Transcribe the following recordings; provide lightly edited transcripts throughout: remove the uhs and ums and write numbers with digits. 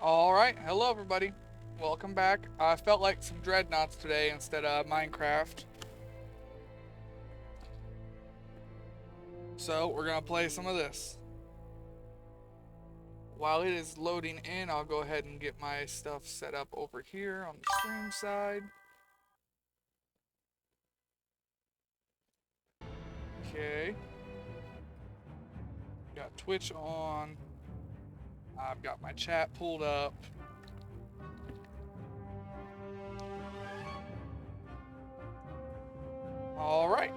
Alright, hello everybody. Welcome back. I felt like some Dreadnoughts today instead of Minecraft. So, we're gonna play some of this. While it is loading in, I'll go ahead and get my stuff set up over here on the stream side. Okay. Got Twitch on. I've got my chat pulled up. Alright.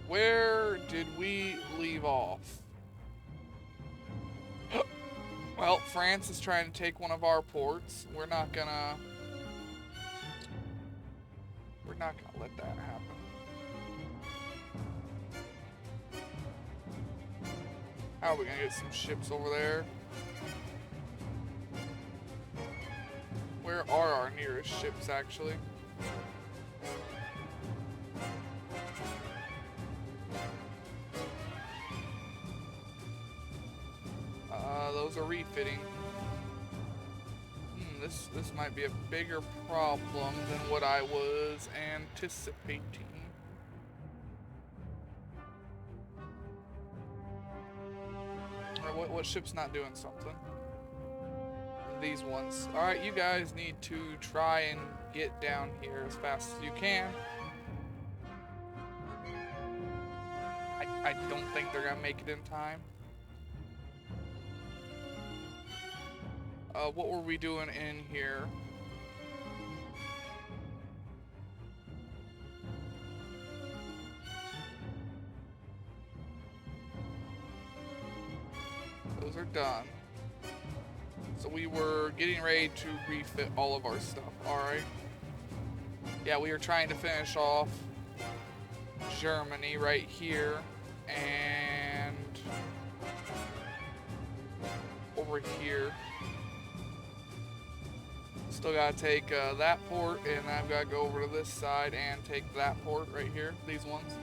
Where did we leave off? Well, France is trying to take one of our ports. We're not gonna let that happen. How are we gonna get some ships over there? Where are our nearest ships, actually? Those are refitting. This might be a bigger problem than what I was anticipating. Alright, what ship's not doing something? These ones. Alright, you guys need to try and get down here as fast as you can. I don't think they're gonna make it in time. What were we doing in here? Those are done. So we were getting ready to refit all of our stuff. Alright. Yeah, we were trying to finish off Germany right here. And over here. Still gotta take that port, and I've gotta go over to this side and take that port right here, these ones.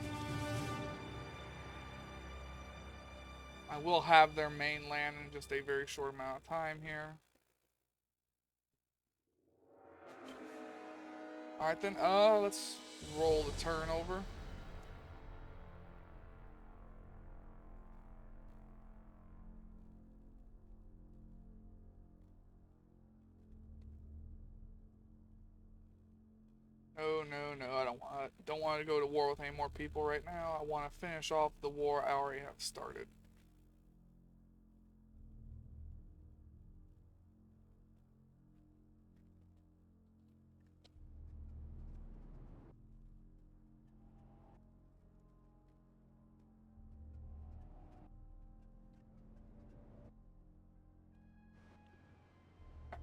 I will have their mainland in just a very short amount of time here. Alright then, let's roll the turnover. No, I don't want to go to war with any more people right now. I want to finish off the war I already have started.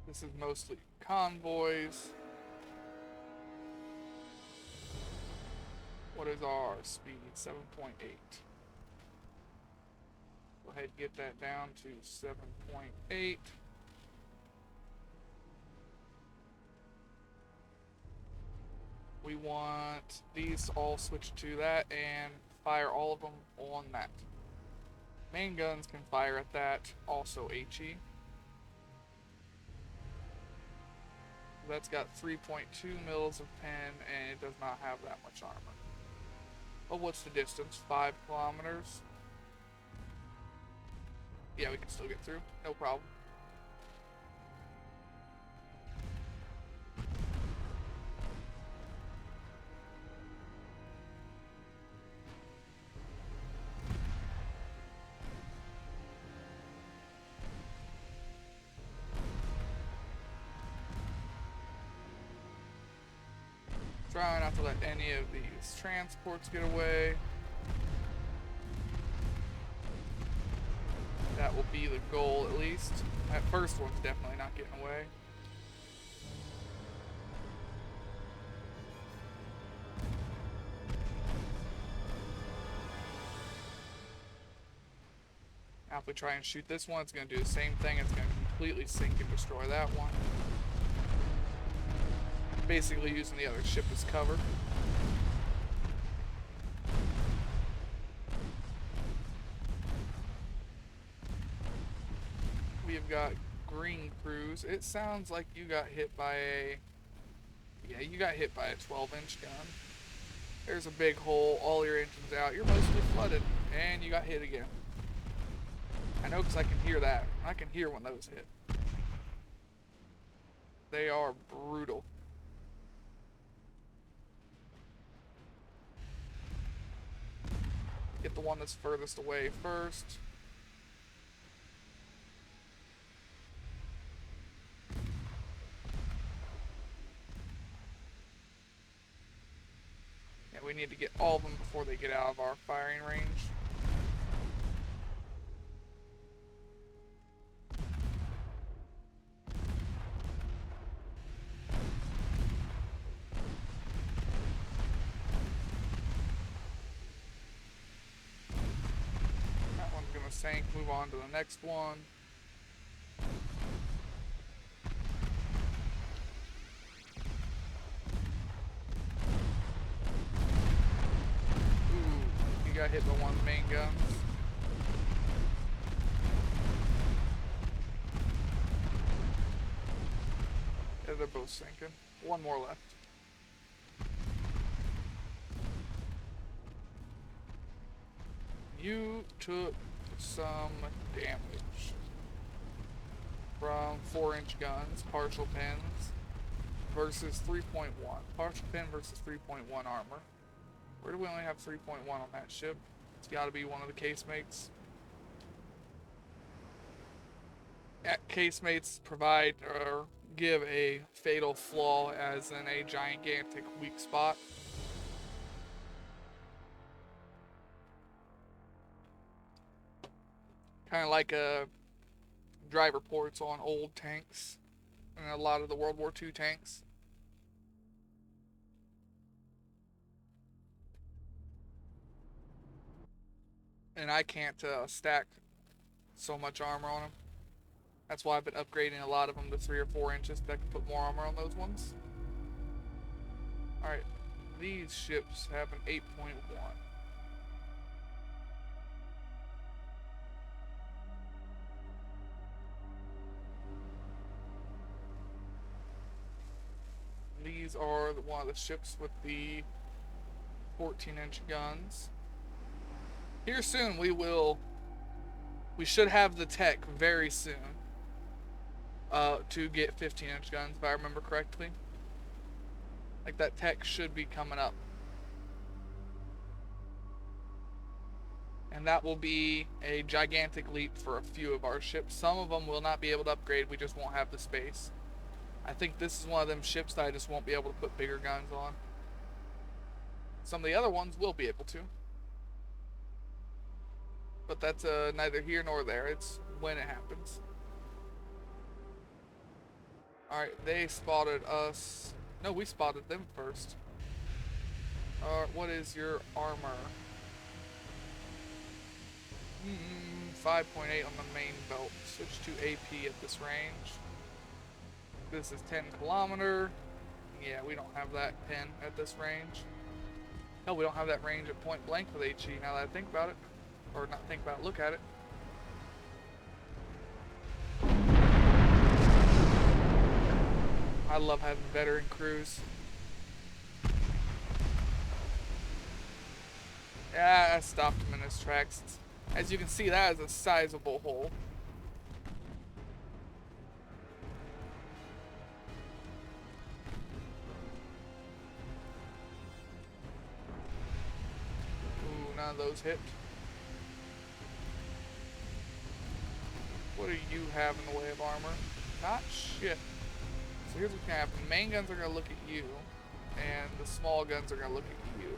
This is mostly convoys. What is our speed? 7.8. Go ahead and get that down to 7.8. We want these to all switch to that and fire all of them on that. Main guns can fire at that, also HE. That's got 3.2 mils of pen and it does not have that much armor. Oh, what's the distance? 5 kilometers? Yeah, we can still get through. No problem. Try not to let any of these transports get away. That will be the goal, at least. That first one's definitely not getting away. Now if we try and shoot this one, it's going to do the same thing. It's going to completely sink and destroy that one. basically using the other ship as cover. We've got green crews. It sounds like you got hit by a... Yeah, you got hit by a 12-inch gun. There's a big hole, all your engines out. You're mostly flooded, and you got hit again. I know because I can hear that. I can hear when those hit. They are brutal. Get the one that's furthest away first. Yeah, we need to get all of them before they get out of our firing range. That one's gonna sink. Move on to the next one. Ooh, he got hit by one of the main guns. Yeah, they're both sinking. One more left. You took some damage from 4-inch guns, partial pins, versus 3.1. Partial pin versus 3.1 armor. Where do we only have 3.1 on that ship? It's got to be one of the casemates. Casemates provide or give a fatal flaw as in a gigantic weak spot. Kind of like driver ports on old tanks and a lot of the World War II tanks. And I can't stack so much armor on them. That's why I've been upgrading a lot of them to 3 or 4 inches that can put more armor on those ones. Alright, these ships have an 8.1. These are one of the ships with the 14-inch guns. Here soon we should have the tech very soon to get 15-inch guns, if I remember correctly. Like, that tech should be coming up. And that will be a gigantic leap for a few of our ships. Some of them will not be able to upgrade, we just won't have the space. I think this is one of them ships that I just won't be able to put bigger guns on. Some of the other ones will be able to. But that's neither here nor there. It's when it happens. Alright, they spotted us. No, we spotted them first. What is your armor? 5.8 on the main belt. Switch to AP at this range. This is 10 kilometer. Yeah, we don't have that pin at this range. Hell, we don't have that range at point blank with HE now that I think about it. Or not think about it, look at it. I love having veteran crews. Yeah, I stopped him in his tracks. As you can see, that is a sizable hole. Ooh, none of those hit. What do you have in the way of armor? Not shit. So here's what's gonna happen. The main guns are gonna look at you, and the small guns are gonna look at you.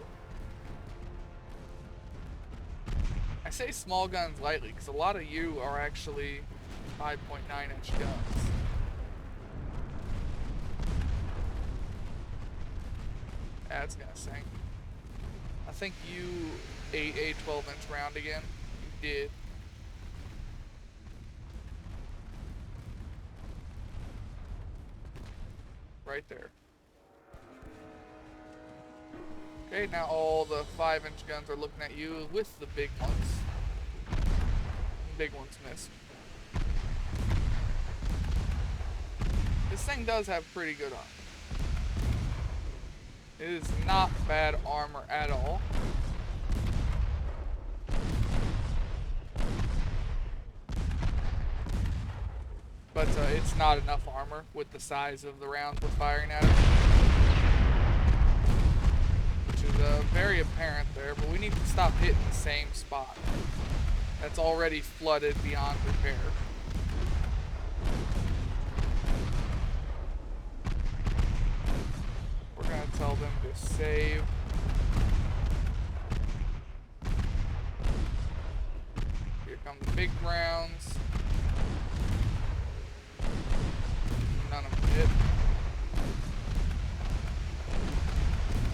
I say small guns lightly, because a lot of you are actually 5.9-inch guns. That's gonna sink. I think you ate a 12-inch round again. You did. Right there. Okay, now all the 5-inch guns are looking at you with the big ones. Big ones missed. This thing does have pretty good armor. It is not bad armor at all. But it's not enough armor with the size of the rounds we're firing at it. Which is very apparent there, but we need to stop hitting the same spot. That's already flooded beyond repair. We're gonna tell them to save. Here come the big rounds. None of them hit.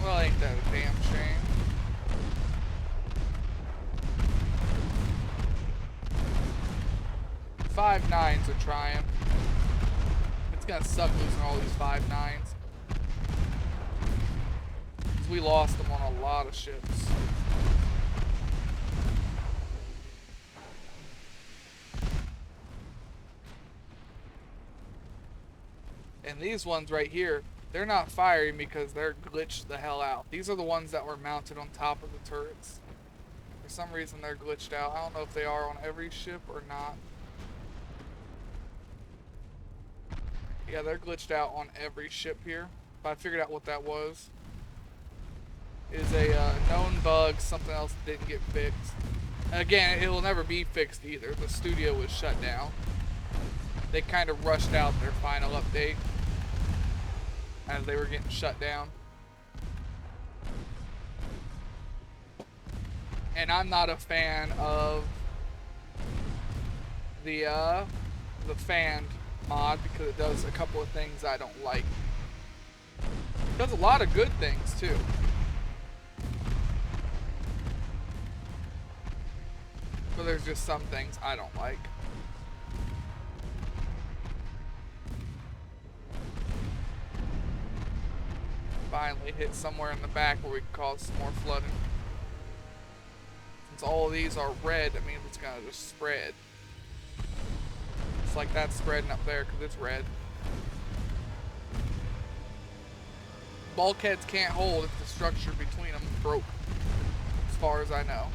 Well, ain't that a damn shame. Five nines are trying. It's gonna suck losing all these 5.9s. Because we lost them on a lot of ships. And these ones right here, they're not firing because they're glitched the hell out. These are the ones that were mounted on top of the turrets. For some reason they're glitched out. I don't know if they are on every ship or not. Yeah, they're glitched out on every ship here. But I figured out what that was. It is a known bug, something else didn't get fixed. And again, it will never be fixed either. The studio was shut down. They kind of rushed out their final update as they were getting shut down. And I'm not a fan of the fan mod because it does a couple of things I don't like. It does a lot of good things too. But there's just some things I don't like. Finally hit somewhere in the back where we can cause some more flooding. Since all of these are red, that means it's gonna just spread. It's like that's spreading up there because it's red. Bulkheads can't hold if the structure between them broke, as far as I know.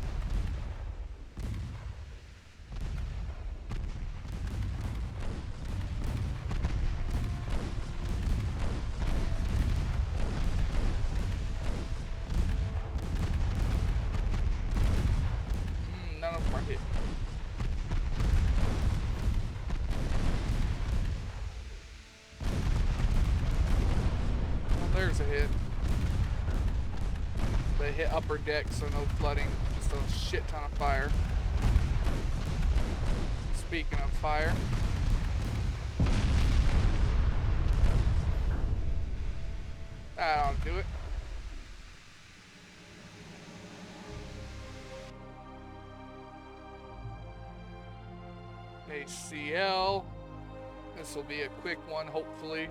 None of them are hit. There's a hit. They hit upper deck, so no flooding. Just a shit ton of fire. Speaking of fire. That ought to do it. HCL. This will be a quick one, hopefully.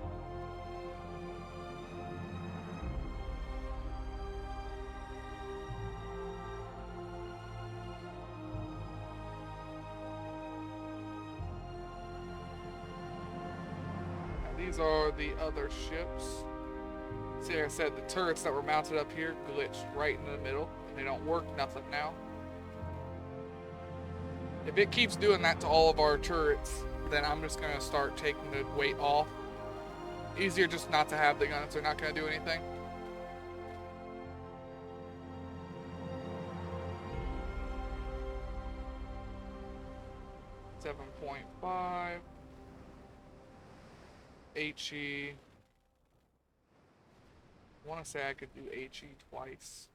These are the other ships. See, like I said, the turrets that were mounted up here glitched right in the middle. They don't work nothing now. If it keeps doing that to all of our turrets, then I'm just going to start taking the weight off. Easier just not to have the guns. They're not going to do anything. .5 HE. I want to say I could do HE twice,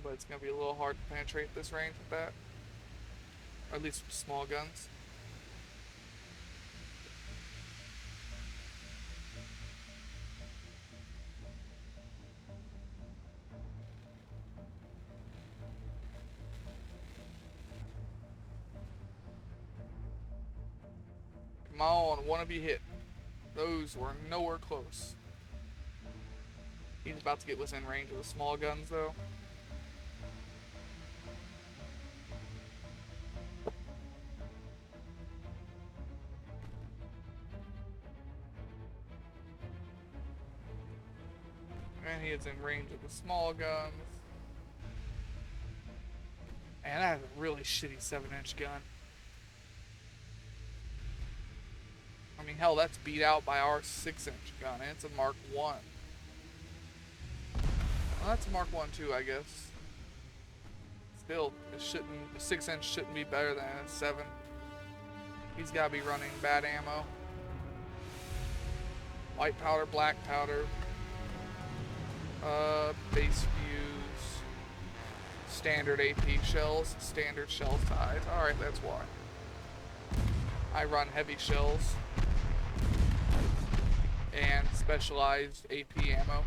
but it's going to be a little hard to penetrate this range with that, or at least with small guns. Come on, want to be hit. Those were nowhere close. He's about to get within range of the small guns, though. And he is in range of the small guns. And that is a really shitty 7-inch gun. I mean, hell, that's beat out by our 6-inch gun, and it's a Mark 1. Well, that's a Mark 1 too, I guess. Still, a 6-inch shouldn't be better than a 7. He's got to be running bad ammo. White powder, black powder. Base fuse. Standard AP shells. Standard shell size. Alright, that's why. I run heavy shells. And specialized AP ammo.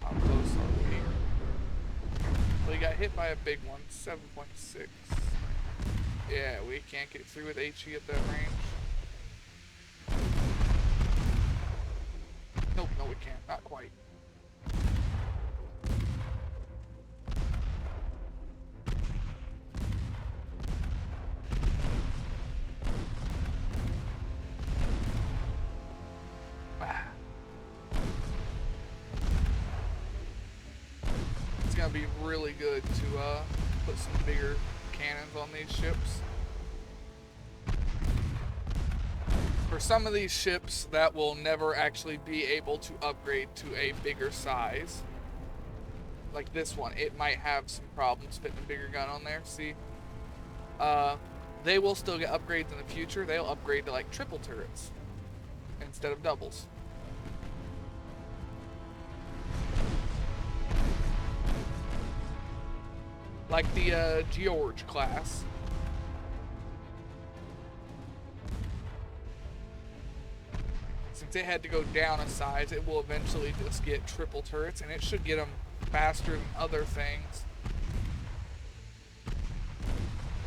How close are we? We got hit by a big one, 7.6. Yeah, we can't get through with HE at that range. Nope, no we can't, not quite. It's gonna be really good to put some bigger cannons on these ships. For some of these ships that will never actually be able to upgrade to a bigger size, like this one, it might have some problems fitting a bigger gun on there. See, they will still get upgrades in the future. They'll upgrade to like triple turrets instead of doubles. Like the George class. Since it had to go down a size, it will eventually just get triple turrets, and it should get them faster than other things.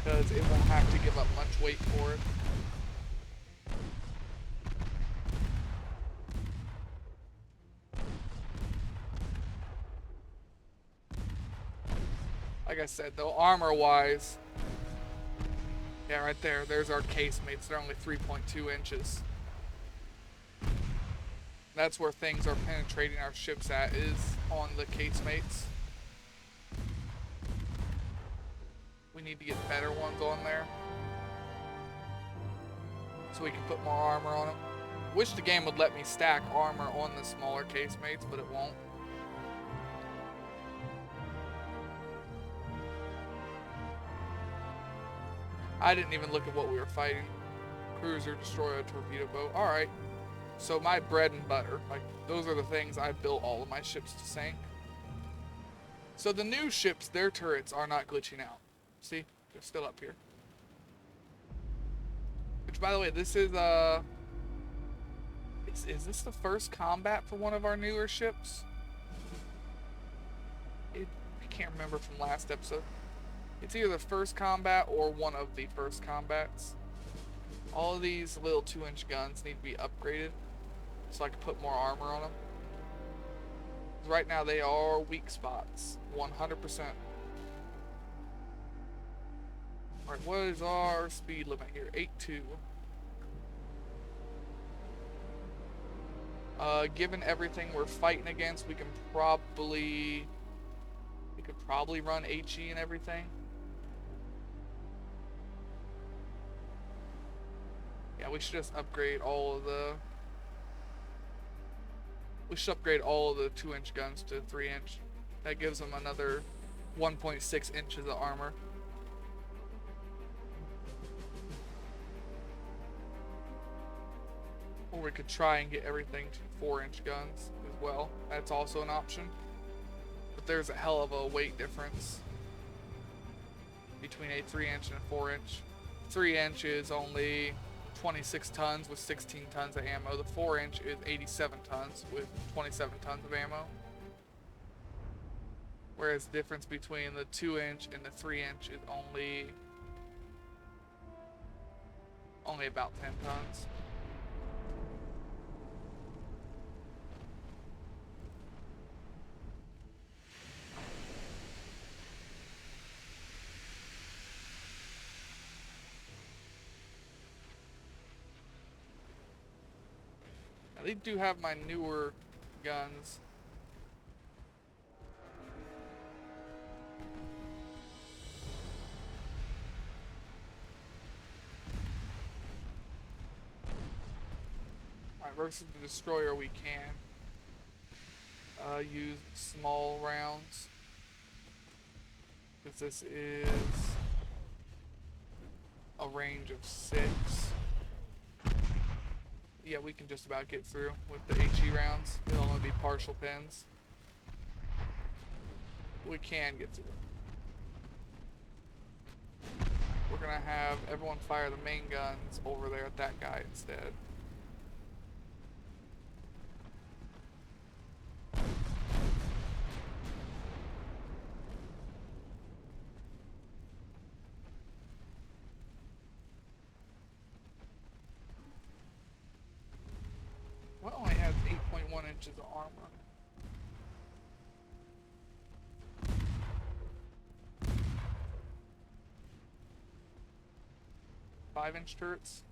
Because it won't have to give up much weight for it. Like I said, though, armor-wise, yeah, right there, there's our casemates. They're only 3.2 inches. That's where things are penetrating our ships at, is on the casemates. We need to get better ones on there, so we can put more armor on them. Wish the game would let me stack armor on the smaller casemates, but it won't. I didn't even look at what we were fighting. Cruiser, destroyer, torpedo boat. Alright. So my bread and butter, like, those are the things I built all of my ships to sink. So the new ships, their turrets are not glitching out. See? They're still up here. Which, by the way, this is this the first combat for one of our newer ships? I can't remember from last episode. It's either the first combat or one of the first combats. All of these little 2-inch guns need to be upgraded so I can put more armor on them. Right now they are weak spots, 100%. Alright, what is our speed limit here? 8.2. Given everything we're fighting against, we could probably run HE and everything. Yeah, we should just upgrade all of the... We should upgrade all of the 2-inch guns to 3-inch. That gives them another 1.6 inches of armor. Or we could try and get everything to 4-inch guns as well. That's also an option. But there's a hell of a weight difference between a 3-inch and a 4-inch. 3-inch is only 26 tons with 16 tons of ammo. The 4-inch is 87 tons with 27 tons of ammo. Whereas the difference between the 2-inch and the 3-inch is only Only about 10 tons. Now, they do have my newer guns. Alright, versus the destroyer we can use small rounds. Because this is a range of 6. Yeah, we can just about get through with the HE rounds. It'll only be partial pins. We can get through. We're gonna have everyone fire the main guns over there at that guy instead. What only has 8.1 inches of armor? Five-inch turrets.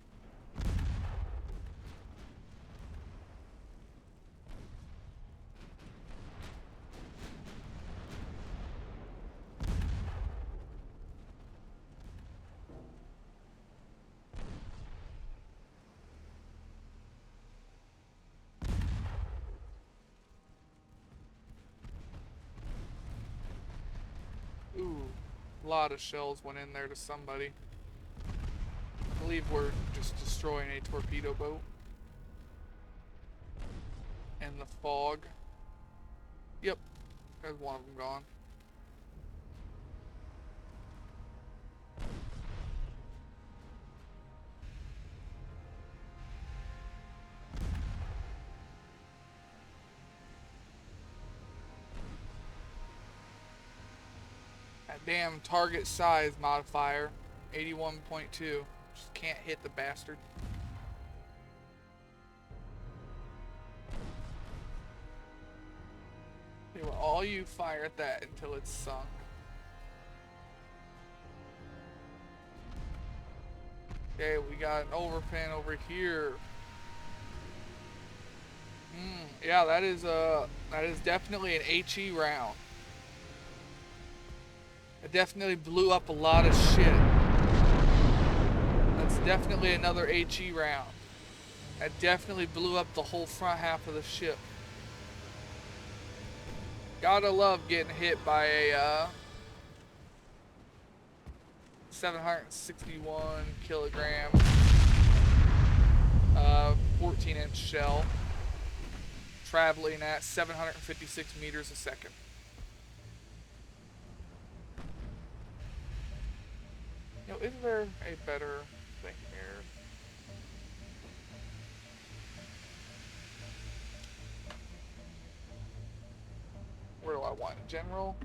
Ooh, a lot of shells went in there to somebody. I believe we're just destroying a torpedo boat. And the fog. Yep, there's one of them gone. That damn target size modifier, 81.2. Just can't hit the bastard. Okay, well, all you fire at that until it's sunk. Okay, we got an overpin over here. Yeah, that is definitely an HE round. It definitely blew up a lot of shit. That's definitely another HE round. That definitely blew up the whole front half of the ship. Gotta love getting hit by a 761 kilogram 14-inch shell traveling at 756 meters a second. You know, is there a better thing here? Where do I want it? General?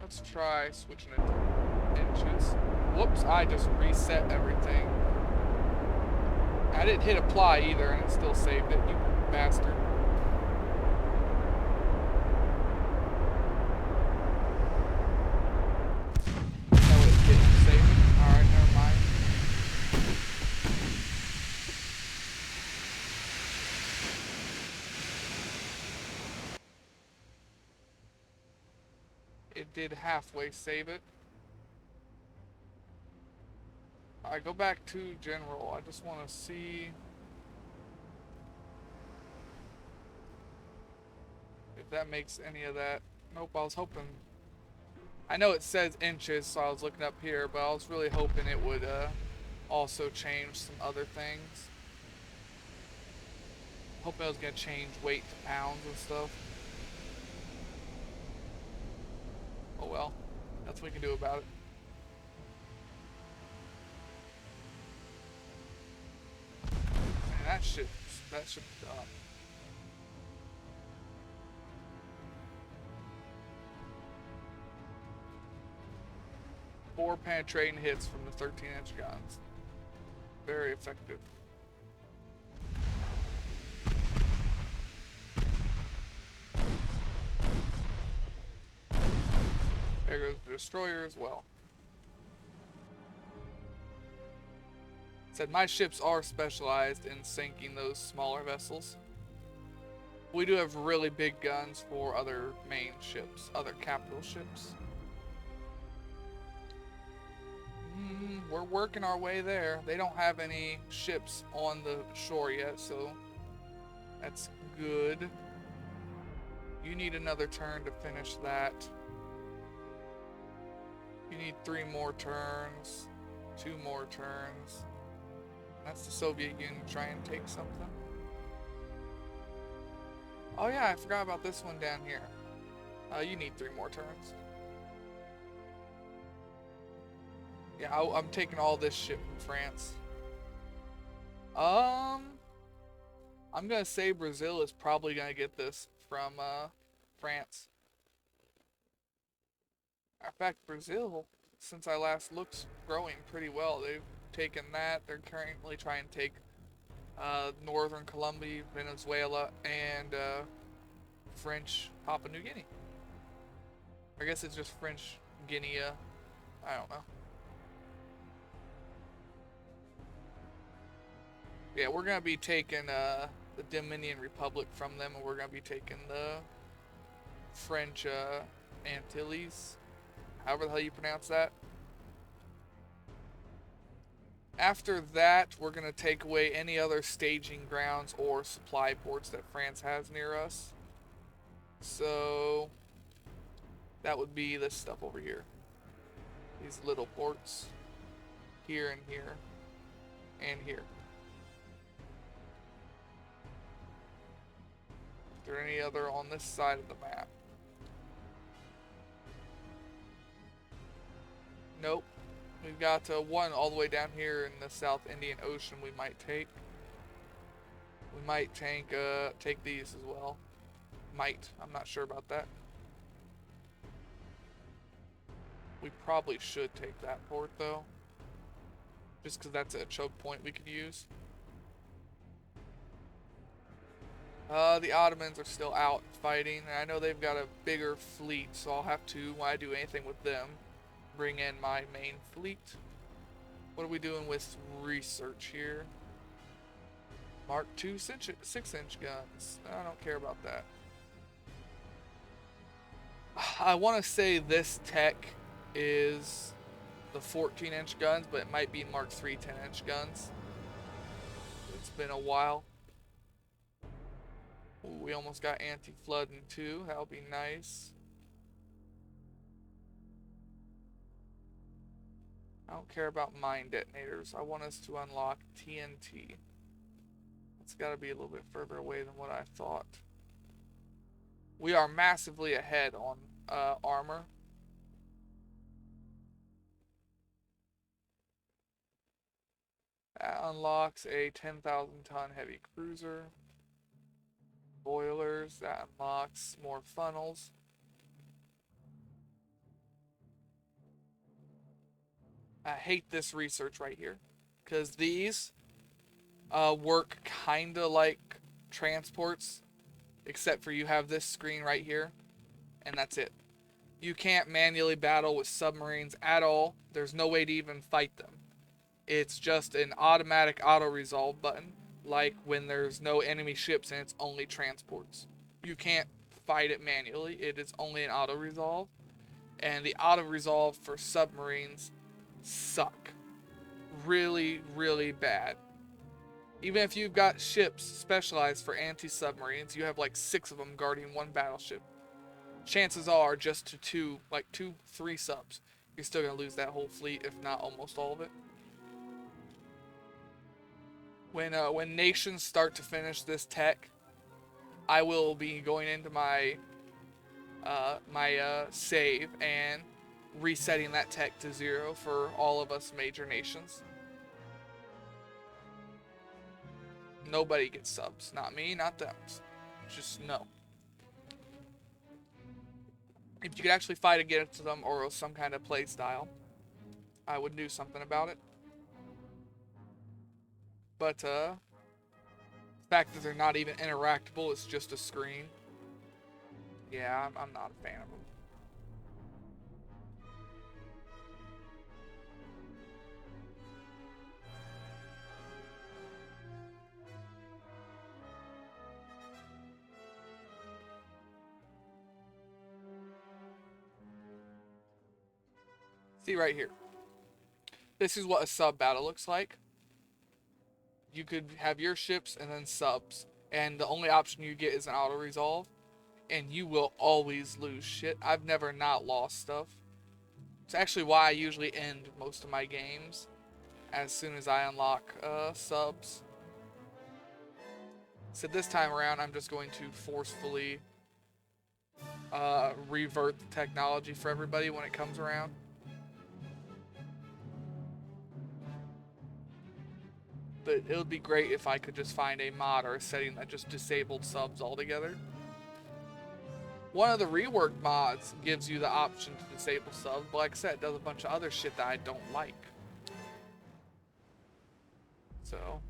Let's try switching it to inches. Whoops, I just reset everything. I didn't hit apply either, and it still saved it, you bastard. No, it didn't save it. Alright, never mind. It did halfway save it. I go back to general. I just want to see if that makes any of that. Nope, I was hoping. I know it says inches, so I was looking up here, but I was really hoping it would also change some other things. Hoping it was going to change weight to pounds and stuff. Oh well, that's what we can do about it. Man, that should be done. 4 penetrating hits from the 13-inch guns. Very effective. There goes the destroyer as well. Said my ships are specialized in sinking those smaller vessels. We do have really big guns for other main ships, other capital ships. We're working our way there. They don't have any ships on the shore yet, so that's good. You need another turn to finish that. You need 3 more turns, 2 more turns. That's the Soviet Union trying to take something. Oh yeah, I forgot about this one down here. You need 3 more turns. Yeah, I'm taking all this shit from France. I'm gonna say Brazil is probably gonna get this from France. In fact, Brazil, since I last looked, growing pretty well. They've taken that. They're currently trying to take northern Colombia, Venezuela, and French Papua New Guinea. I guess it's just French Guinea. I don't know. Yeah, we're gonna be taking the Dominican Republic from them, and we're gonna be taking the French Antilles, however the hell you pronounce that. After that, we're gonna take away any other staging grounds or supply ports that France has near us. So that would be this stuff over here. These little ports. Here and here. And here. Is there any other on this side of the map? Nope. We've got one all the way down here in the South Indian Ocean we might take. We might take these as well. Might. I'm not sure about that. We probably should take that port though. Just because that's a choke point we could use. The Ottomans are still out fighting. I know they've got a bigger fleet, so I'll have to, when I do anything with them, bring in my main fleet. What are we doing with research here? Mark II 6-inch guns. I don't care about that. I want to say this tech is the 14-inch guns, but it might be Mark III 10-inch guns. It's been a while. Ooh, we almost got anti-flooding too. That'll be nice. I don't care about mine detonators. I want us to unlock TNT. It's got to be a little bit further away than what I thought. We are massively ahead on armor. That unlocks a 10,000 ton heavy cruiser. Boilers. That unlocks more funnels. I hate this research right here, because these work kinda like transports, except for you have this screen right here, and that's it. You can't manually battle with submarines at all. There's no way to even fight them. It's just an automatic auto-resolve button, like when there's no enemy ships and it's only transports. You can't fight it manually. It is only an auto-resolve, and the auto-resolve for submarines suck. Really, really bad. Even if you've got ships specialized for anti-submarines, you have like 6 of them guarding one battleship. Chances are, just to 2, 3 subs, you're still going to lose that whole fleet, if not almost all of it. When nations start to finish this tech, I will be going into my save and resetting that tech to 0 for all of us major nations. Nobody gets subs. Not me, not them. Just no. If you could actually fight against them or some kind of play style, I would do something about it. But the fact that they're not even interactable, it's just a screen. Yeah, I'm not a fan of them. See right here. This is what a sub battle looks like. You could have your ships and then subs, and the only option you get is an auto resolve, and you will always lose shit. I've never not lost stuff. It's actually why I usually end most of my games as soon as I unlock subs. So this time around, I'm just going to forcefully revert the technology for everybody when it comes around. But it would be great if I could just find a mod or a setting that just disabled subs altogether. One of the reworked mods gives you the option to disable subs, but like I said, it does a bunch of other shit that I don't like. So,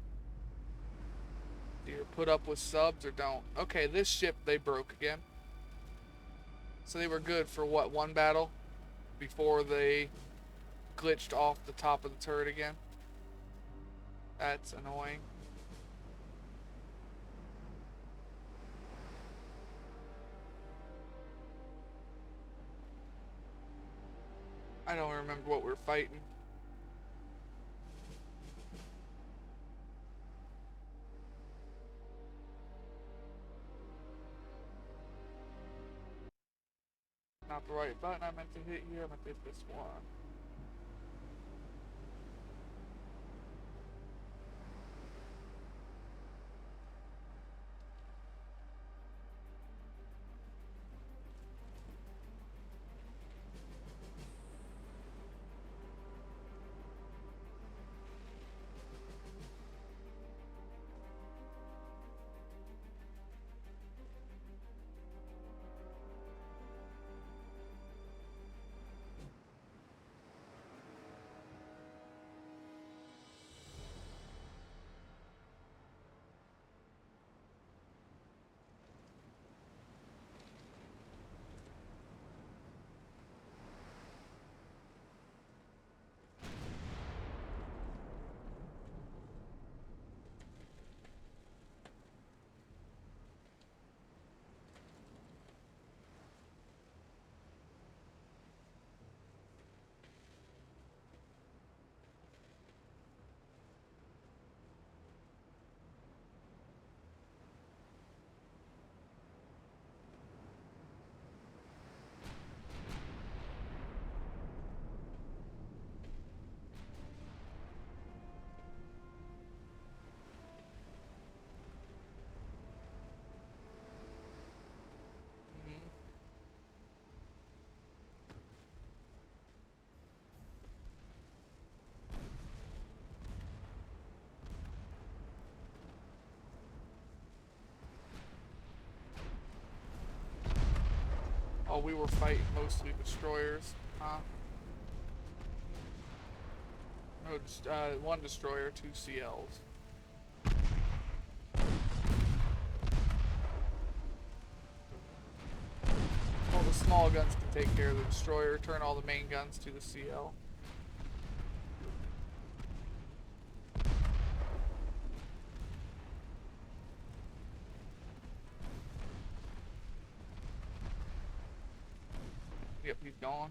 either put up with subs or don't. Okay, this ship, they broke again. So they were good for what, one battle? Before they glitched off the top of the turret again. That's annoying. I don't remember what we're fighting. Not the right button I meant to hit here, I meant to hit this one. Oh, we were fighting mostly destroyers, huh? No, just one destroyer, 2 CLs. Well, the small guns can take care of the destroyer, turn all the main guns to the CL. Yep, he's gone.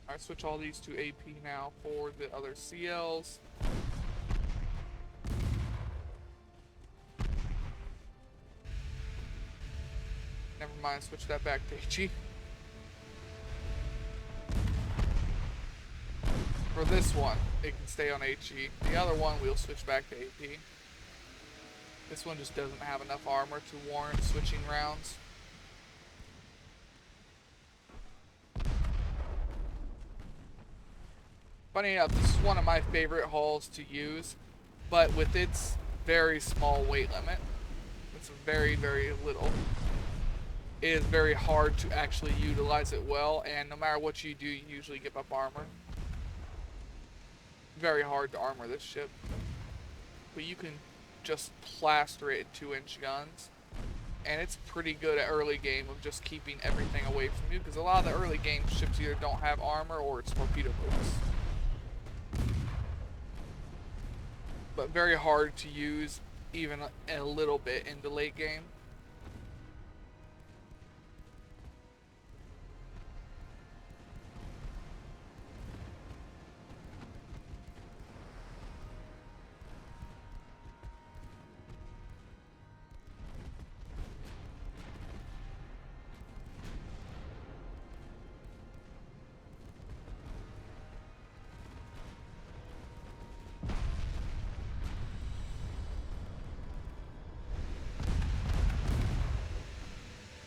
Alright, switch all these to AP now for the other CLs. Never mind, switch that back to HE. For this one, it can stay on HE. The other one, we'll switch back to AP. This one just doesn't have enough armor to warrant switching rounds. Funny enough, this is one of my favorite hulls to use, but with its very small weight limit, it's very, very little, it is very hard to actually utilize it well, and no matter what you do, you usually give up armor. very hard to armor this ship. But you can just plaster it at 2-inch guns. And it's pretty good at early game of just keeping everything away from you, because a lot of the early game ships either don't have armor or it's torpedo boats. But very hard to use even a little bit into late game.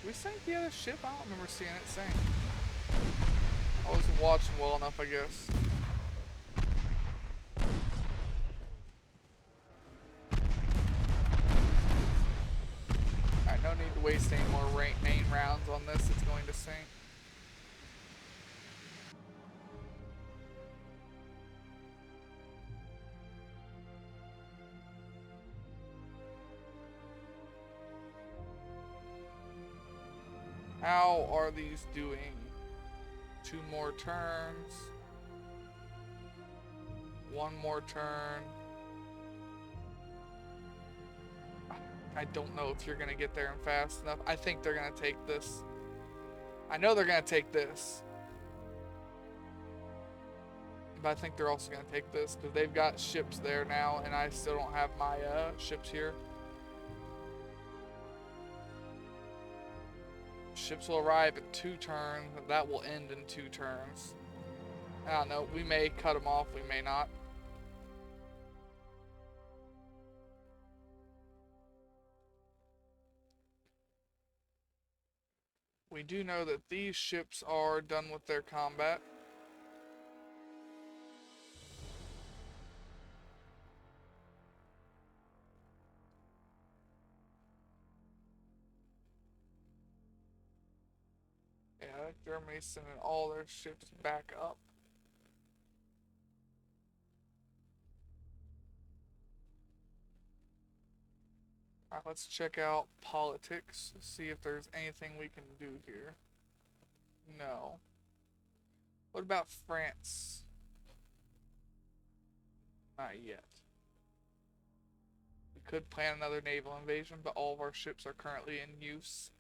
We sank the other ship? I don't remember seeing it sink. I wasn't watching well enough, I guess. Alright, no need to waste any more main rounds on this. It's going to sink. How are these doing? 2 more turns. 1 more turn. I don't know if you're gonna get there fast enough. I think they're gonna take this. I know they're gonna take this. But I think they're also gonna take this because they've got ships there now and I still don't have my ships here. Ships will arrive in 2 turns, and that will end in 2 turns. I don't know, we may cut them off, we may not. We do know that these ships are done with their combat. Yeah, Germany's sending all their ships back up. Alright, let's check out politics, see if there's anything we can do here. No. What about France? Not yet. We could plan another naval invasion, but all of our ships are currently in use.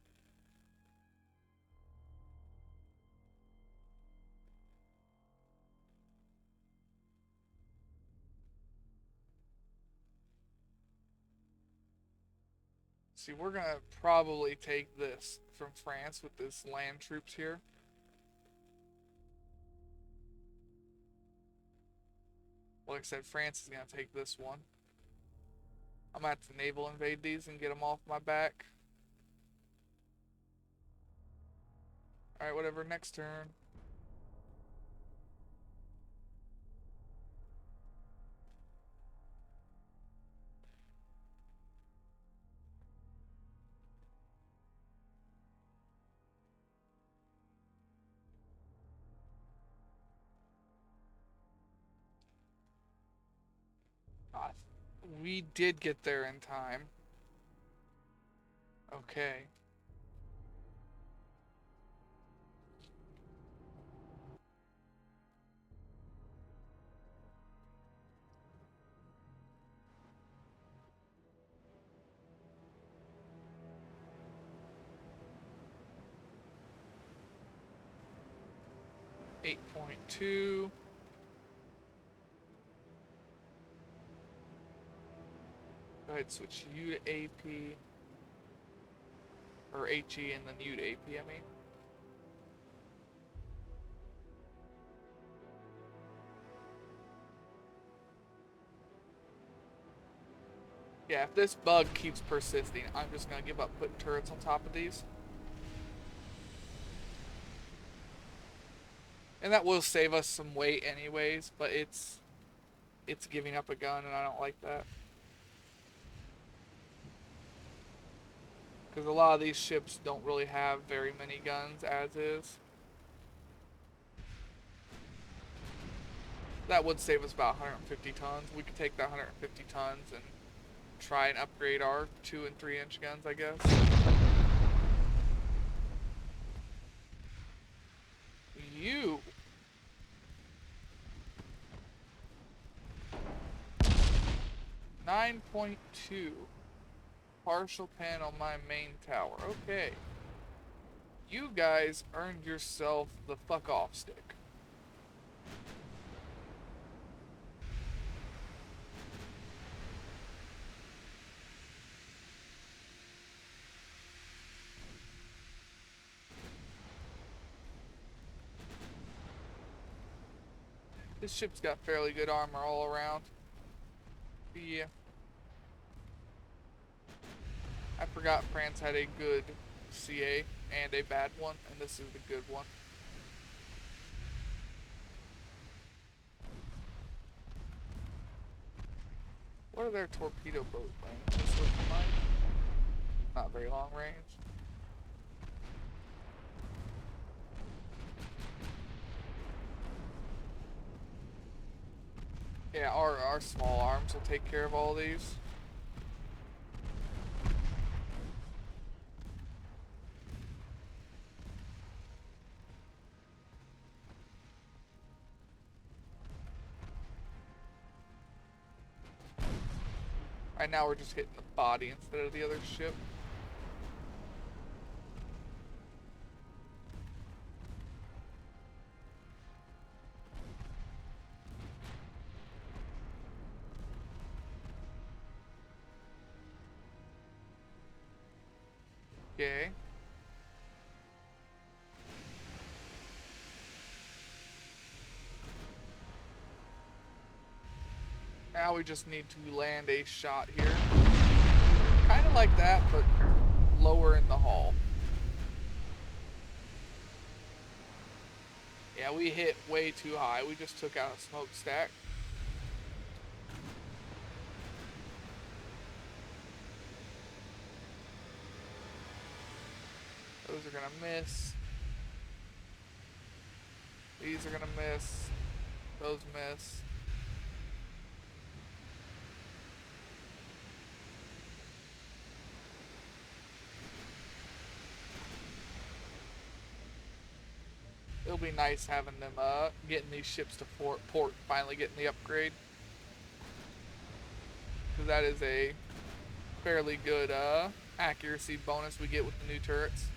See, we're gonna probably take this from France with this land troops here. Like I said, France is gonna take this one. I'm gonna have to naval invade these and get them off my back. Alright, whatever, next turn. We did get there in time. Okay. .2. Go ahead, switch U to AP. Or HE and then U to AP, I mean. Yeah, if this bug keeps persisting, I'm just gonna give up putting turrets on top of these. And that will save us some weight anyways, but it's giving up a gun and I don't like that. Because a lot of these ships don't really have very many guns as is. That would save us about 150 tons. We could take that 150 tons and try and upgrade our 2 and 3 inch guns, I guess. You 9.2 partial pen on my main tower. Okay. You guys earned yourself the fuck off stick. This ship's got fairly good armor all around. Yeah. I forgot France had a good CA and a bad one, and this is the good one. What are their torpedo boat ranges looking like? Not very long range. Yeah, our small arms will take care of all these. Right now we're just hitting the body instead of the other ship. Okay. Now we just need to land a shot here. Kind of like that, but lower in the hull. Yeah, we hit way too high. We just took out a smokestack. Those are gonna miss. These are gonna miss. Those miss. It'll be nice having them getting these ships to port finally getting the upgrade. Because that is a fairly good accuracy bonus we get with the new turrets.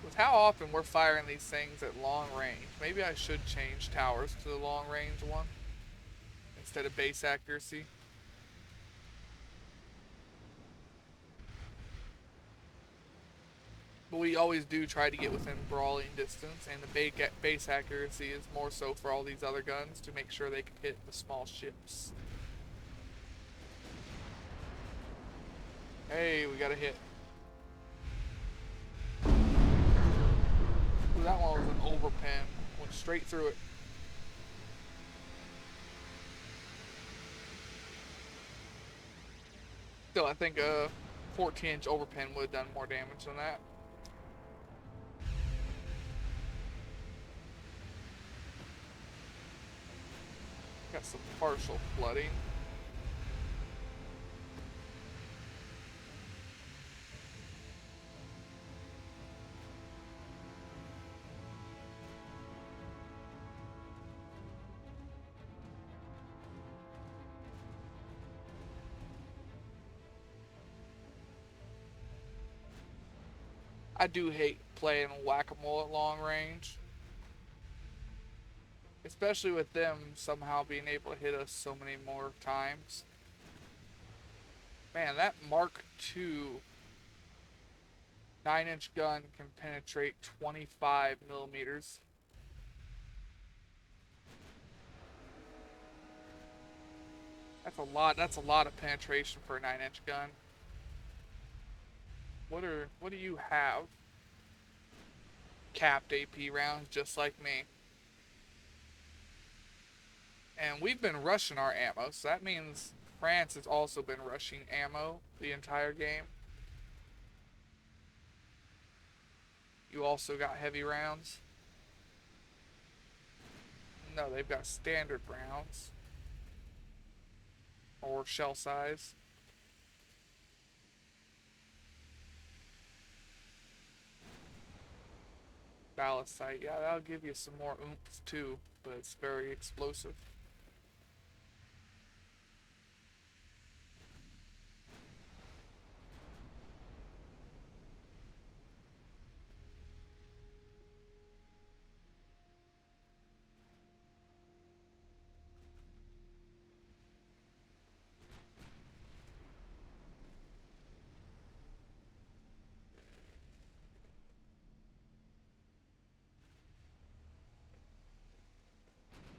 With how often we're firing these things at long range, maybe I should change towers to the long range one instead of base accuracy. But we always do try to get within brawling distance, and the base accuracy is more so for all these other guns to make sure they can hit the small ships. Hey, we got a hit. Ooh, that one was an overpen. Went straight through it. Still, I think a 14-inch overpen would have done more damage than that. Got some partial flooding. I do hate playing whack-a-mole at long range. Especially with them somehow being able to hit us so many more times. Man, that Mark II 9-inch gun can penetrate 25 millimeters. That's a lot of penetration for a 9-inch gun. What do you have? capped AP rounds just like me. And we've been rushing our ammo, so that means France has also been rushing ammo the entire game. You also got heavy rounds. No, they've got standard rounds. Or shell size. Ballistite, yeah, that'll give you some more oomph too, but it's very explosive.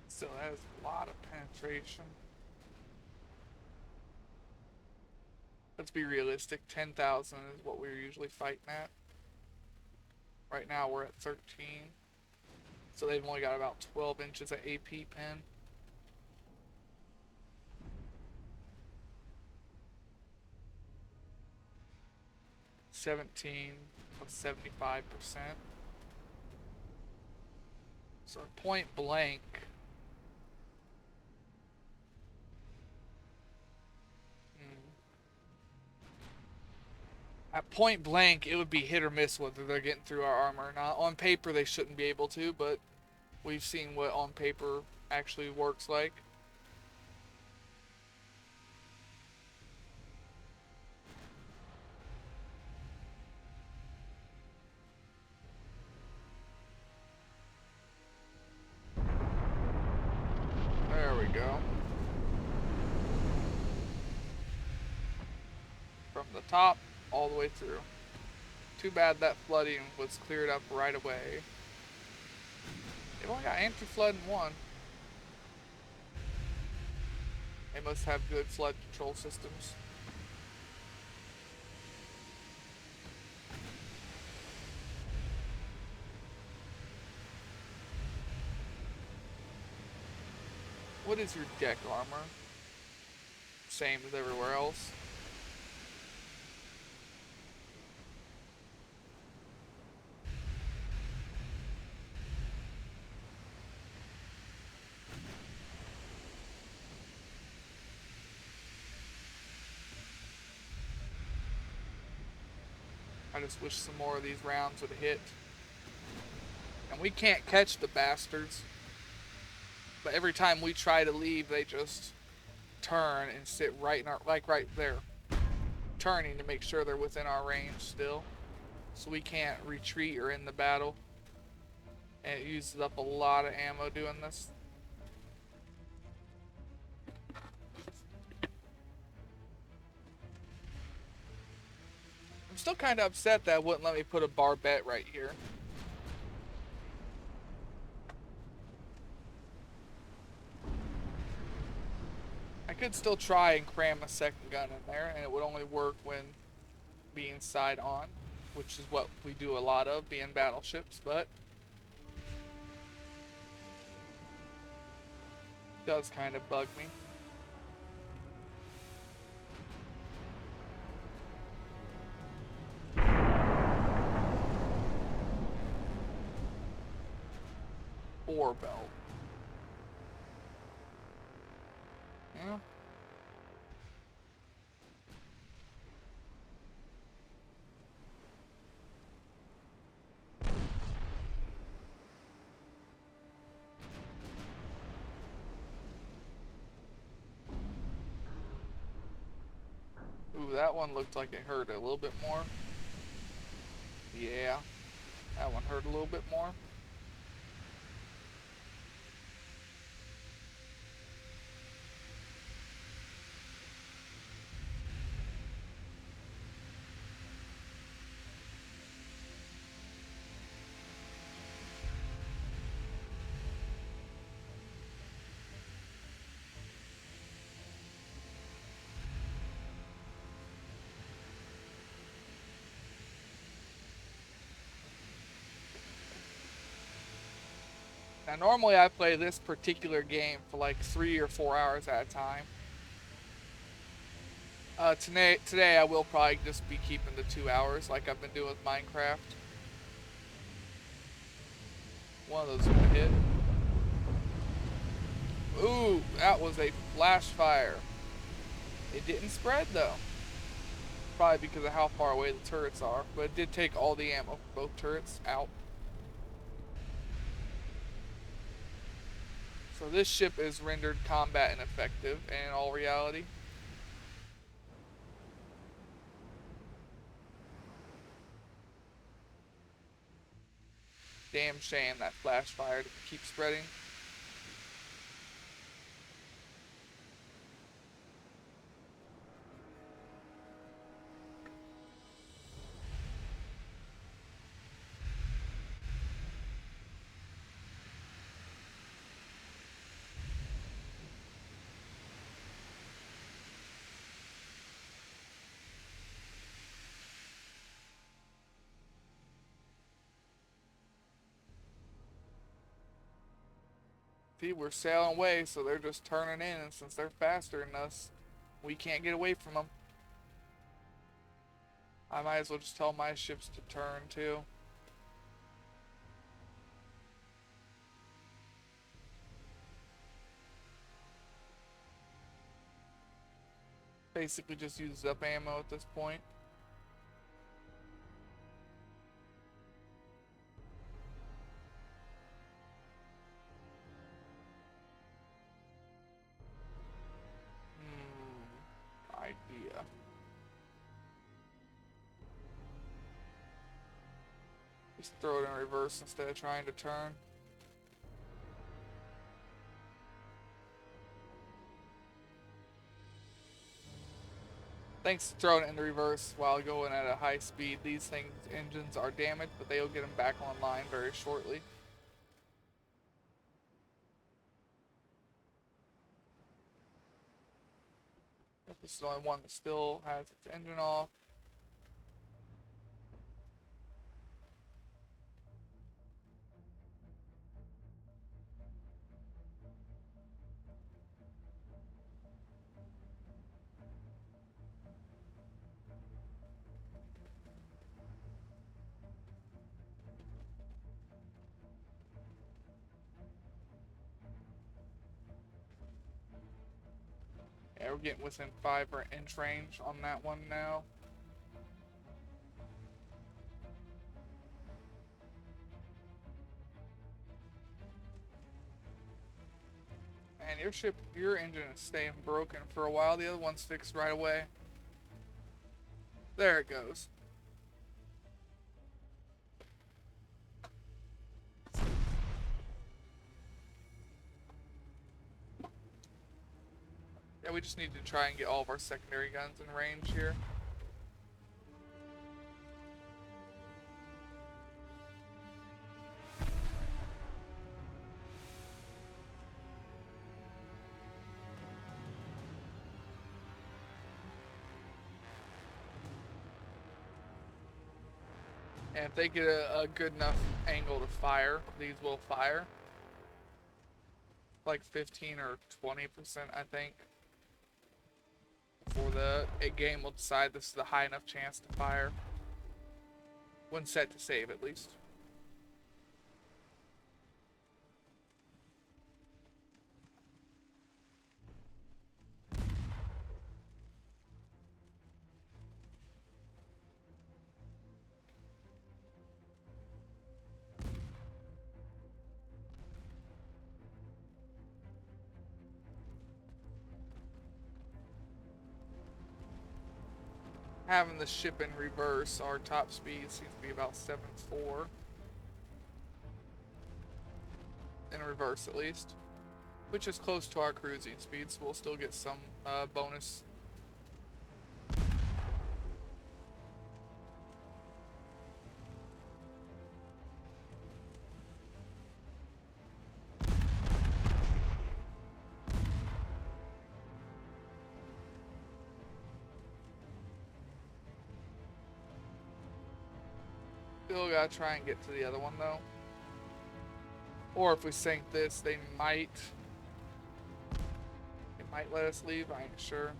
Still has a lot of penetration. Let's be realistic, 10,000 is what we're usually fighting at. Right now we're at 13. So they've only got about 12 inches of AP pen. $17 plus 75%. So point blank. At point blank, it would be hit or miss whether they're getting through our armor or not. On paper, they shouldn't be able to, but we've seen what on paper actually works like. There we go. From the top all the way through. Too bad that flooding was cleared up right away. They've only got anti-flood in one. They must have good flood control systems. What is your deck armor? Same as everywhere else. I just wish some more of these rounds would hit. And we can't catch the bastards. But every time we try to leave, they just turn and sit right in our, like right there. Turning to make sure they're within our range still. So we can't retreat or end the battle. And it uses up a lot of ammo doing this. I'm still kind of upset that it wouldn't let me put a barbette right here. I could still try and cram a second gun in there, and it would only work when being side on, which is what we do a lot of, being battleships, but it does kind of bug me. Ore belt. Yeah. Ooh, that one looked like it hurt a little bit more. Yeah, that one hurt a little bit more. Now, normally I play this particular game for like 3 or 4 hours at a time. Today I will probably just be keeping the 2 hours like I've been doing with Minecraft. One of those gonna hit. Ooh, that was a flash fire. It didn't spread though. Probably because of how far away the turrets are, but it did take all the ammo for both turrets out. So this ship is rendered combat ineffective in all reality. Damn shame that flash fire to keep spreading. See, we're sailing away, so they're just turning in, and since they're faster than us, we can't get away from them. I might as well just tell my ships to turn too. Basically just uses up ammo at this point. Idea. Just throw it in reverse instead of trying to turn. Thanks to throwing it in the reverse while going at a high speed, these things' engines are damaged, but they'll get them back online very shortly. This is the only one that still has its engine off. Yeah, we're getting within 5-inch range on that one now. And your engine is staying broken for a while. The other one's fixed right away. There it goes. Yeah, we just need to try and get all of our secondary guns in range here. And if they get a good enough angle to fire, these will fire. Like 15 or 20%, I think. Before the game will decide this is a high enough chance to fire. When set to save, at least. Having the ship in reverse, our top speed seems to be about 7.4. In reverse, at least. Which is close to our cruising speed, so we'll still get some bonus. Still gotta try and get to the other one though. Or if we sink this, they might let us leave. I ain't sure.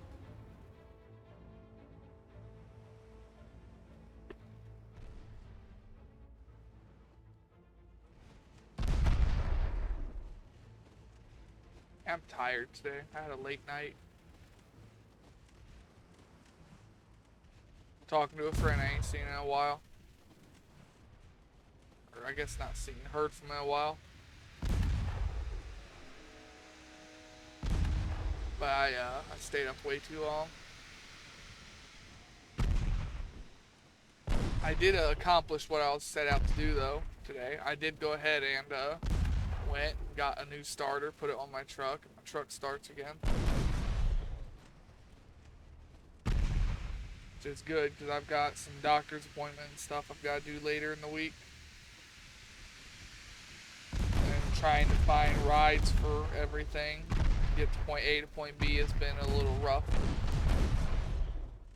I'm tired today. I had a late night. Talking to a friend I ain't seen in a while. Or I guess not seen, heard from in a while. But I stayed up way too long. I did accomplish what I was set out to do though today. I did go ahead and went and got a new starter, put it on my truck, and my truck starts again. Which is good because I've got some doctor's appointment and stuff I've got to do later in the week. And trying to find rides for everything. Get to point A to point B has been a little rough.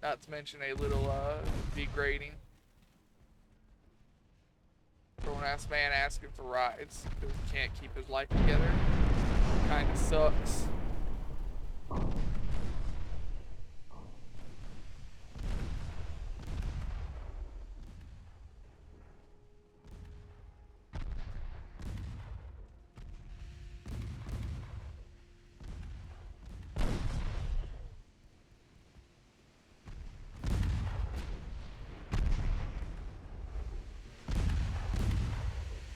Not to mention a little degrading. Grown ass man asking for rides because he can't keep his life together. Kinda sucks.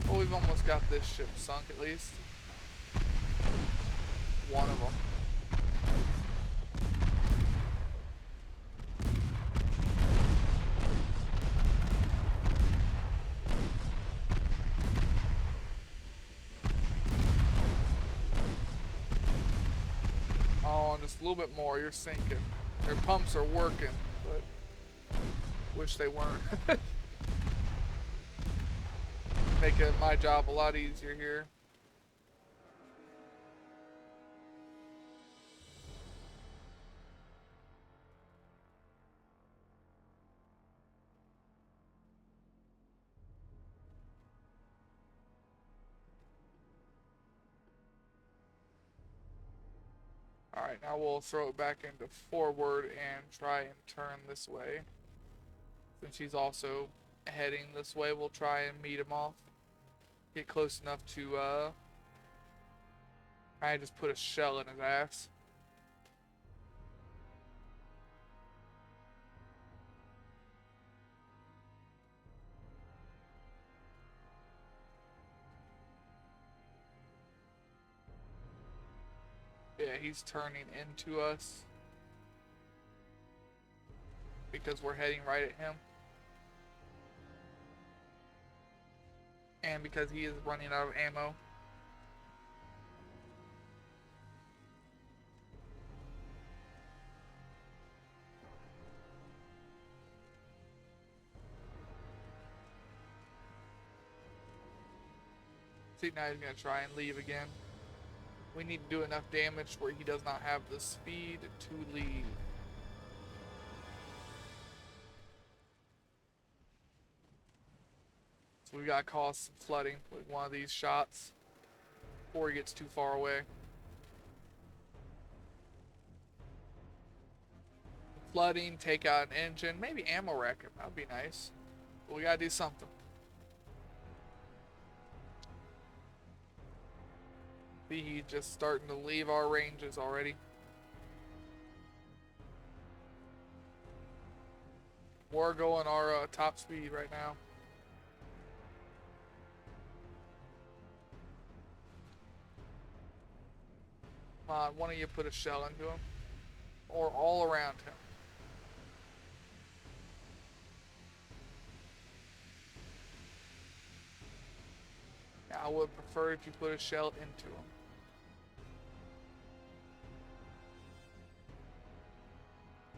Well, we've almost got this ship sunk at least. One of them. Oh, and just a little bit more, you're sinking. Their pumps are working, but wish they weren't. Making my job a lot easier here. Alright, now we'll throw it back into forward and try and turn this way. Since he's also heading this way, we'll try and meet him off. Get close enough to, I just put a shell in his ass. Yeah, he's turning into us. Because we're heading right at him. And because he is running out of ammo. See, now he's going to try and leave again. We need to do enough damage where he does not have the speed to leave. So we gotta cause some flooding with one of these shots before he gets too far away. Flooding, take out an engine, maybe ammo rack him. That would be nice. But we gotta do something. See, he's just starting to leave our ranges already. We're going our top speed right now. Come on, one of you put a shell into him. Or all around him. I would prefer if you put a shell into him.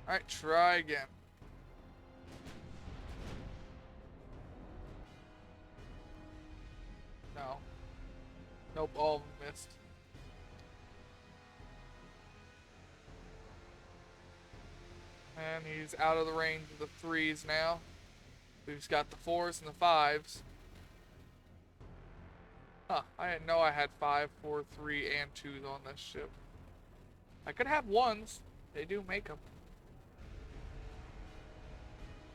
Alright, try again. No. Nope, all of them missed. And he's out of the range of the 3s now. We've got the 4s and the 5s. Huh, I didn't know I had 5, 4, 3, and 2s on this ship. I could have 1s. They do make them.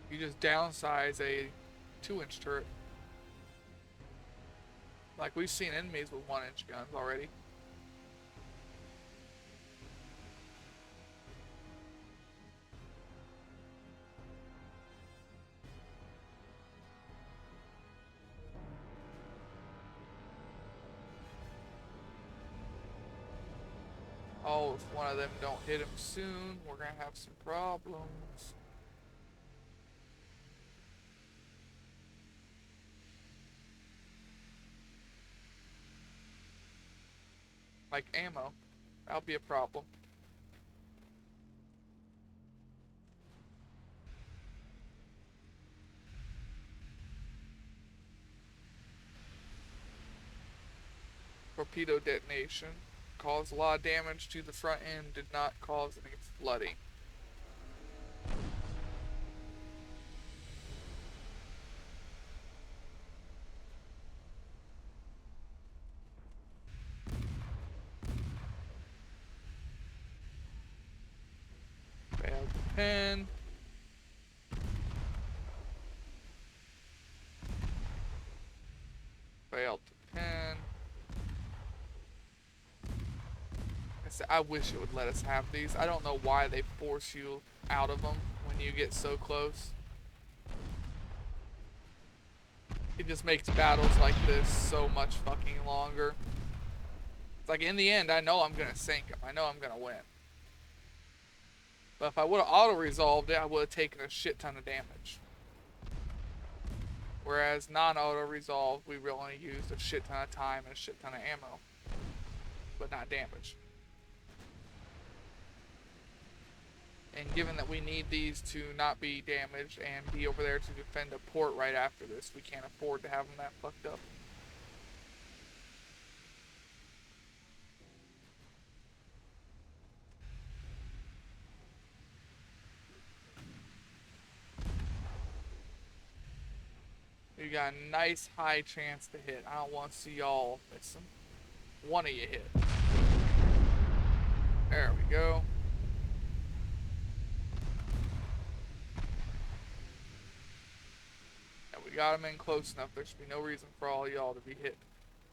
You just downsize a 2-inch turret. Like, we've seen enemies with 1-inch guns already. Oh, if one of them don't hit him soon, we're gonna have some problems. Like ammo. That'll be a problem. Torpedo detonation. Caused a lot of damage to the front end, did not cause any flooding. Failed to pin. Failed to pin. I wish it would let us have these. I don't know why they force you out of them when you get so close. It just makes battles like this so much fucking longer. It's like, in the end, I know I'm gonna sink him. I know I'm gonna win. But if I would have auto-resolved it, I would have taken a shit ton of damage. Whereas non-auto-resolved, we really only used a shit ton of time and a shit ton of ammo. But not damage. And given that we need these to not be damaged and be over there to defend a port right after this, we can't afford to have them that fucked up. You got a nice high chance to hit. I don't want to see y'all missing. One of you hit. There we go. And we got him in close enough. There should be no reason for all y'all to be hit.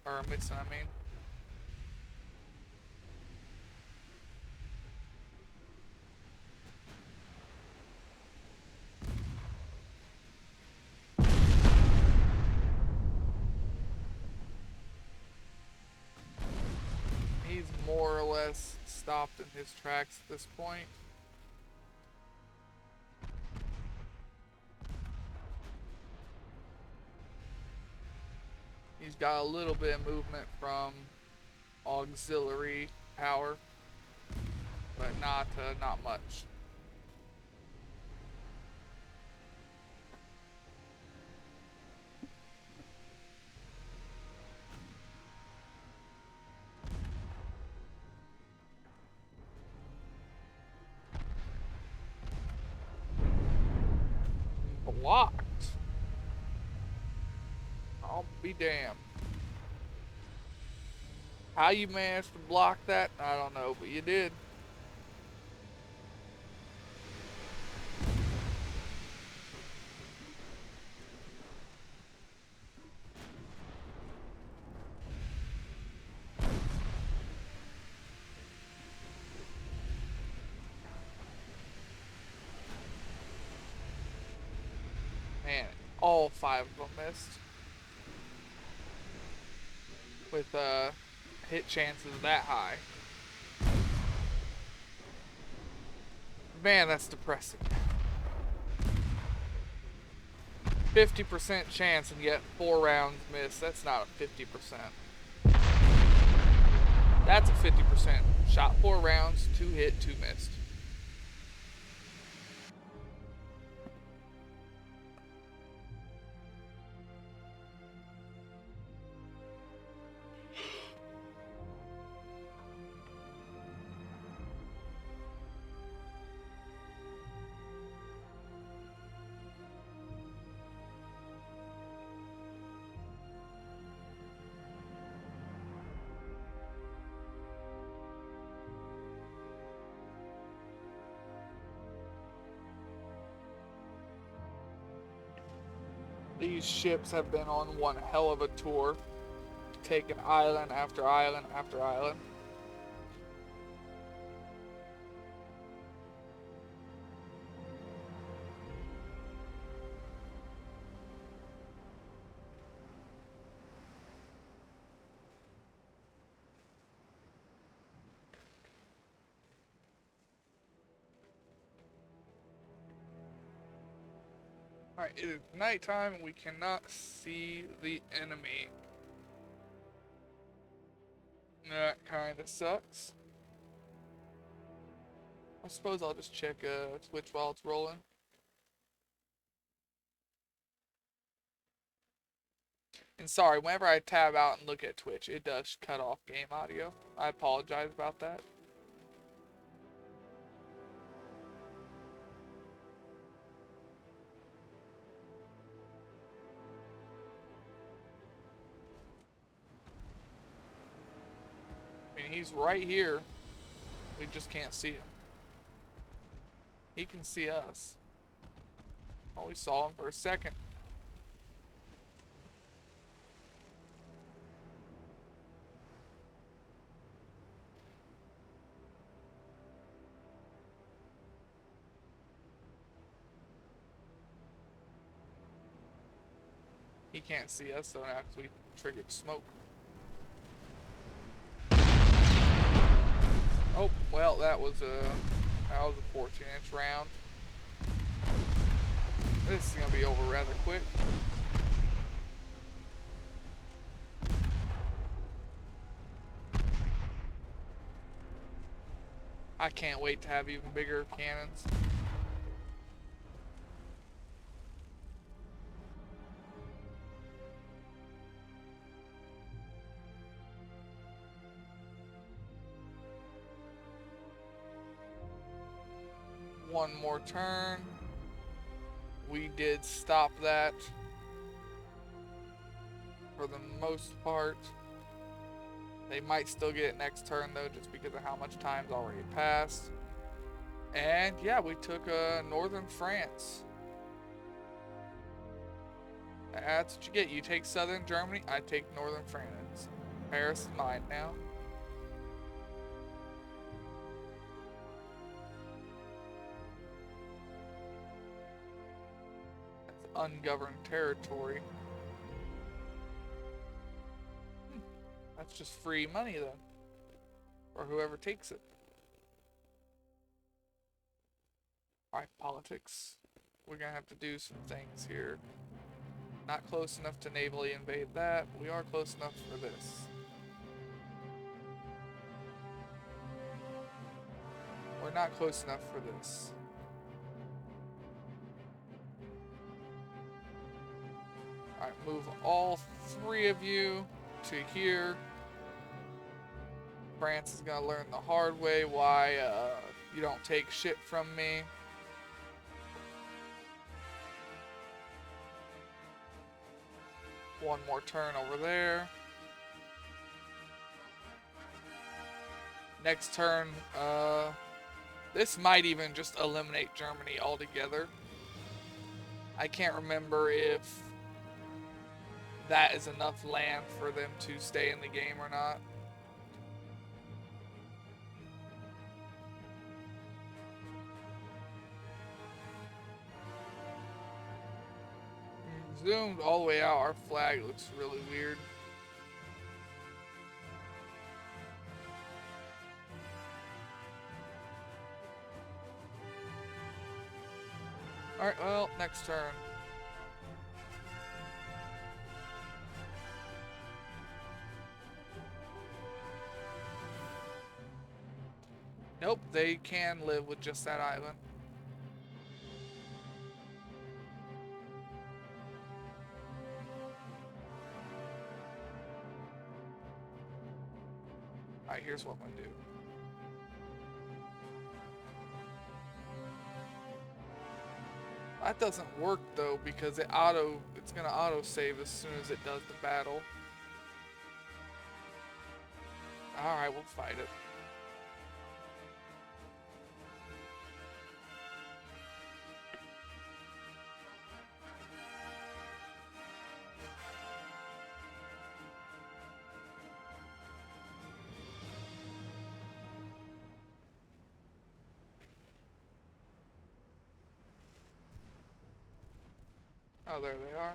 Or missing, I mean. He's more or less stopped in his tracks at this point. He's got a little bit of movement from auxiliary power, but not much. Blocked. I'll be damned. How you managed to block that, I don't know, but you did. Man, all 5 of them missed. With hit chances that high. Man, that's depressing. 50% chance and yet 4 rounds missed. That's not a 50%. That's a 50%. Shot 4 rounds, 2 hit, 2 missed. These ships have been on one hell of a tour, taking island after island after island. Alright, it is nighttime and we cannot see the enemy. That kinda sucks. I suppose I'll just check Twitch while it's rolling. And sorry, whenever I tab out and look at Twitch, it does cut off game audio. I apologize about that. I mean, he's right here. We just can't see him. He can see us. Oh, we saw him for a second. He can't see us, so after we triggered smoke. Oh, well, that was a 14-inch round. This is gonna be over rather quick. I can't wait to have even bigger cannons. One more turn. We did stop that for the most part. They might still get it next turn though, just because of how much time's already passed. And yeah, we took northern France. That's what you get. You take southern Germany, I take northern France. Paris is mine now. That's ungoverned territory. That's just free money then, for whoever takes it. Alright, politics. We're gonna have to do some things here. Not close enough to navally invade that, but we are close enough for this. We're not close enough for this. Alright, move all three of you to here. France is gonna learn the hard way why you don't take shit from me. One more turn over there. Next turn, this might even just eliminate Germany altogether. I can't remember if that is enough land for them to stay in the game or not. Zoomed all the way out, our flag looks really weird. Alright, well, next turn. Nope, they can live with just that island. Alright, here's what I'm gonna do. That doesn't work though, because it's gonna auto save as soon as it does the battle. Alright, we'll fight it. Oh, there they are.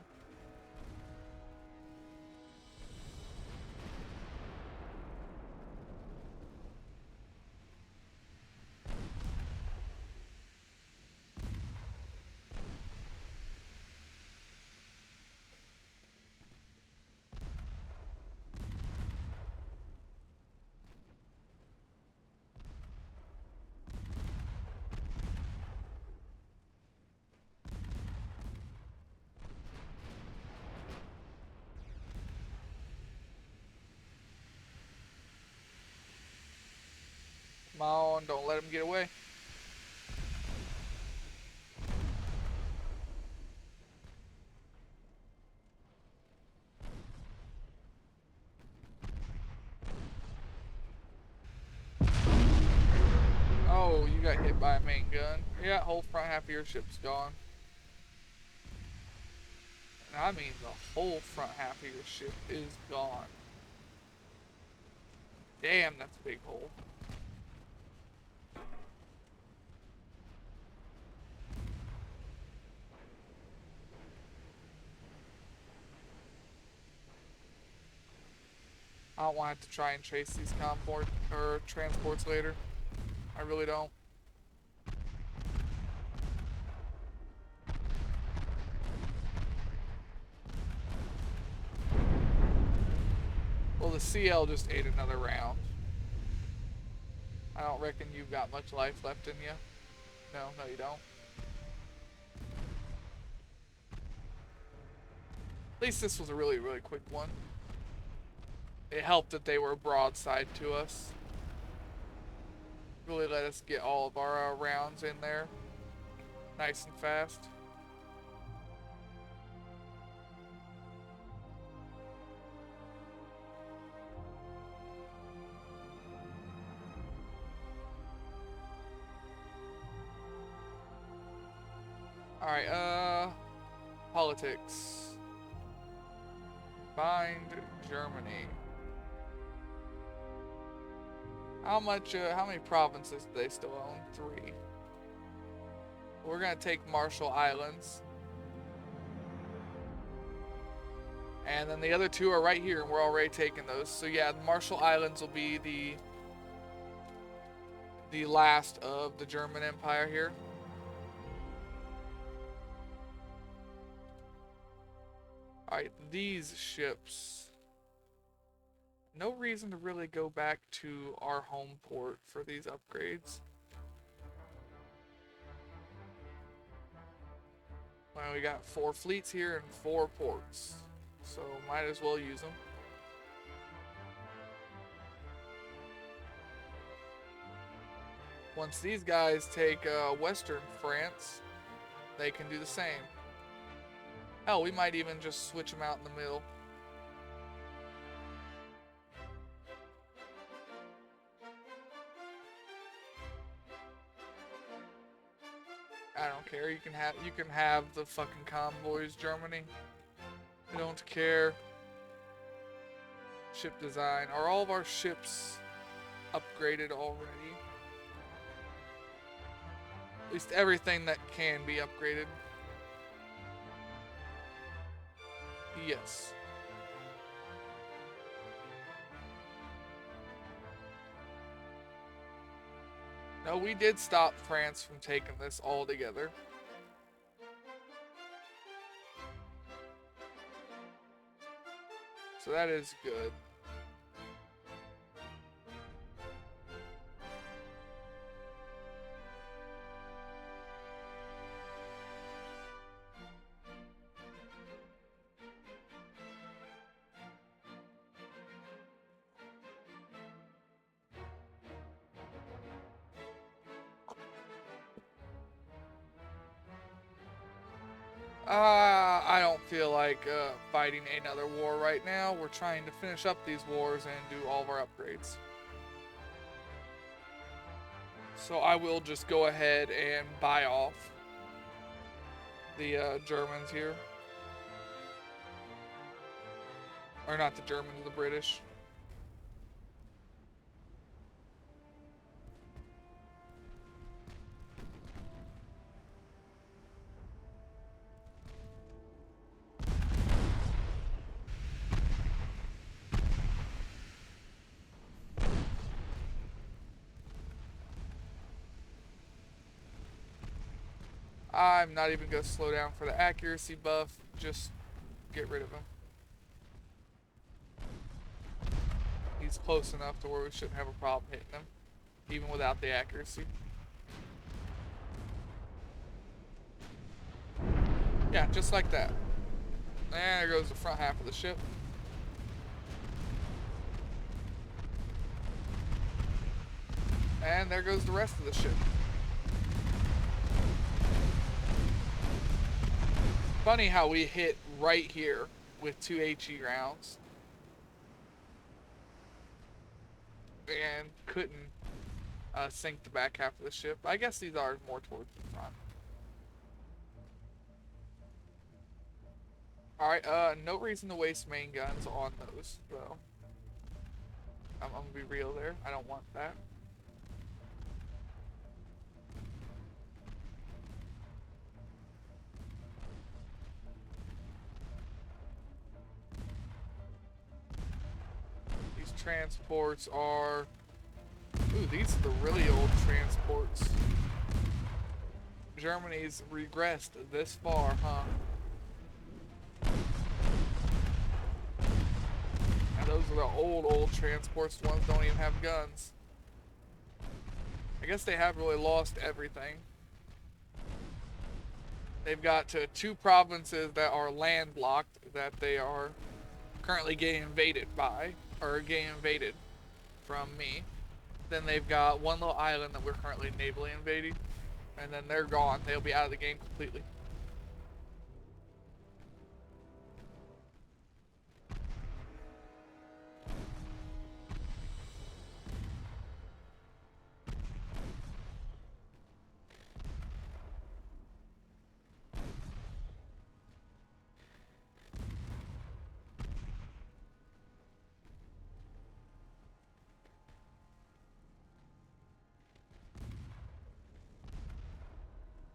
Come on, don't let him get away. Oh, you got hit by a main gun. Yeah, whole front half of your ship's gone. And I mean the whole front half of your ship is gone. Damn, that's a big hole. I don't want to have to try and chase these transports later. I really don't. Well, the CL just ate another round. I don't reckon you've got much life left in you. No, you don't. At least this was a really, really quick one. It helped that they were broadside to us. Really let us get all of our rounds in there. Nice and fast. Alright, politics. Bind Germany. How many provinces do they still own? 3. We're gonna take Marshall Islands. And then the other 2 are right here, and we're already taking those. So yeah, the Marshall Islands will be the last of the German Empire here. Alright, these ships. No reason to really go back to our home port for these upgrades. Well, we got 4 fleets here and 4 ports, so might as well use them. Once these guys take Western France, they can do the same. Hell, we might even just switch them out in the middle. I don't care. You can have the fucking convoys, Germany. I don't care. Ship design. Are all of our ships upgraded already? At least everything that can be upgraded. Yes. No, we did stop France from taking this altogether. So that is good. I don't feel like fighting another war right now. We're trying to finish up these wars and do all of our upgrades. So I will just go ahead and buy off the Germans here. Or not the Germans, the British. I'm not even going to slow down for the accuracy buff. Just get rid of him. He's close enough to where we shouldn't have a problem hitting him, even without the accuracy. Yeah, just like that. And there goes the front half of the ship. And there goes the rest of the ship. Funny how we hit right here with 2 HE rounds. And couldn't sink the back half of the ship. I guess these are more towards the front. Alright, no reason to waste main guns on those, though. I'm gonna be real there. I don't want that. These transports are... Ooh, these are the really old transports. Germany's regressed this far, huh? And those are the old transports. The ones don't even have guns. I guess they have really lost everything. They've got 2 provinces that are landlocked that they are currently getting invaded by, or getting invaded from me. Then they've got 1 little island that we're currently navally invading, and then they're gone. They'll be out of the game completely.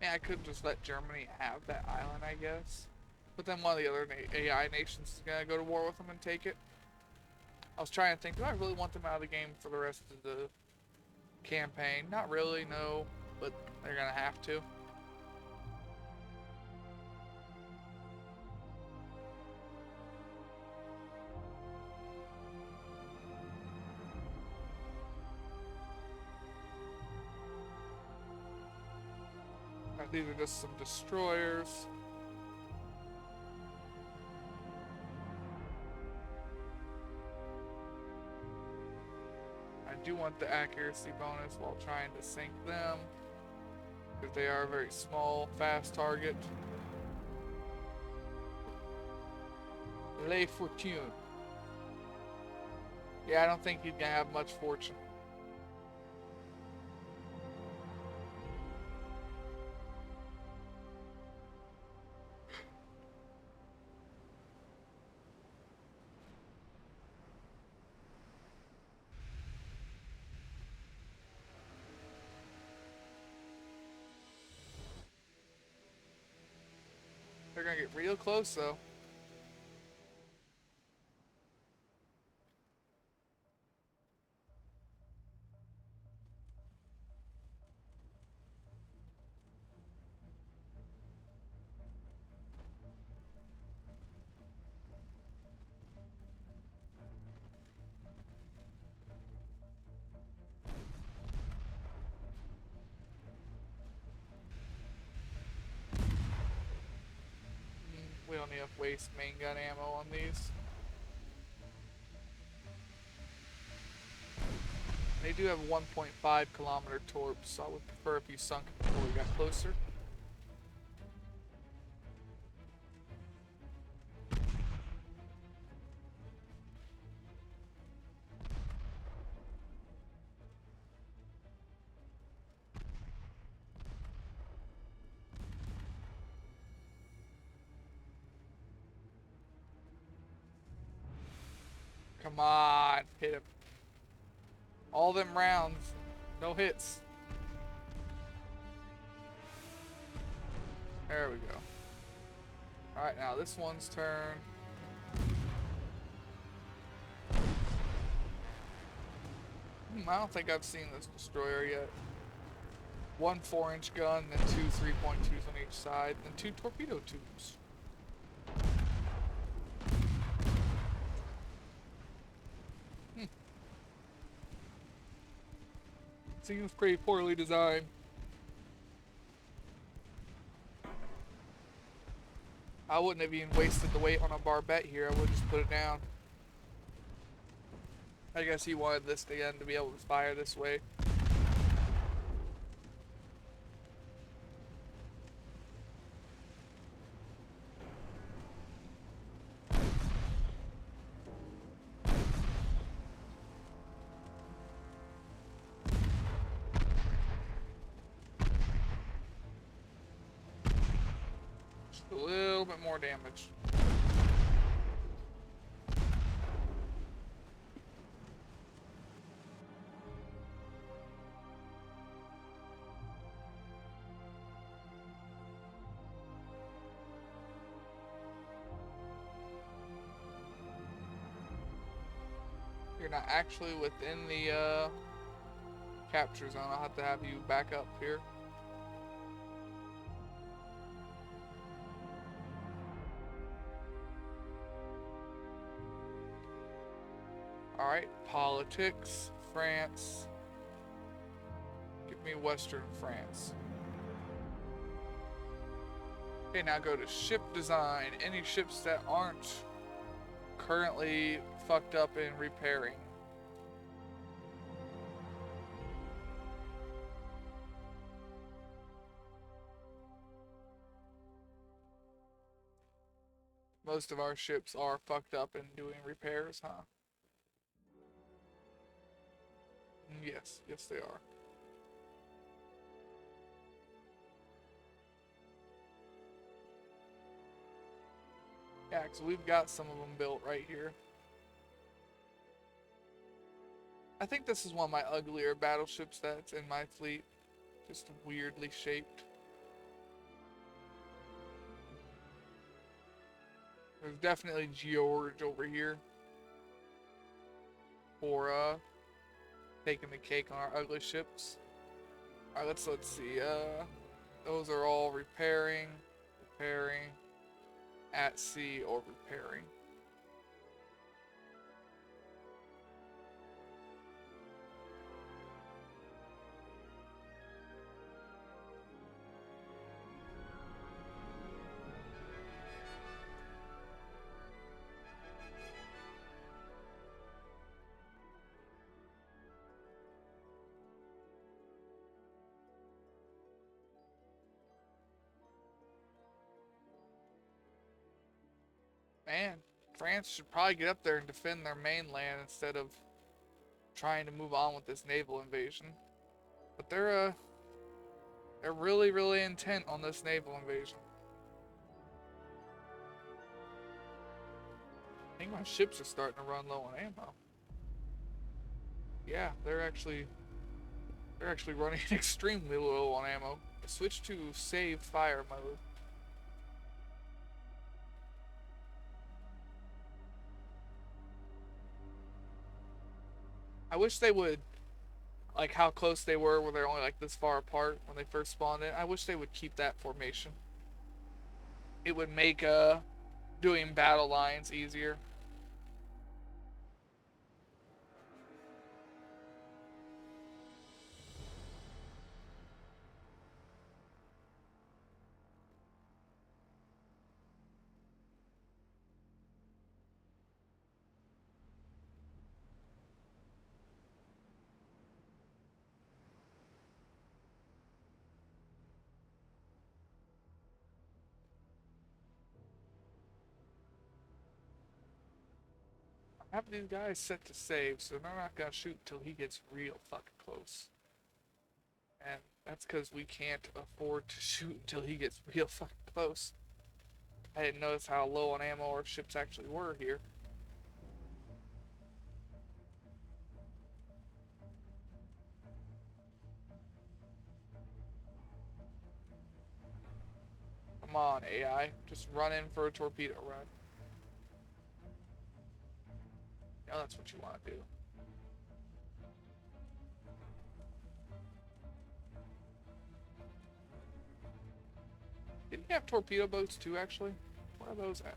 Yeah, I could just let Germany have that island, I guess. But then one of the other AI nations is gonna go to war with them and take it. I was trying to think, do I really want them out of the game for the rest of the campaign? Not really, no. But they're gonna have to. These are just some destroyers. I do want the accuracy bonus while trying to sink them, because they are a very small, fast target. Le Fortune. Yeah, I don't think he's gonna have much fortune. They're gonna get real close though. We don't need to waste main gun ammo on these. They do have 1.5 kilometer torps, so I would prefer if you sunk it before we got closer. Come on, hit him. All them rounds, no hits. There we go. Alright, now this one's turn. I don't think I've seen this destroyer yet. One 4-inch gun, then two 3.2s on each side, then two torpedo tubes. Seems pretty poorly designed. I wouldn't have even wasted the weight on a barbette here. I would just put it down. I guess he wanted this again to be able to fire this way. Just a little bit more damage. You're not actually within the capture zone. I'll have to have you back up here. Alright, politics, France. Give me Western France. Okay, now go to ship design. Any ships that aren't currently fucked up in repairing. Most of our ships are fucked up in doing repairs, huh? Yes, yes they are. Yeah, because we've got some of them built right here. I think this is one of my uglier battleships that's in my fleet. Just weirdly shaped. There's definitely George over here. For taking the cake on our ugly ships. Alright, let's see. Those are all repairing, at sea or repairing. Man, France should probably get up there and defend their mainland instead of trying to move on with this naval invasion. But they're really, really intent on this naval invasion. I think my ships are starting to run low on ammo. Yeah, they're actually running extremely low on ammo. Switch to save fire mode. I wish they would, like how close they were when they're only like this far apart when they first spawned in. I wish they would keep that formation. It would make doing battle lines easier. I have these guys set to save, so they're not gonna shoot until he gets real fucking close. And that's because we can't afford to shoot until he gets real fucking close. I didn't notice how low on ammo our ships actually were here. Come on, AI. Just run in for a torpedo run. Yeah, that's what you want to do. Didn't you have torpedo boats too, actually? Where are those at?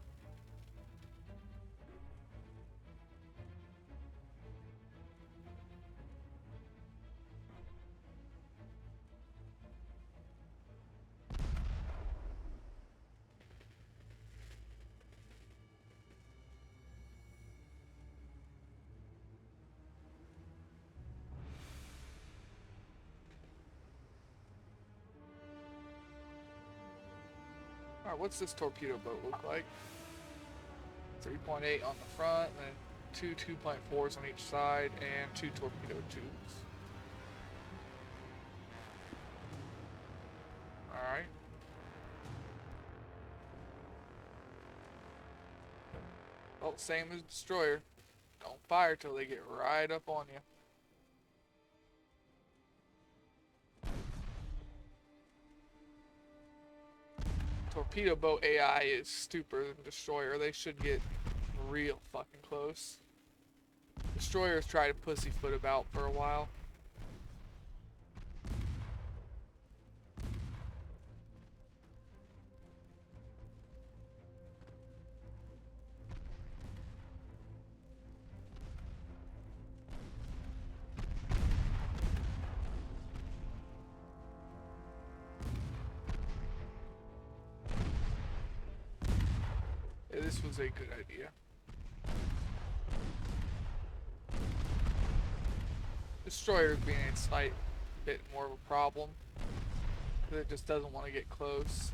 Alright, what's this torpedo boat look like? 3.8 on the front, and two 2.4s on each side, and two torpedo tubes. Alright. Well, same as destroyer. Don't fire till they get right up on you. Torpedo boat AI is stupider than destroyer. They should get real fucking close. Destroyers try to pussyfoot about for a while. Yeah, this was a good idea. Destroyers being a slight bit more of a problem, because it just doesn't want to get close.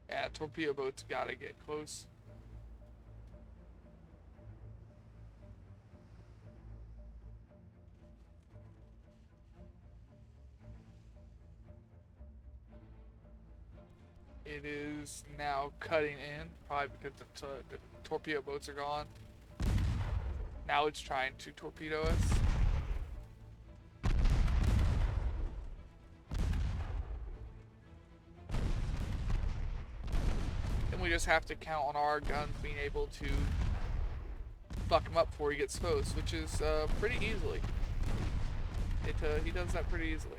Yeah, torpedo boats gotta get close. It is now cutting in, probably because the torpedo boats are gone. Now it's trying to torpedo us. And we just have to count on our guns being able to fuck him up before he gets close, which is pretty easily. He does that pretty easily.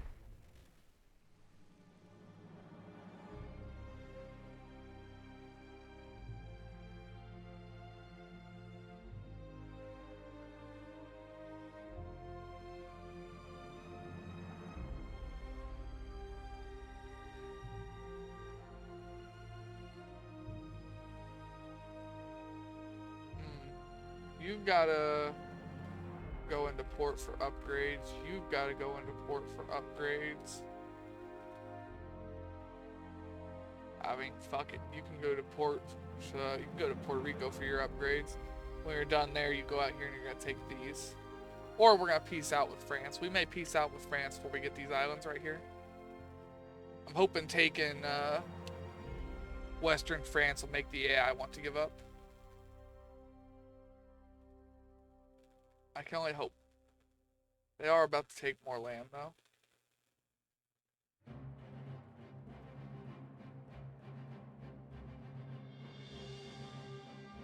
You've gotta go into port for upgrades. You've gotta go into port for upgrades. I mean, fuck it. You can go to port. You can go to Puerto Rico for your upgrades. When you're done there, you go out here and you're gonna take these. Or we're gonna peace out with France. We may peace out with France before we get these islands right here. I'm hoping taking Western France will make the AI want to give up. I can only hope. They are about to take more land, though.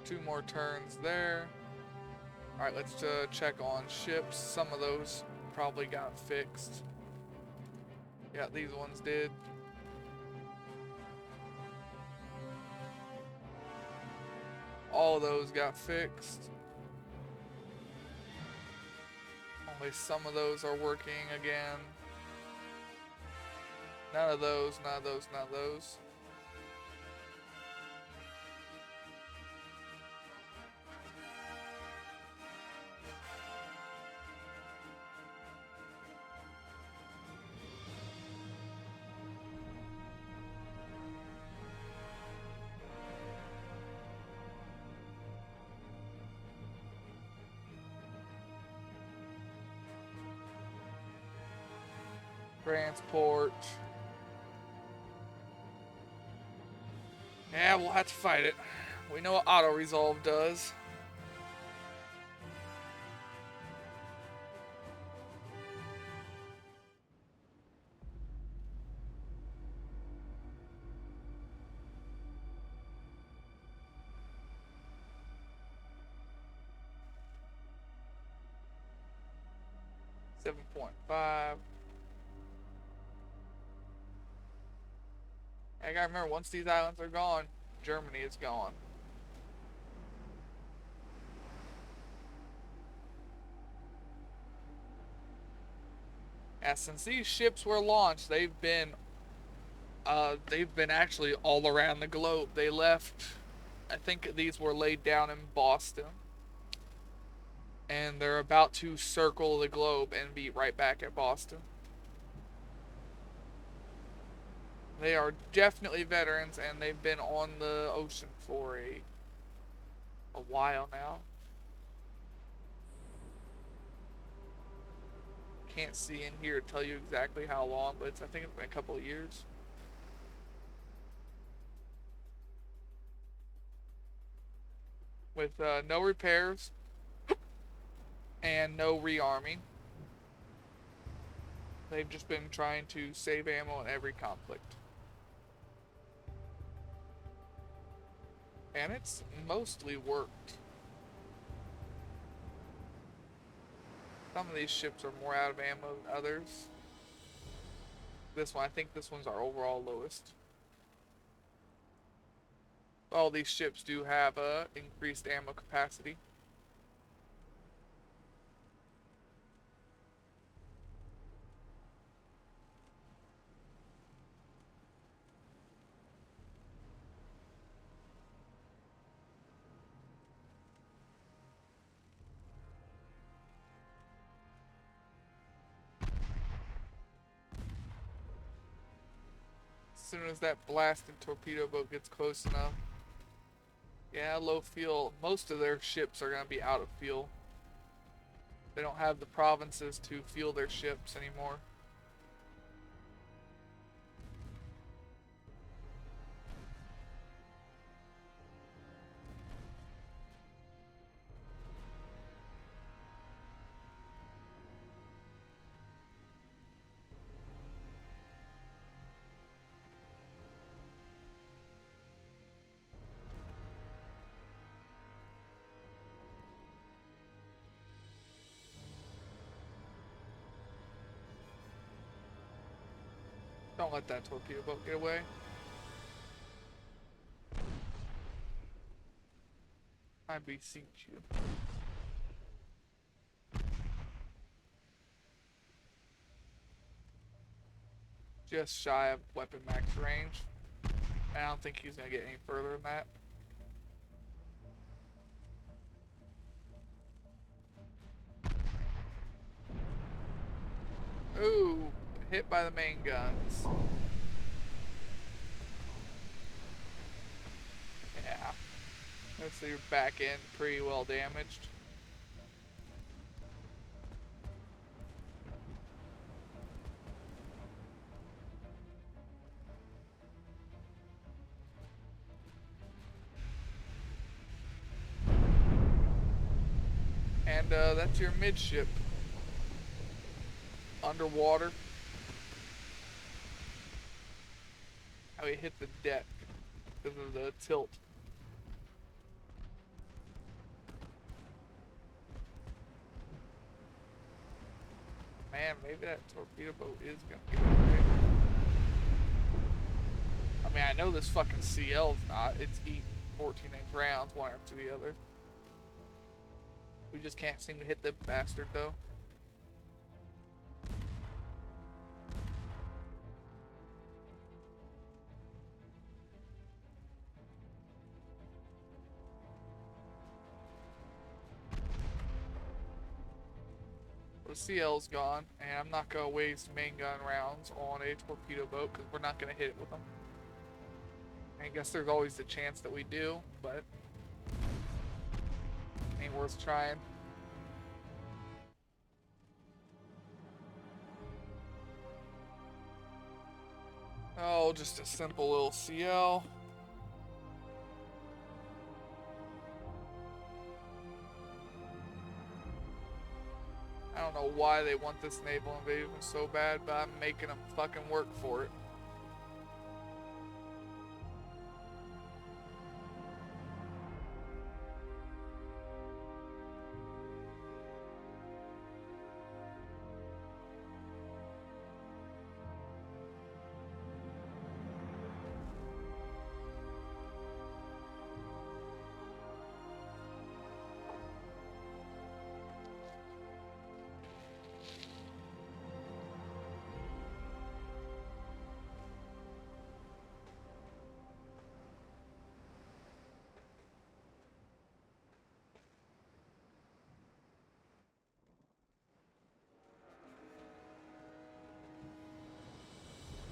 Two more turns there. Alright, let's check on ships. Some of those probably got fixed. Yeah, these ones did. All of those got fixed. Only some of those are working again. None of those, none of those, none of those. Transport. Yeah, we'll have to fight it. We know what auto-resolve does. 7.5. I gotta remember, once these islands are gone, Germany is gone. Yeah, since these ships were launched, they've been actually all around the globe. They left, I think these were laid down in Boston, and they're about to circle the globe and be right back at Boston. They are definitely veterans, and they've been on the ocean for a while now. Can't see in here to tell you exactly how long, but I think it's been a couple of years. With no repairs and no rearming. They've just been trying to save ammo in every conflict. And it's mostly worked. Some of these ships are more out of ammo than others. This one, I think this one's our overall lowest. All these ships do have increased ammo capacity. As soon as that blasted torpedo boat gets close enough. Yeah, low fuel. Most of their ships are going to be out of fuel. They don't have the provinces to fuel their ships anymore. Don't let that torpedo boat get away. I beseech you. Just shy of weapon max range. I don't think he's going to get any further than that. Ooh, hit by the main guns. Yeah. Looks like your back end pretty well damaged. And that's your midship. Underwater. How he hit the deck because of the tilt. Man, maybe that torpedo boat is gonna get away. I mean, I know this fucking CL's not. It's eating 14-inch rounds one after the other. We just can't seem to hit the bastard though. The CL's gone, and I'm not gonna waste main gun rounds on a torpedo boat because we're not gonna hit it with them. I guess there's always the chance that we do, but ain't worth trying. Oh, just a simple little CL. I don't know why they want this naval invasion so bad, but I'm making them fucking work for it.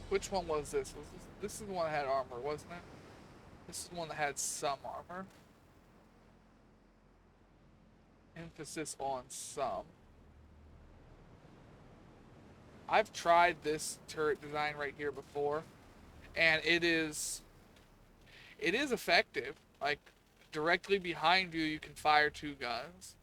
Which one was this? This is the one that had armor, wasn't it? This is the one that had some armor. Emphasis on some. I've tried this turret design right here before, and it is effective. Like, directly behind you, you can fire 2 guns.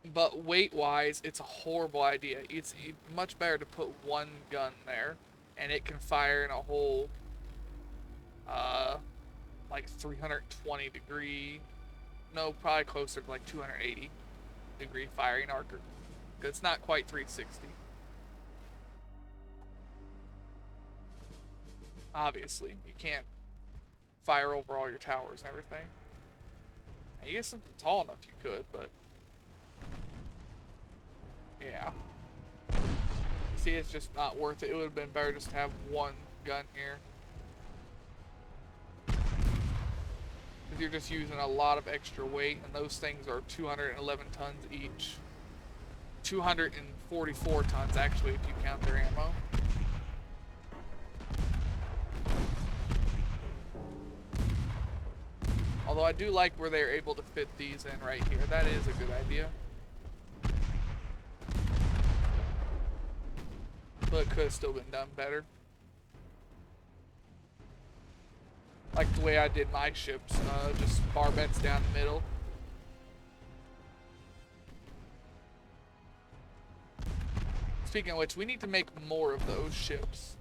But weight-wise, it's a horrible idea. It's much better to put 1 gun there, and it can fire in a whole, like 320 degree, no, probably closer to like 280 degree firing arc. It's not quite 360. Obviously, you can't fire over all your towers and everything. I guess something tall enough you could, but yeah. See, it's just not worth it. It would have been better just to have 1 gun here. Because you're just using a lot of extra weight, and those things are 211 tons each. 244 tons, actually, if you count their ammo. Although I do like where they're able to fit these in right here. That is a good idea. But it could have still been done better. Like the way I did my ships, just barbets down the middle. Speaking of which, we need to make more of those ships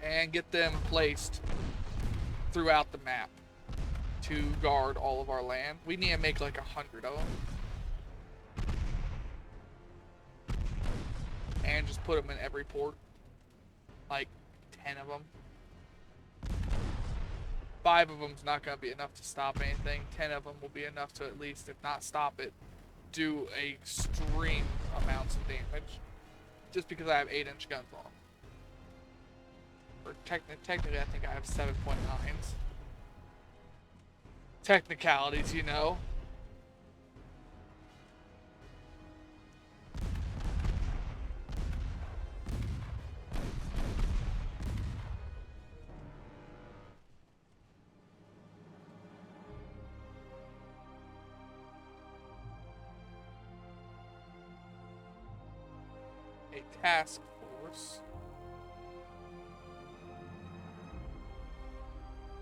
and get them placed throughout the map to guard all of our land. We need to make like 100 of them. And just put them in every port. Like 10 of them. 5 of them's not going to be enough to stop anything. 10 of them will be enough to at least, if not stop it, do extreme amounts of damage. Just because I have 8-inch guns on them. Or technically, I think I have 7.9s. Technicalities, you know. A task force.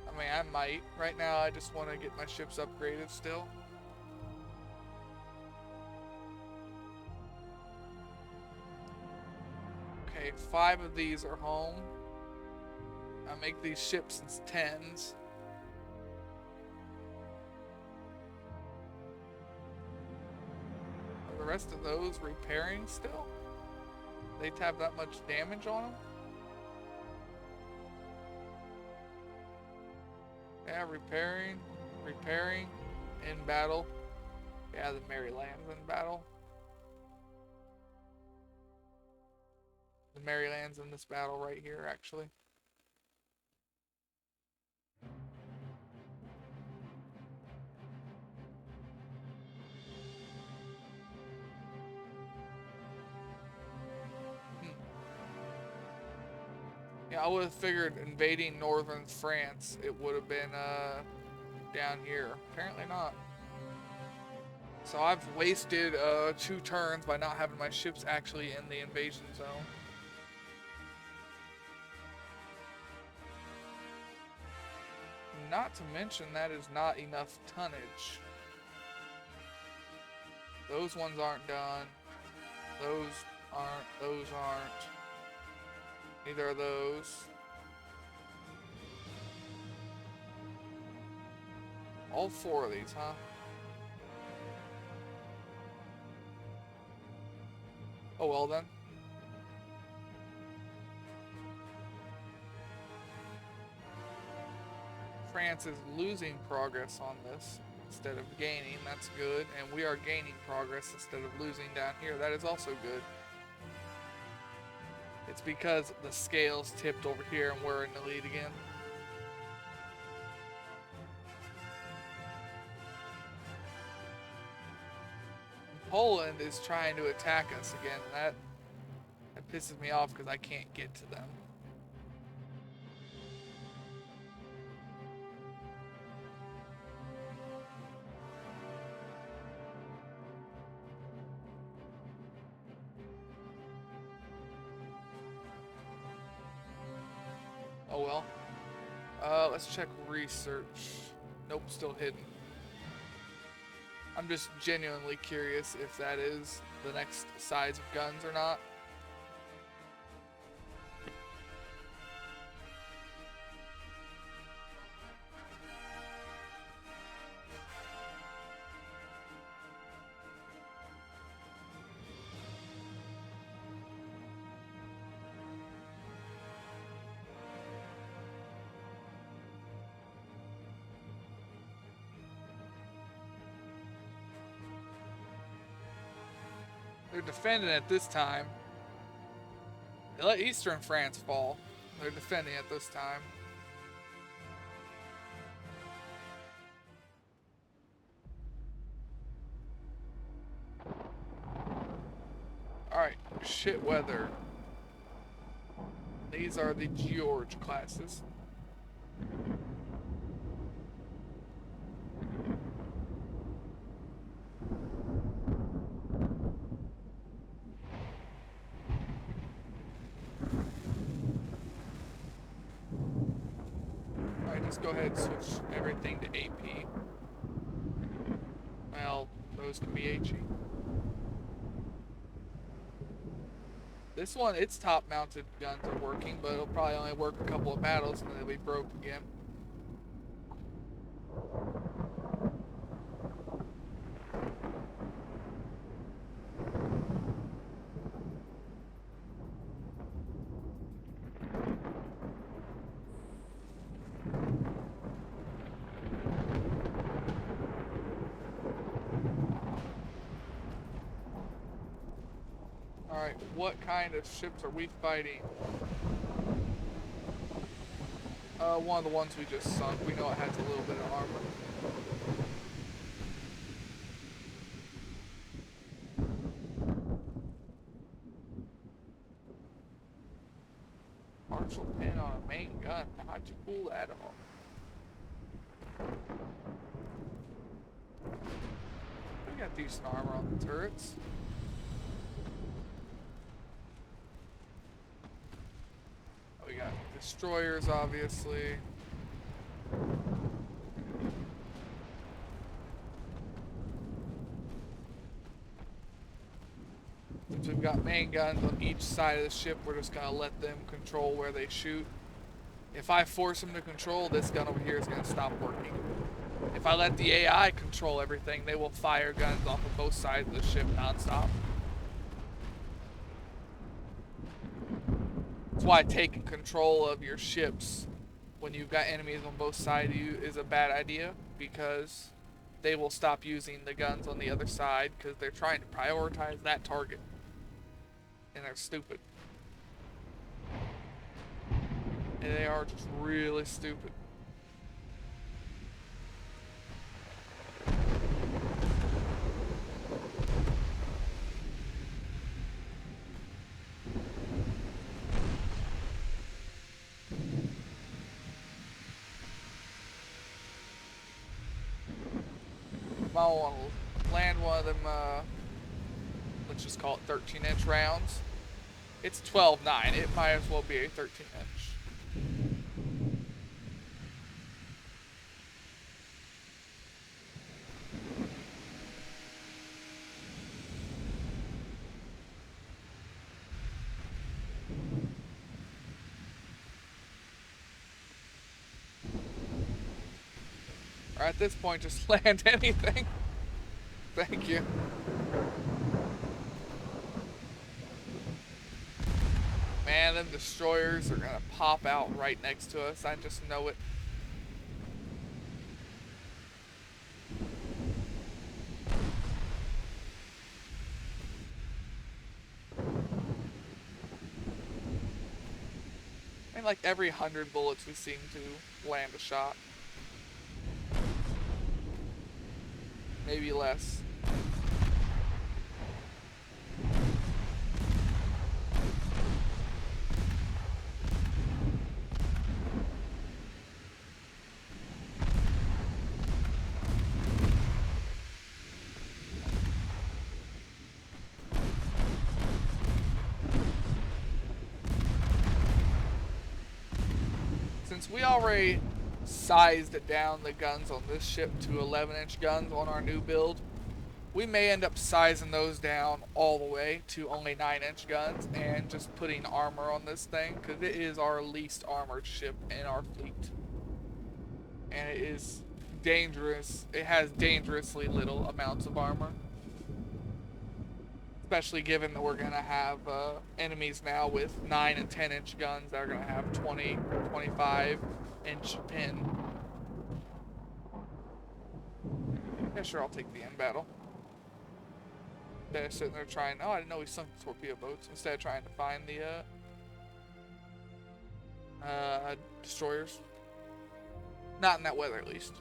I mean, I might. Right now, I just want to get my ships upgraded still. Okay, 5 of these are home. I make these ships in 10s. Are the rest of those repairing still? They have that much damage on them? Yeah, repairing, in battle. Yeah, the Maryland's in battle. The Maryland's in this battle right here, actually. Yeah, I would have figured invading northern France, it would have been down here. Apparently not. So I've wasted 2 turns by not having my ships actually in the invasion zone. Not to mention that is not enough tonnage. Those ones aren't done. Those aren't. Neither are those. All 4 of these, huh? Oh well then. France is losing progress on this instead of gaining. That's good. And we are gaining progress instead of losing down here. That is also good. It's because the scales tipped over here and we're in the lead again. Poland is trying to attack us again. That pisses me off because I can't get to them. Oh well. Let's check research. Nope, still hidden. I'm just genuinely curious if that is the next size of guns or not. They're defending it this time. They let Eastern France fall. They're defending it this time. Alright, shit weather. These are the George classes. Alright, just go ahead and switch everything to AP. Well, those can be HE. This one, its top-mounted guns are working, but it'll probably only work a couple of battles and then it'll be broke again. Alright, what kind of ships are we fighting? One of the ones we just sunk. We know it has a little bit of armor. Partial pin on a main gun. How'd you pull that off? We got decent armor on the turrets. We got destroyers, obviously. Since we've got main guns on each side of the ship, we're just gonna let them control where they shoot. If I force them to control, this gun over here is gonna stop working. If I let the AI control everything, they will fire guns off of both sides of the ship nonstop. That's why taking control of your ships when you've got enemies on both sides of you is a bad idea, because they will stop using the guns on the other side because they're trying to prioritize that target. And they're stupid. And they are just really stupid. I want to land one of them, let's just call it 13-inch rounds. It's 12.9. It might as well be a 13-inch. Or at this point, just land anything. Thank you. Man, them destroyers are gonna pop out right next to us. I just know it. And like every 100 bullets, we seem to land a shot. Maybe less. since we already sized it down the guns on this ship to 11-inch guns on our new build, we may end up sizing those down all the way to only 9-inch guns and just putting armor on this thing, because it is our least armored ship in our fleet. And it is dangerous. It has dangerously little amounts of armor. Especially given that we're going to have enemies now with 9 and 10-inch guns that are going to have 20 or 25-inch pin. Yeah, sure, I'll take the end battle. They're sitting there trying, oh, I didn't know we sunk the torpedo boats, instead of trying to find the destroyers. Not in that weather, at least.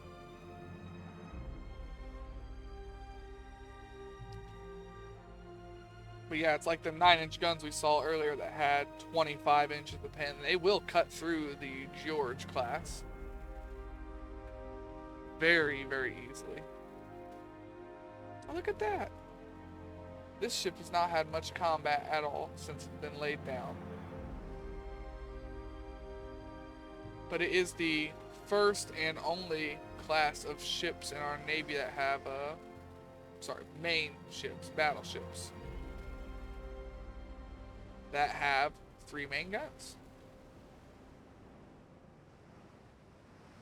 But yeah, it's like the 9-inch guns we saw earlier that had 25 inches of pin. They will cut through the George class very, very easily. Oh, look at that. This ship has not had much combat at all since it's been laid down. But it is the first and only class of ships in our Navy that have, main ships, battleships, that have 3 main guns.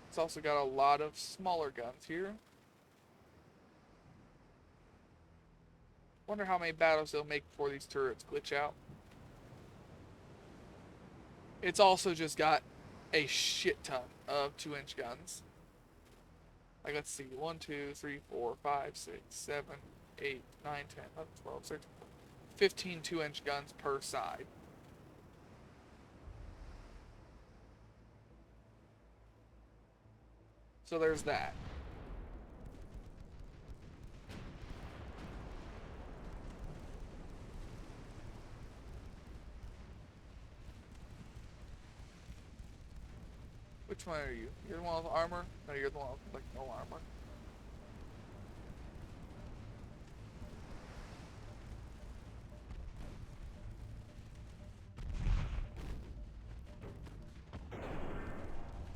It's also got a lot of smaller guns here. Wonder how many battles they'll make before these turrets glitch out. It's also just got a shit ton of 2-inch guns. Like, let's see, 1, 2, 3, 4, 5, 6, 7, 8, 9, 10, 11, 12, 13, 15 2-inch guns per side. So there's that. Which one are you? You're the one with armor? No, you're the one with, like, no armor.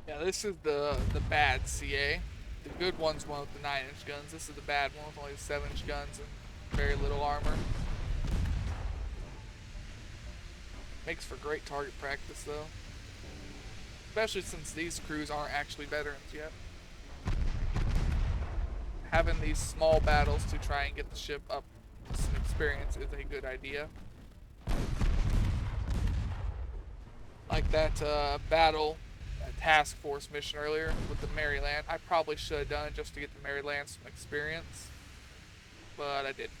Yeah, this is the bad CA. The good one's one with the 9-inch guns. This is the bad one with only 7-inch guns and very little armor. Makes for great target practice, though. Especially since these crews aren't actually veterans yet. Having these small battles to try and get the ship up to some experience is a good idea. Like that battle, that task force mission earlier with the Maryland. I probably should have done it just to get the Maryland some experience, but I didn't.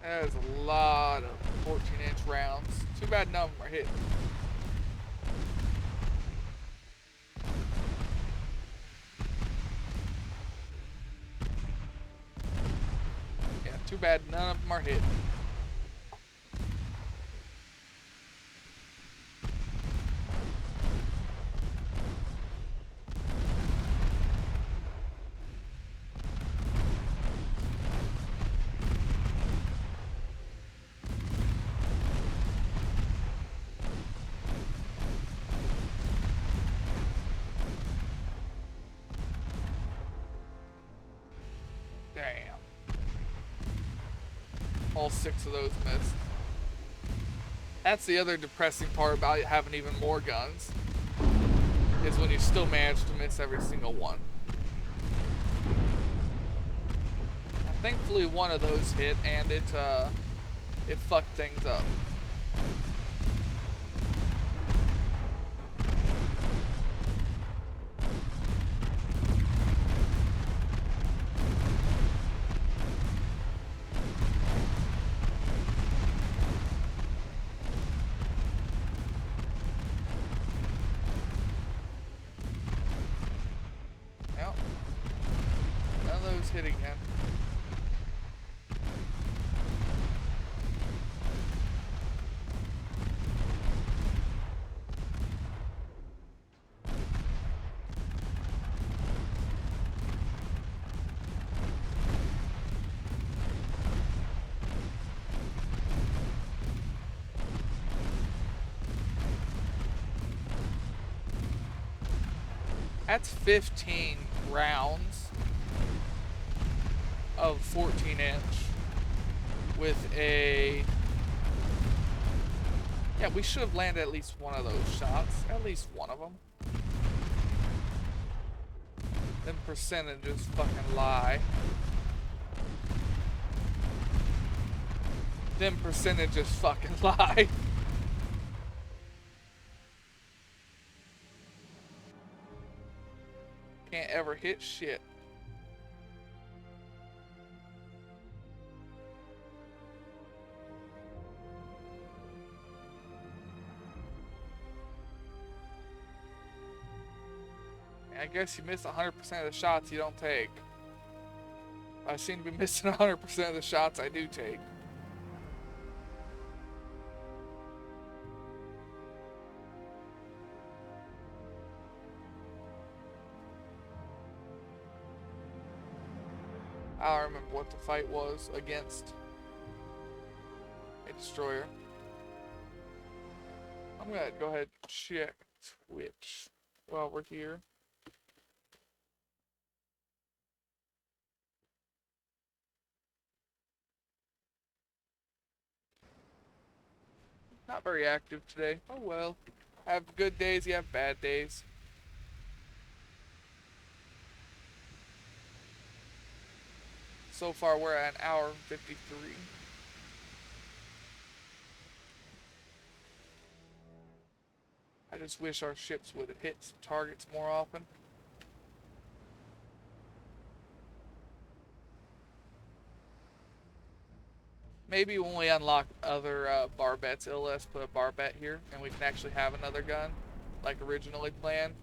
That is a lot of 14-inch rounds. Too bad none of them are hitting. Yeah, too bad none of them are hitting. Damn. All 6 of those missed. That's the other depressing part about having even more guns, is when you still manage to miss every single one. Thankfully one of those hit and it fucked things up. Hit again. That's 15 rounds of 14-inch with a... Yeah, we should have landed at least one of those shots. At least one of them. Them percentages fucking lie. Them percentages fucking lie. Can't ever hit shit. I guess you miss 100% of the shots you don't take. I seem to be missing 100% of the shots I do take. I don't remember what the fight was against a destroyer. I'm gonna go ahead and check Twitch while we're here. Not very active today. Oh well. Have good days, you have bad days. So far we're at an hour and 53. I just wish our ships would hit some targets more often. Maybe when we unlock other barbettes, it'll let us put a barbette here, and we can actually have another gun, like originally planned.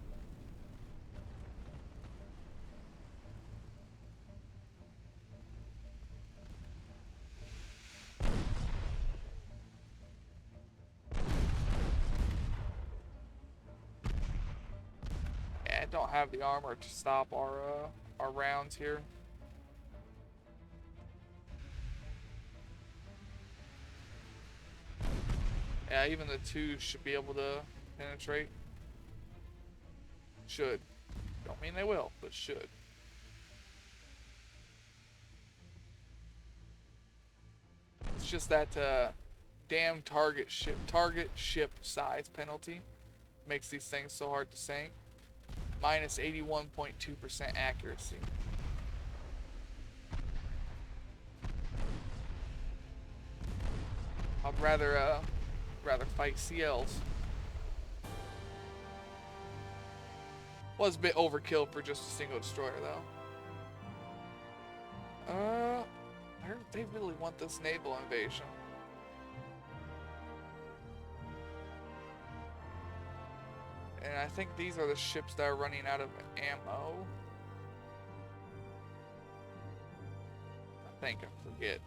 Yeah, I don't have the armor to stop our rounds here. Yeah, even the 2 should be able to penetrate. Should. Don't mean they will, but should. It's just that damn target ship size penalty makes these things so hard to sink. Minus 81.2% accuracy. I'd rather fight CLs. Was a bit overkill for just a single destroyer though. They really want this naval invasion. And I think these are the ships that are running out of ammo. I forget.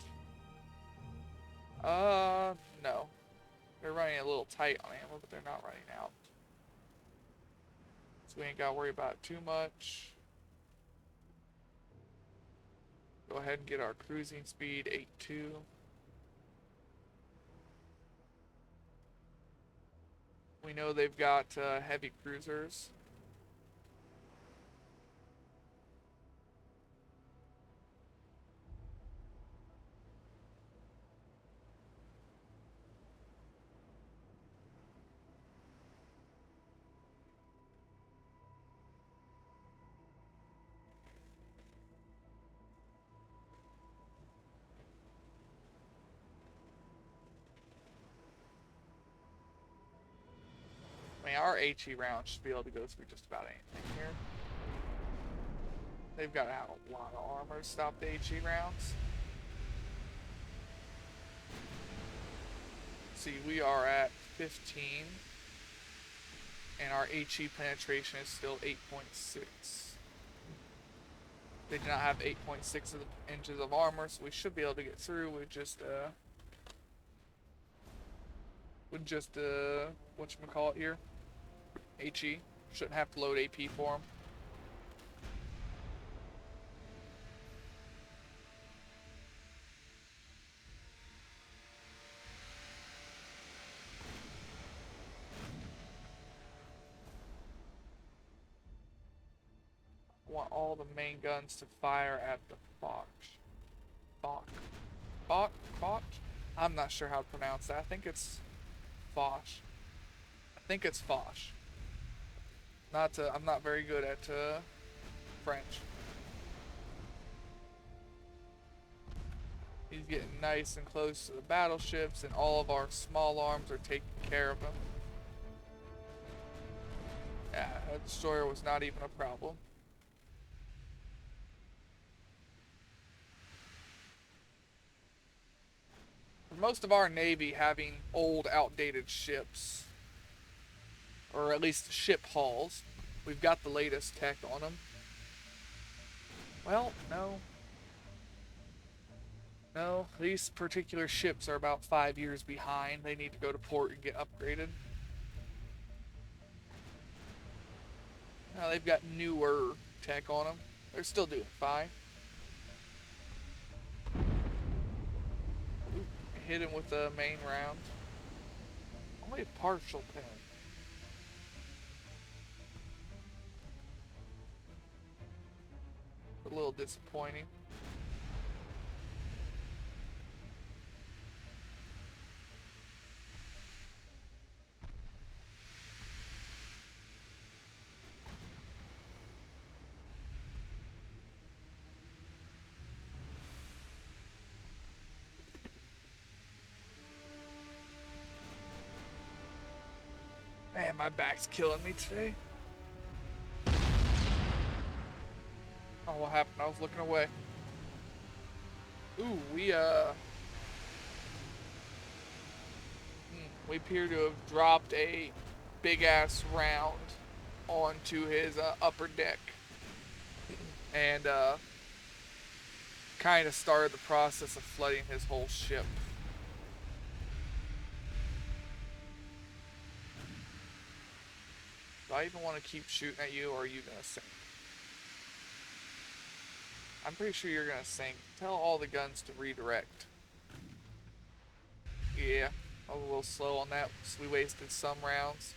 No. They're running a little tight on ammo, but they're not running out. So we ain't gotta worry about it too much. Go ahead and get our cruising speed 8.2. We know they've got heavy cruisers. I mean, our HE round should be able to go through just about anything here. They've got to have a lot of armor to stop the HE rounds. See, we are at 15, and our HE penetration is still 8.6. They do not have 8.6 inches of armor, so we should be able to get through with just whatchamacallit here, HE. Shouldn't have to load AP for them. want all the main guns to fire at the Foch. Foch. Foch? Foch? I'm not sure how to pronounce that. I think it's Foch. I think it's Foch. I'm not very good at French. He's getting nice and close to the battleships, and all of our small arms are taking care of him. Yeah, that destroyer was not even a problem. For most of our Navy having old, outdated ships, or at least ship hulls, we've got the latest tech on them. Well, no. No, these particular ships are about 5 years behind. They need to go to port and get upgraded. Now they've got newer tech on them. They're still doing fine. Ooh, hit him with the main round. Only a partial pen. A little disappointing. Man, my back's killing me today. Oh, what happened? I was looking away. Ooh, we appear to have dropped a big ass round onto his upper deck. And kind of started the process of flooding his whole ship. Do I even want to keep shooting at you, or are you gonna sink? I'm pretty sure you're gonna sink. Tell all the guns to redirect. Yeah, I was a little slow on that, so we wasted some rounds.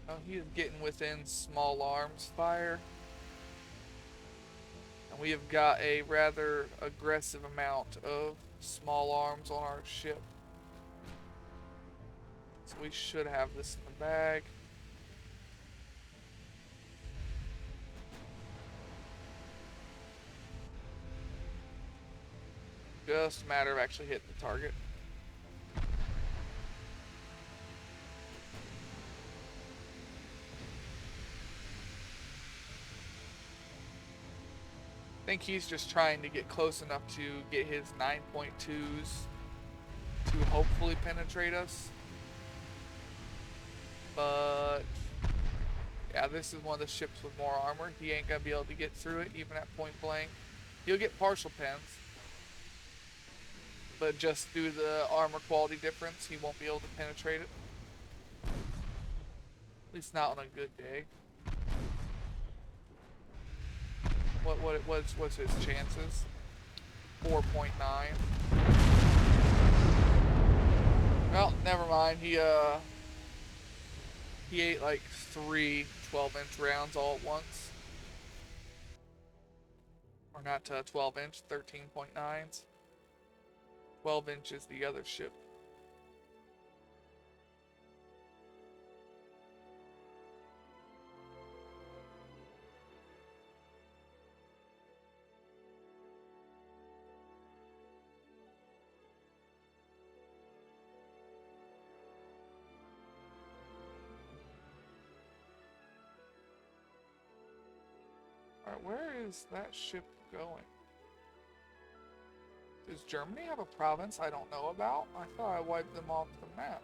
Oh, he is getting within small arms fire. And we have got a rather aggressive amount of small arms on our ship. So we should have this in the bag. Just a matter of actually hitting the target. I think he's just trying to get close enough to get his 9.2s to hopefully penetrate us. But yeah, this is one of the ships with more armor. He ain't gonna be able to get through it even at point blank. He'll get partial pens, but just due to the armor quality difference, he won't be able to penetrate it. At least not on a good day. What's his chances? 4.9. Well, never mind. He ate like 3 12-inch rounds all at once. Or not 12-inch, 13.9s. 12-inch is the other ship. Alright, where is that ship going? Does Germany have a province I don't know about? I thought I wiped them off the map.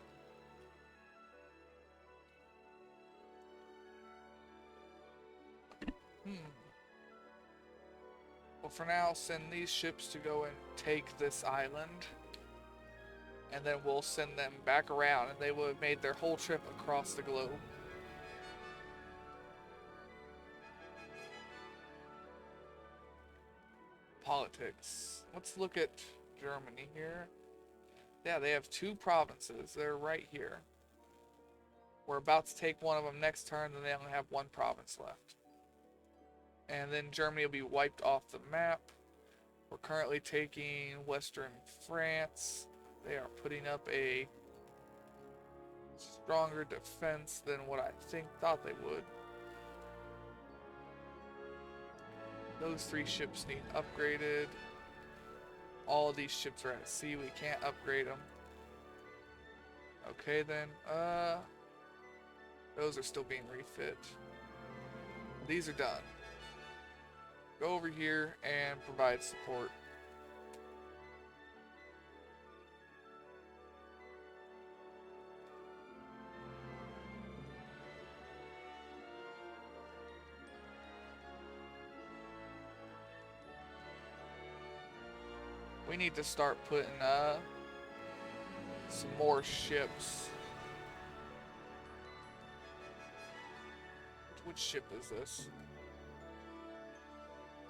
Well, for now, send these ships to go and take this island. And then we'll send them back around, and they will have made their whole trip across the globe. Politics. Let's look at Germany here. Yeah, they have 2 provinces. They're right here. We're about to take one of them next turn, then they only have 1 province left. And then Germany will be wiped off the map. We're currently taking Western France. They are putting up a stronger defense than what I thought they would. Those 3 ships need upgraded. All of these ships are at sea. We can't upgrade them. Okay then. Those are still being refit. These are done. Go over here and provide support. We need to start putting some more ships. Which ship is this?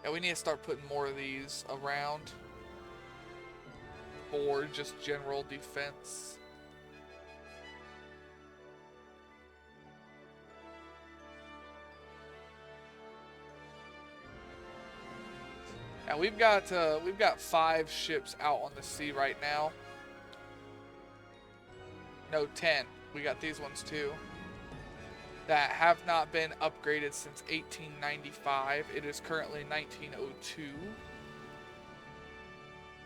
Yeah, we need to start putting more of these around for just general defense. Now we've got 5 ships out on the sea right now. No, 10. We got these ones too. That have not been upgraded since 1895. It is currently 1902.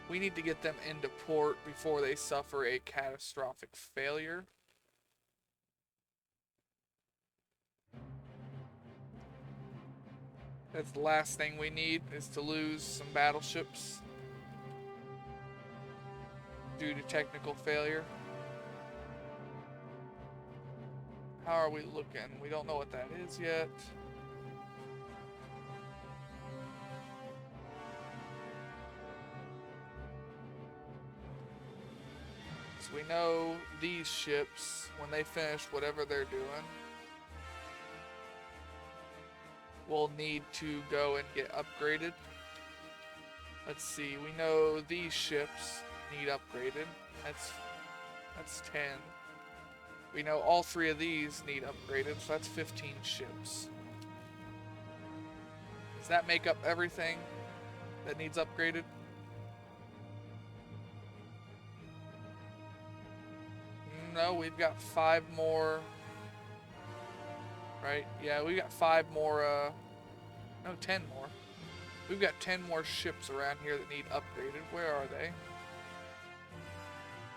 We need to get them into port before they suffer a catastrophic failure. That's the last thing we need, is to lose some battleships due to technical failure. How are we looking? We don't know what that is yet. So we know these ships, when they finish whatever they're doing, will need to go and get upgraded. Let's see, we know these ships need upgraded. That's 10. We know all 3 of these need upgraded, so that's 15 ships. Does that make up everything that needs upgraded? No, we've got 5 more. Right? Yeah, we got 5 more, no, 10 more. We've got 10 more ships around here that need upgraded. Where are they?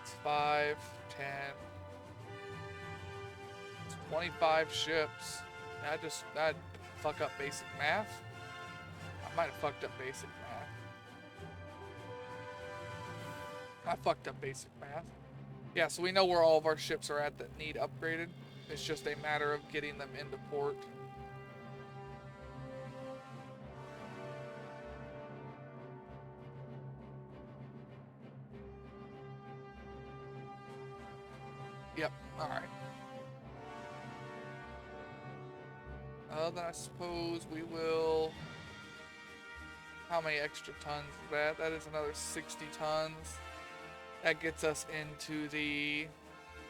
It's 5, 10. 25 ships. That'd fuck up basic math. I might have fucked up basic math. I fucked up basic math. Yeah, so we know where all of our ships are at that need upgraded. It's just a matter of getting them into port. Yep, alright. Then I suppose we will... How many extra tons is that? That is another 60 tons. That gets us into the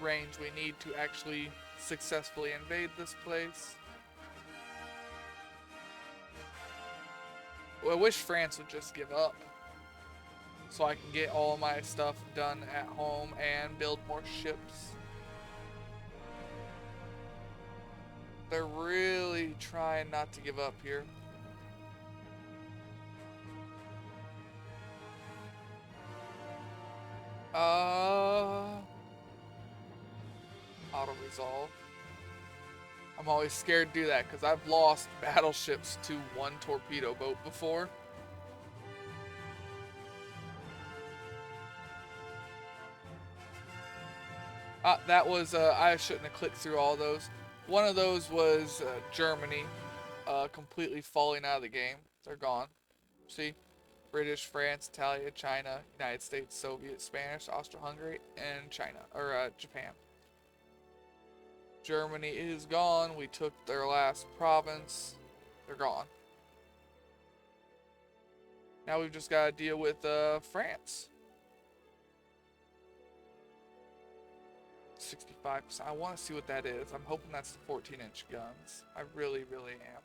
range we need to actually successfully invade this place. Well, I wish France would just give up, so I can get all my stuff done at home and build more ships. They're really trying not to give up here. Auto resolve. I'm always scared to do that because I've lost battleships to 1 torpedo boat before. That was, I shouldn't have clicked through all those. One of those was Germany completely falling out of the game. They're gone. See? British, France, Italia, China, United States, Soviet, Spanish, Austro-Hungary, and China, or Japan. Germany is gone. We took their last province. They're gone. Now we've just got to deal with France. 65%. I want to see what that is. I'm hoping that's the 14-inch guns. I really, really am.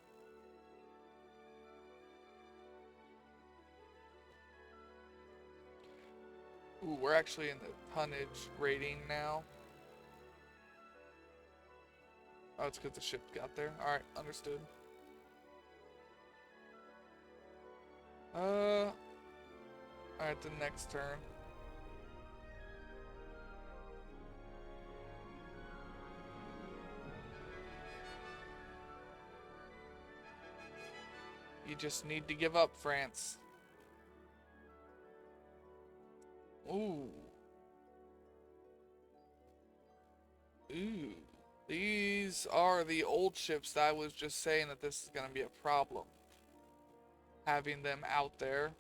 Ooh, we're actually in the tonnage rating now. Oh, it's because the ship got there. Alright, understood. Alright, the next turn. You just need to give up, France. Ooh. Ooh. These are the old ships that I was just saying that this is going to be a problem. Having them out there.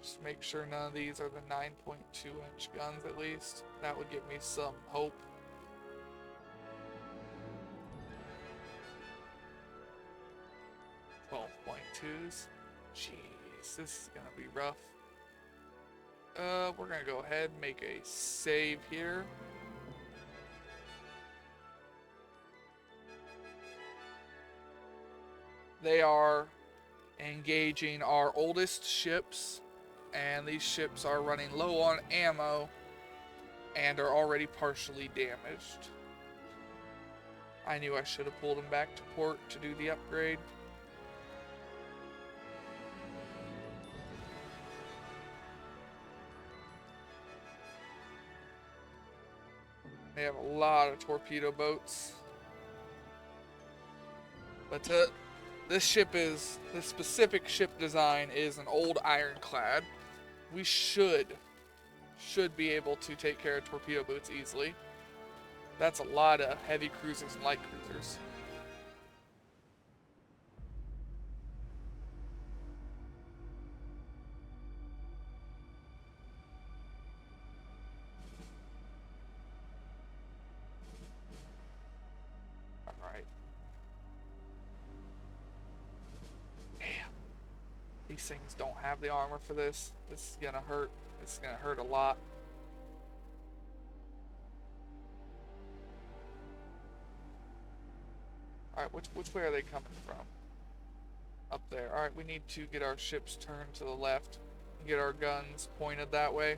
Just make sure none of these are the 9.2-inch guns at least. That would give me some hope. .2s. Jeez, this is gonna be rough. We're gonna go ahead and make a save here. They are engaging our oldest ships, and these ships are running low on ammo and are already partially damaged. I knew I should have pulled them back to port to do the upgrade. They have a lot of torpedo boats. But this specific ship design is an old ironclad. We should be able to take care of torpedo boats easily. That's a lot of heavy cruisers and light cruisers. Alright. Damn. These things don't have the armor for this. This is gonna hurt. This is gonna hurt a lot. Alright, which way are they coming from? Up there. Alright, we need to get our ships turned to the left. Get our guns pointed that way.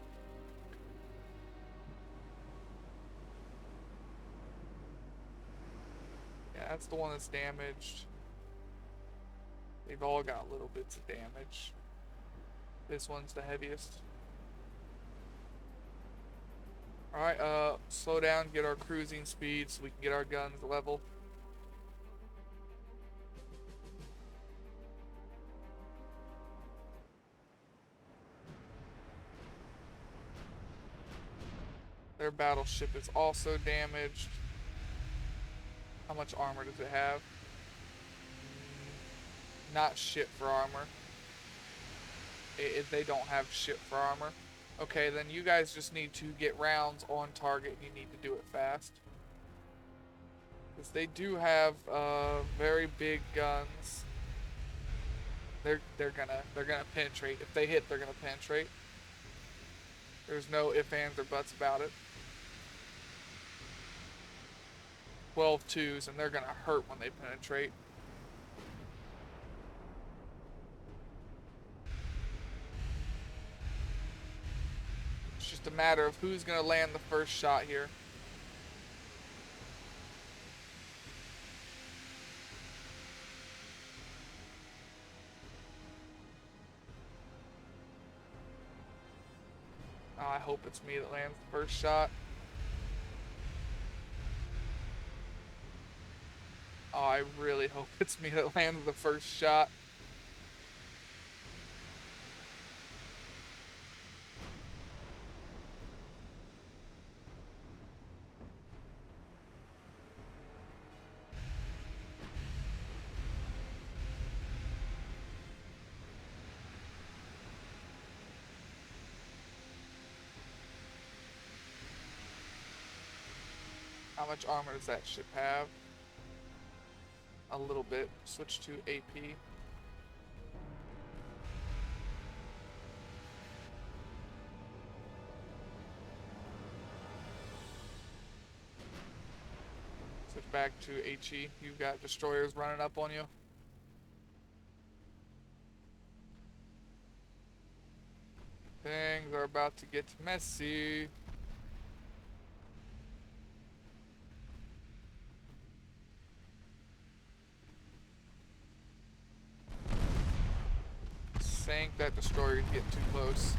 Yeah, that's the one that's damaged. They've all got little bits of damage. This one's the heaviest. Alright, slow down, get our cruising speed so we can get our guns level. Their battleship is also damaged. How much armor does it have? Not shit for armor. They don't have shit for armor. Okay, then you guys just need to get rounds on target. You need to do it fast. Because they do have very big guns. They're gonna penetrate. If they hit, they're gonna penetrate. There's no ifs, ands, or buts about it. 12 twos, and they're gonna hurt when they penetrate. It's just a matter of who's gonna land the first shot here. Oh, I hope it's me that lands the first shot. Oh, I really hope it's me that lands the first shot. How much armor does that ship have? A little bit. Switch to AP. back to HE. You've got destroyers running up on you. Things are about to get messy. Sank that destroyer, getting too close.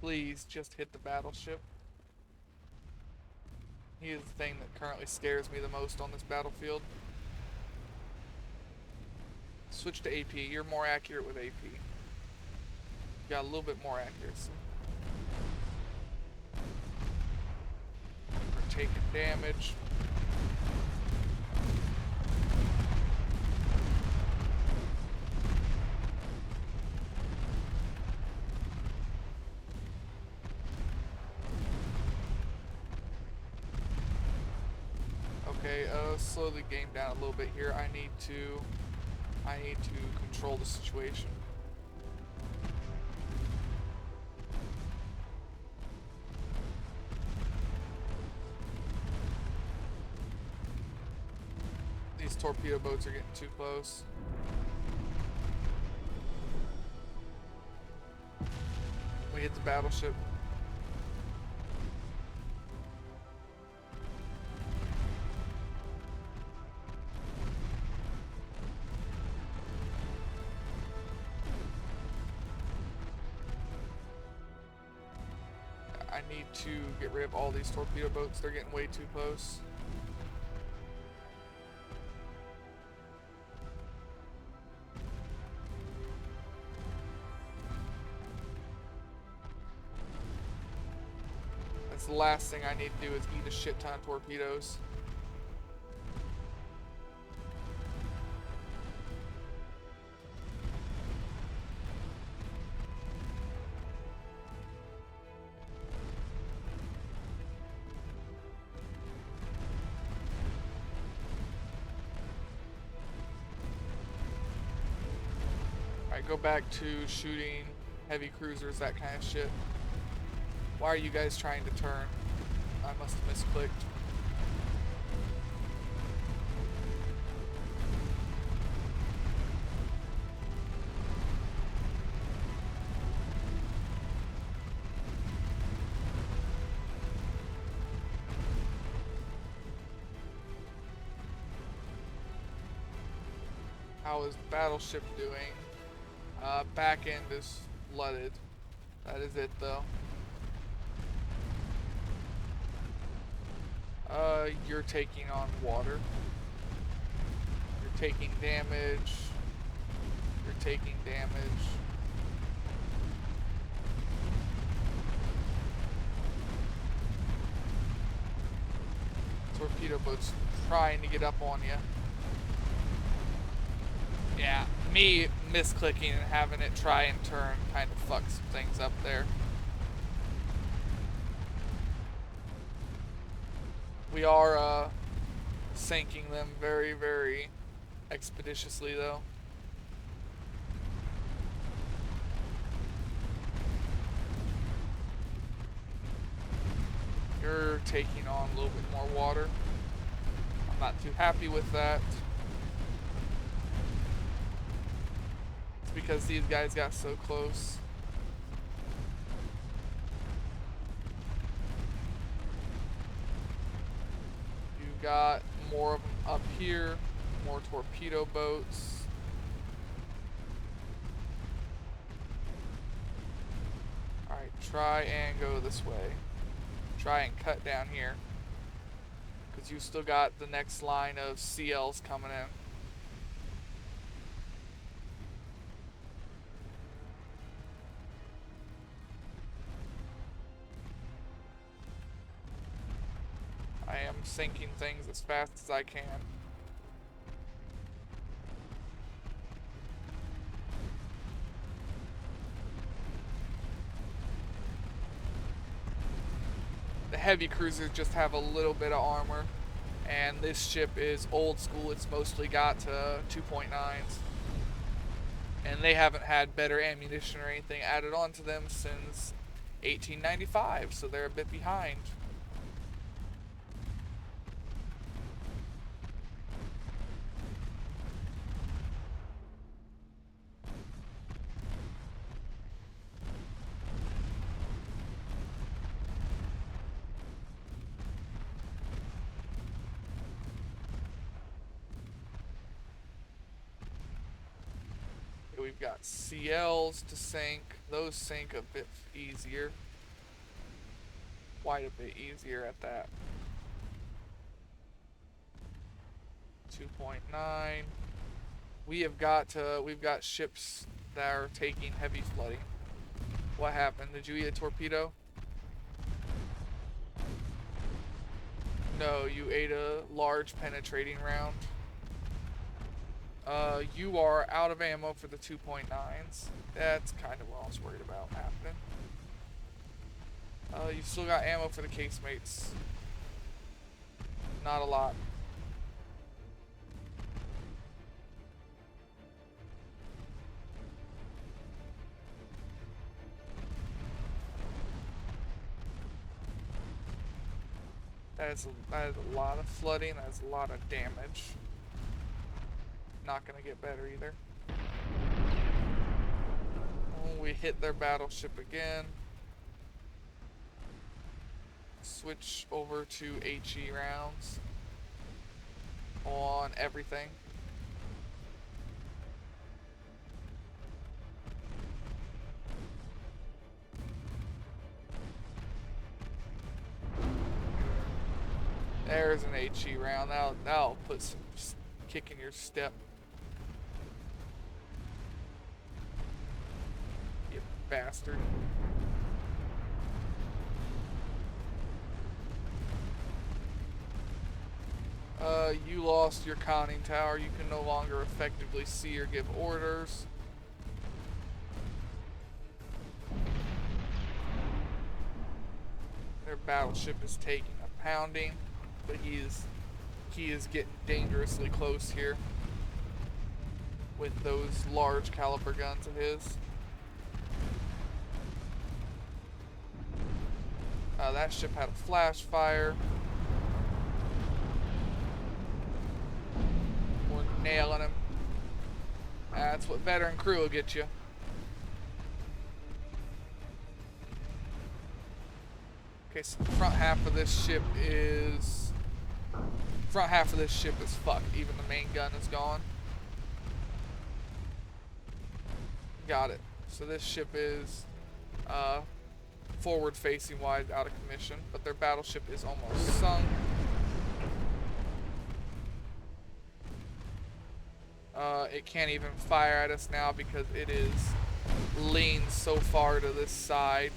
Please just hit the battleship. He is the thing that currently scares me the most on this battlefield. Switch to AP. You're more accurate with AP. You got a little bit more accuracy. We're taking damage. Okay, slow the game down a little bit here. I need to control the situation. These torpedo boats are getting too close. We hit the battleship. I need to get rid of all these torpedo boats. They're getting way too close. That's the last thing I need to do is eat a shit ton of torpedoes. Go back to shooting heavy cruisers, that kind of shit. Why are you guys trying to turn? I must have misclicked. How is Battleship doing? Back end is flooded. That is it though. You're taking on water. You're taking damage. You're taking damage. Torpedo boats trying to get up on you. Yeah, me misclicking and having it try and turn kind of fucks some things up there. We are sinking them very, very expeditiously though. You're taking on a little bit more water. I'm not too happy with that. Because these guys got so close. You got more of them up here, more torpedo boats. Alright, try and go this way. Try and cut down here. Because you still got the next line of CLs coming in. I am sinking things as fast as I can. The heavy cruisers just have a little bit of armor, and this ship is old school. It's mostly got 2.9s, and they haven't had better ammunition or anything added onto them since 1895, so they're a bit behind. We've got CLs to sink. Those sink a bit easier. Quite a bit easier at that. 2.9. We've got ships that are taking heavy flooding. What happened? Did you eat a torpedo? No, you ate a large penetrating round. You are out of ammo for the 2.9s. That's kind of what I was worried about happening. You still got ammo for the casemates. Not a lot. That is a lot of flooding. That is a lot of damage. Not gonna get better either. Oh, we hit their battleship again. Switch over to HE rounds on everything. There's an HE round. That'll put some kick in your step. You bastard. You lost your conning tower. You can no longer effectively see or give orders. Their battleship is taking a pounding, but he is getting dangerously close here with those large caliber guns of his. That ship had a flash fire. We're nailing him. That's what veteran crew will get you. Okay, so the front half of this ship is fucked. Even the main gun is gone. Got it. So this ship is forward facing wise out of commission, but their battleship is almost sunk. It can't even fire at us now because it is leaned so far to this side.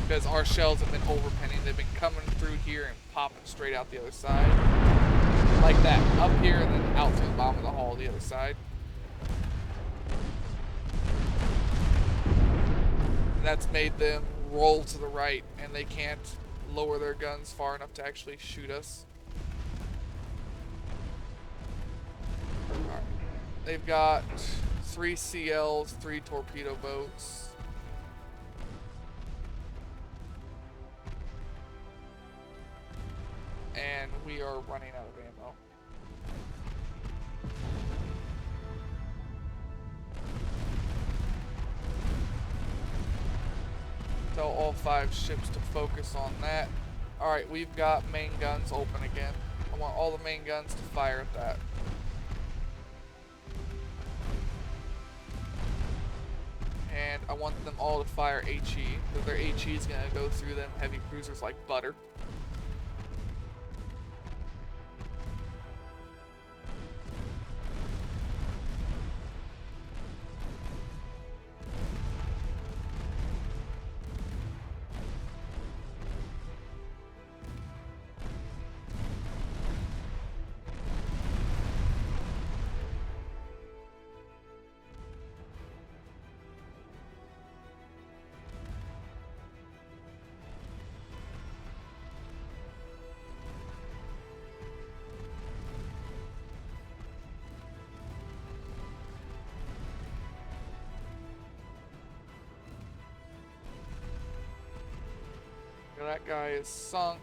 Because our shells have been overpinning. They've been coming through here and popping straight out the other side. Like that. Up here and then out to the bottom of the hull the other side. And that's made them roll to the right, and they can't lower their guns far enough to actually shoot us. Alright. They've got 3 CLs, 3 torpedo boats. And we are running out of ammo. Tell all 5 ships to focus on that. Alright, we've got main guns open again. I want all the main guns to fire at that. And I want them all to fire HE, because their HE is going to go through them heavy cruisers like butter. that guy is sunk.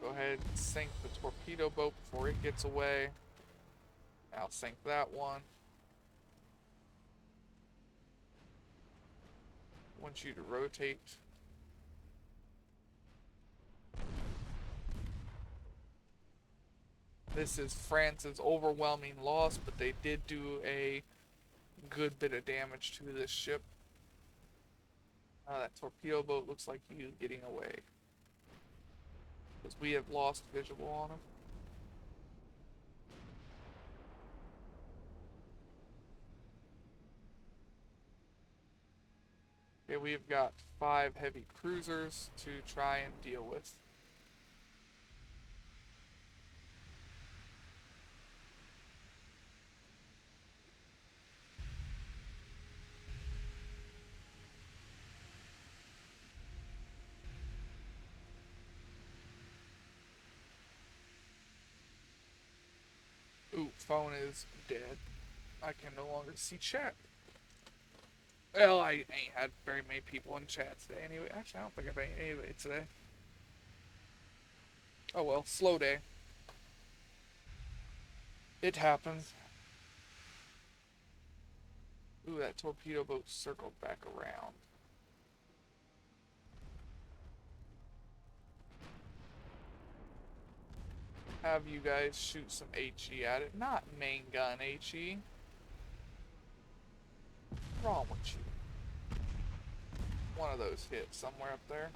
Go ahead and sink the torpedo boat before it gets away. I'll sink that one. Want you to rotate. This is France's overwhelming loss, but they did do a good bit of damage to this ship. That torpedo boat looks like he's getting away, because we have lost visual on him. Okay, we've got 5 heavy cruisers to try and deal with. Ooh, phone is dead. I can no longer see chat. Well, I ain't had very many people in chat today anyway. Actually, I don't think I've had anybody today. Oh well, slow day. It happens. Ooh, that torpedo boat circled back around. Have you guys shoot some HE at it. Not main gun HE. What's wrong with you? One of those hit somewhere up there.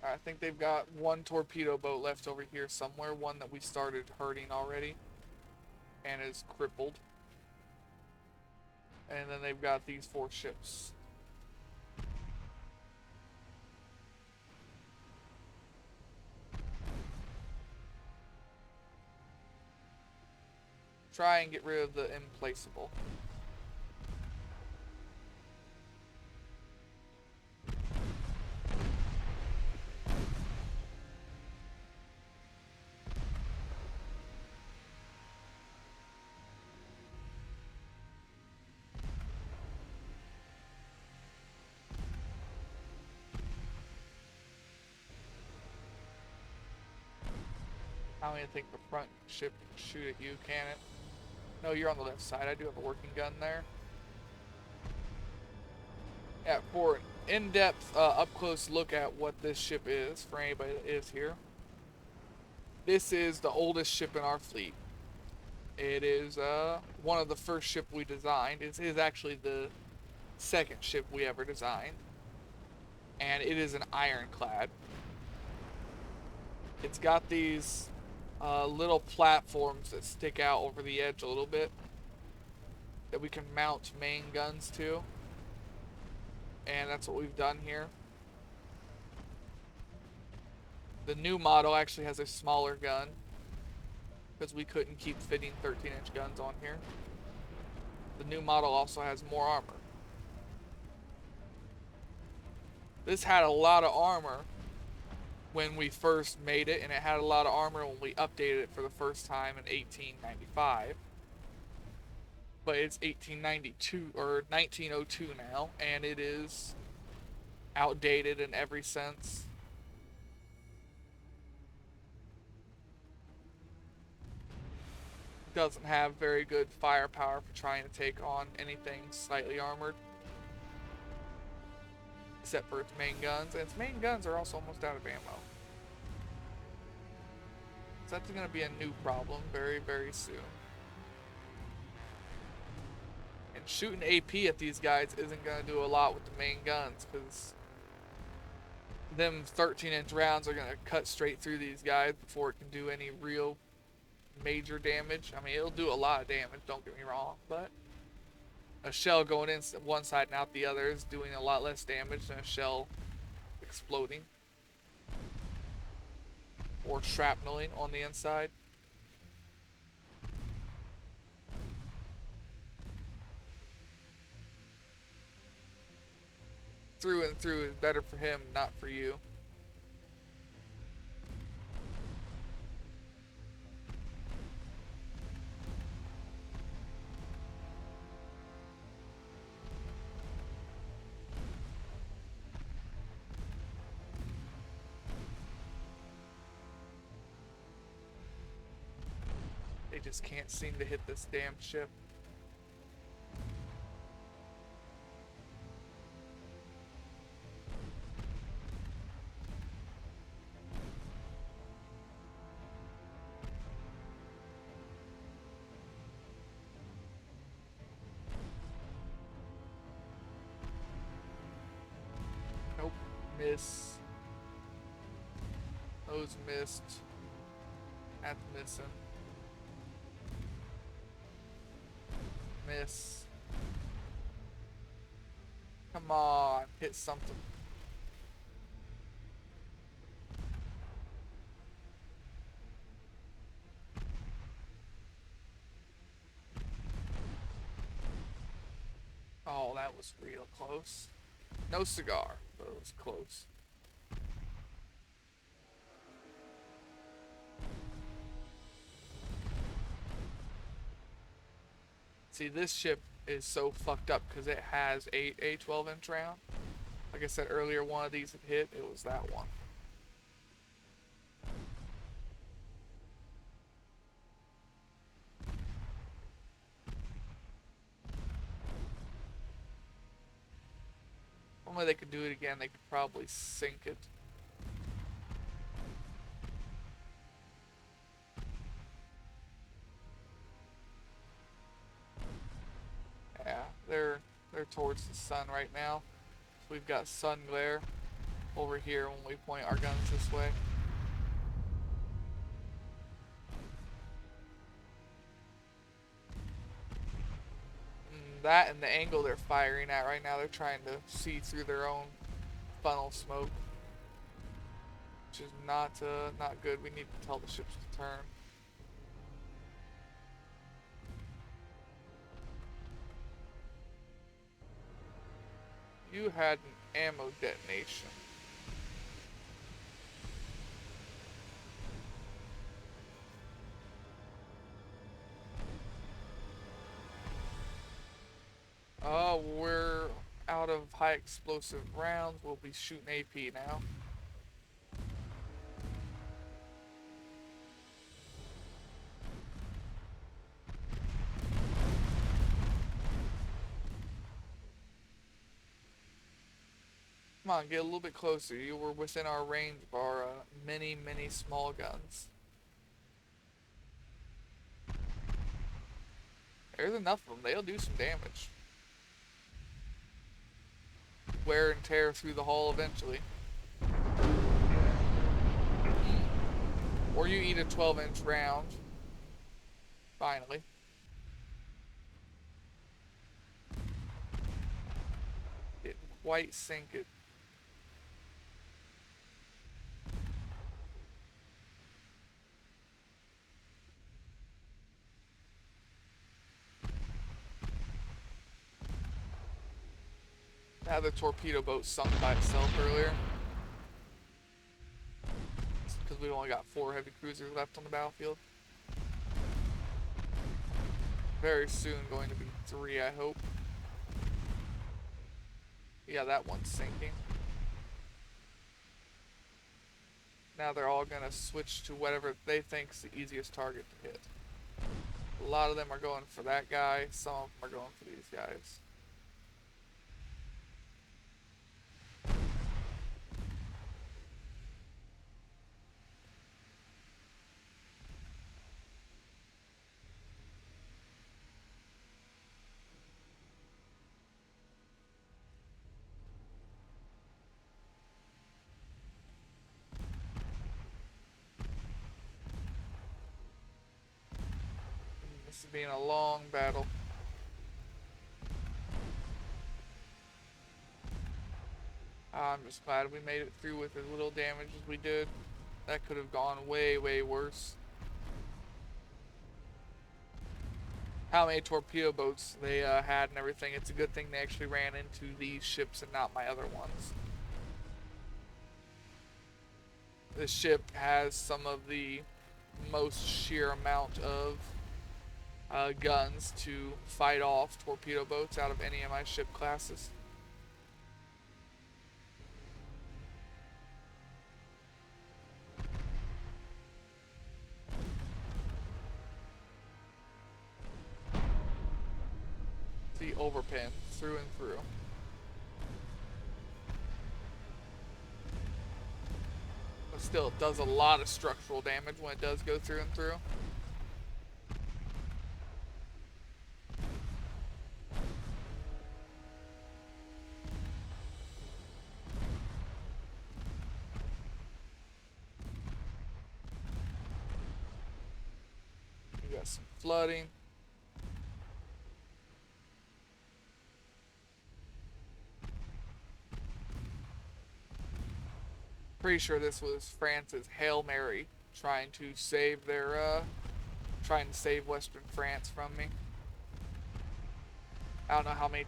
I think they've got one torpedo boat left over here somewhere. One that we started hurting already. And is crippled. And then they've got these 4 ships. Try and get rid of the implaceable. I don't even think the front ship can shoot at you, can it? No, you're on the left side. I do have a working gun there. Yeah, for an in-depth, up-close look at what this ship is, for anybody that is here. This is the oldest ship in our fleet. It is one of the first ship we designed. It is actually the second ship we ever designed. And it is an ironclad. It's got these little platforms that stick out over the edge a little bit that we can mount main guns to. And that's what we've done here. The new model actually has a smaller gun because we couldn't keep fitting 13-inch guns on here. The new model also has more armor. This had a lot of armor when we first made it, and it had a lot of armor when we updated it for the first time in 1895. But it's 1892 or 1902 now, and it is outdated in every sense. Doesn't have very good firepower for trying to take on anything slightly armored, except for its main guns, and its main guns are also almost out of ammo. So that's going to be a new problem very, very soon. And shooting AP at these guys isn't going to do a lot with the main guns, because them 13-inch rounds are going to cut straight through these guys before it can do any real major damage. I mean, it'll do a lot of damage, don't get me wrong, but a shell going in one side and out the other is doing a lot less damage than a shell exploding or shrapneling on the inside. Through and through is better for him, not for you. They just can't seem to hit this damn ship. Nope. Miss. Those missed. That's missing. Miss. Come on. Hit something. Oh, that was real close. No cigar, but it was close. See, this ship is so fucked up because it has a 12-inch round. Like I said earlier, one of these had hit. It was that one. Only they could do it again, they could probably sink it. Yeah, they're towards the sun right now. So we've got sun glare over here when we point our guns this way. That and the angle they're firing at right now, they're trying to see through their own funnel smoke, which is not good. We need to tell the ships to turn. You had an ammo detonation. We're out of high explosive rounds. We'll be shooting AP now. Come on, get a little bit closer. You were within our range of our many small guns. There's enough of them. They'll do some damage. Wear and tear through the hull eventually. Or you eat a 12-inch round. Finally. Didn't quite sink it. Now the torpedo boat sunk by itself earlier. Because we've only got 4 heavy cruisers left on the battlefield. Very soon going to be 3, I hope. Yeah, that one's sinking. Now they're all gonna switch to whatever they think's the easiest target to hit. A lot of them are going for that guy, some of them are going for these guys. This is being a long battle. I'm just glad we made it through with as little damage as we did. That could have gone way worse. How many torpedo boats they had and everything. It's a good thing they actually ran into these ships and not my other ones. This ship has some of the most sheer amount of guns to fight off torpedo boats out of any of my ship classes. overpin through and through. But still, it does a lot of structural damage when it does go through and through. We got some flooding. Pretty sure this was France's Hail Mary trying to save Western France from me. I don't know how many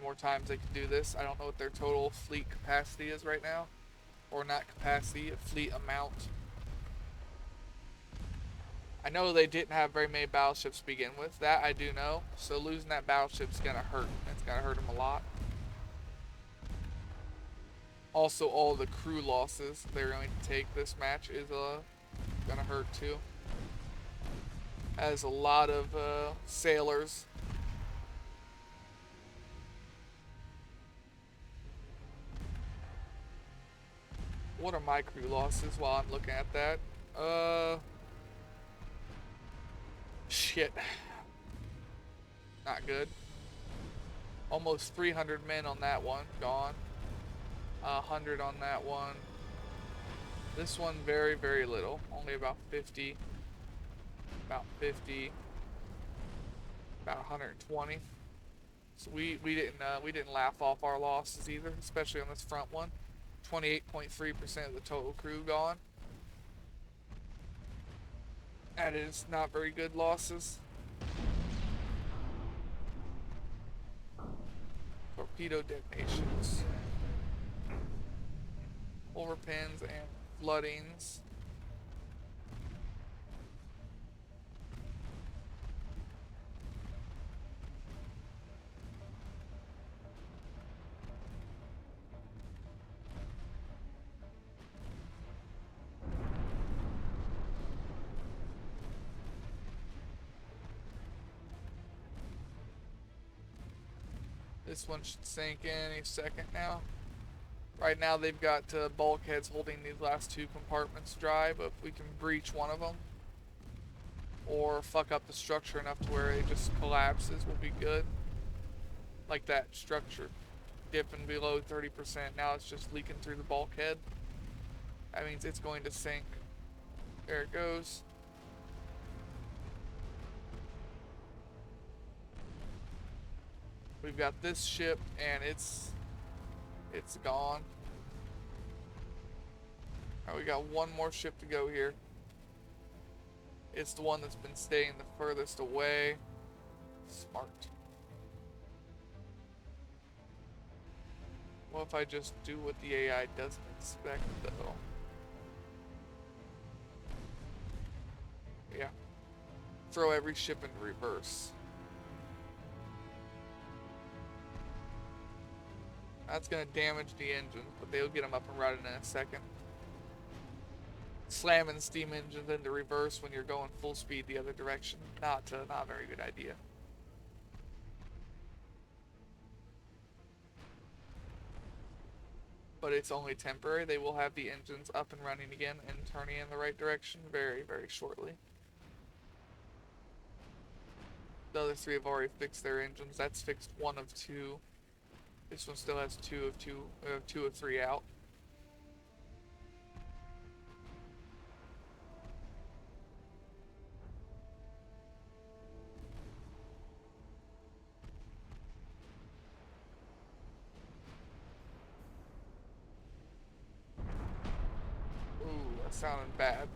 more times they can do this. I don't know what their total fleet capacity is right now. Or not capacity, fleet amount. I know they didn't have very many battleships to begin with. That I do know. So losing that battleship's gonna hurt. It's gonna hurt them a lot. Also, all the crew losses they're going to take this match is gonna hurt too. As a lot of sailors. What are my crew losses while I'm looking at that? Shit. Not good. Almost 300 men on that one, gone. 100 on that one. This one, very, very little. Only about 50. About 50. About 120. So we didn't laugh off our losses either, especially on this front one. 28.3% of the total crew gone. That is not very good losses. Torpedo detonations. Overpins and floodings. This one should sink in any second now. Right now they've got bulkheads holding these last two compartments dry, but if we can breach one of them or fuck up the structure enough to where it just collapses, we'll be good. Like that structure dipping below 30%, now it's just leaking through the bulkhead. That means it's going to sink. There it goes. We've got this ship and it's gone. Alright, we got one more ship to go here. It's the one that's been staying the furthest away. Smart. What if I just do what the AI doesn't expect though? Yeah. Throw every ship into reverse. That's gonna damage the engine, but they'll get them up and running in a second. Slamming steam engines into reverse when you're going full speed the other direction, not a very good idea. But it's only temporary. They will have the engines up and running again and turning in the right direction very, very shortly. The other three have already fixed their engines. That's fixed one of two. This one still has two of three out. Ooh, that sounded bad.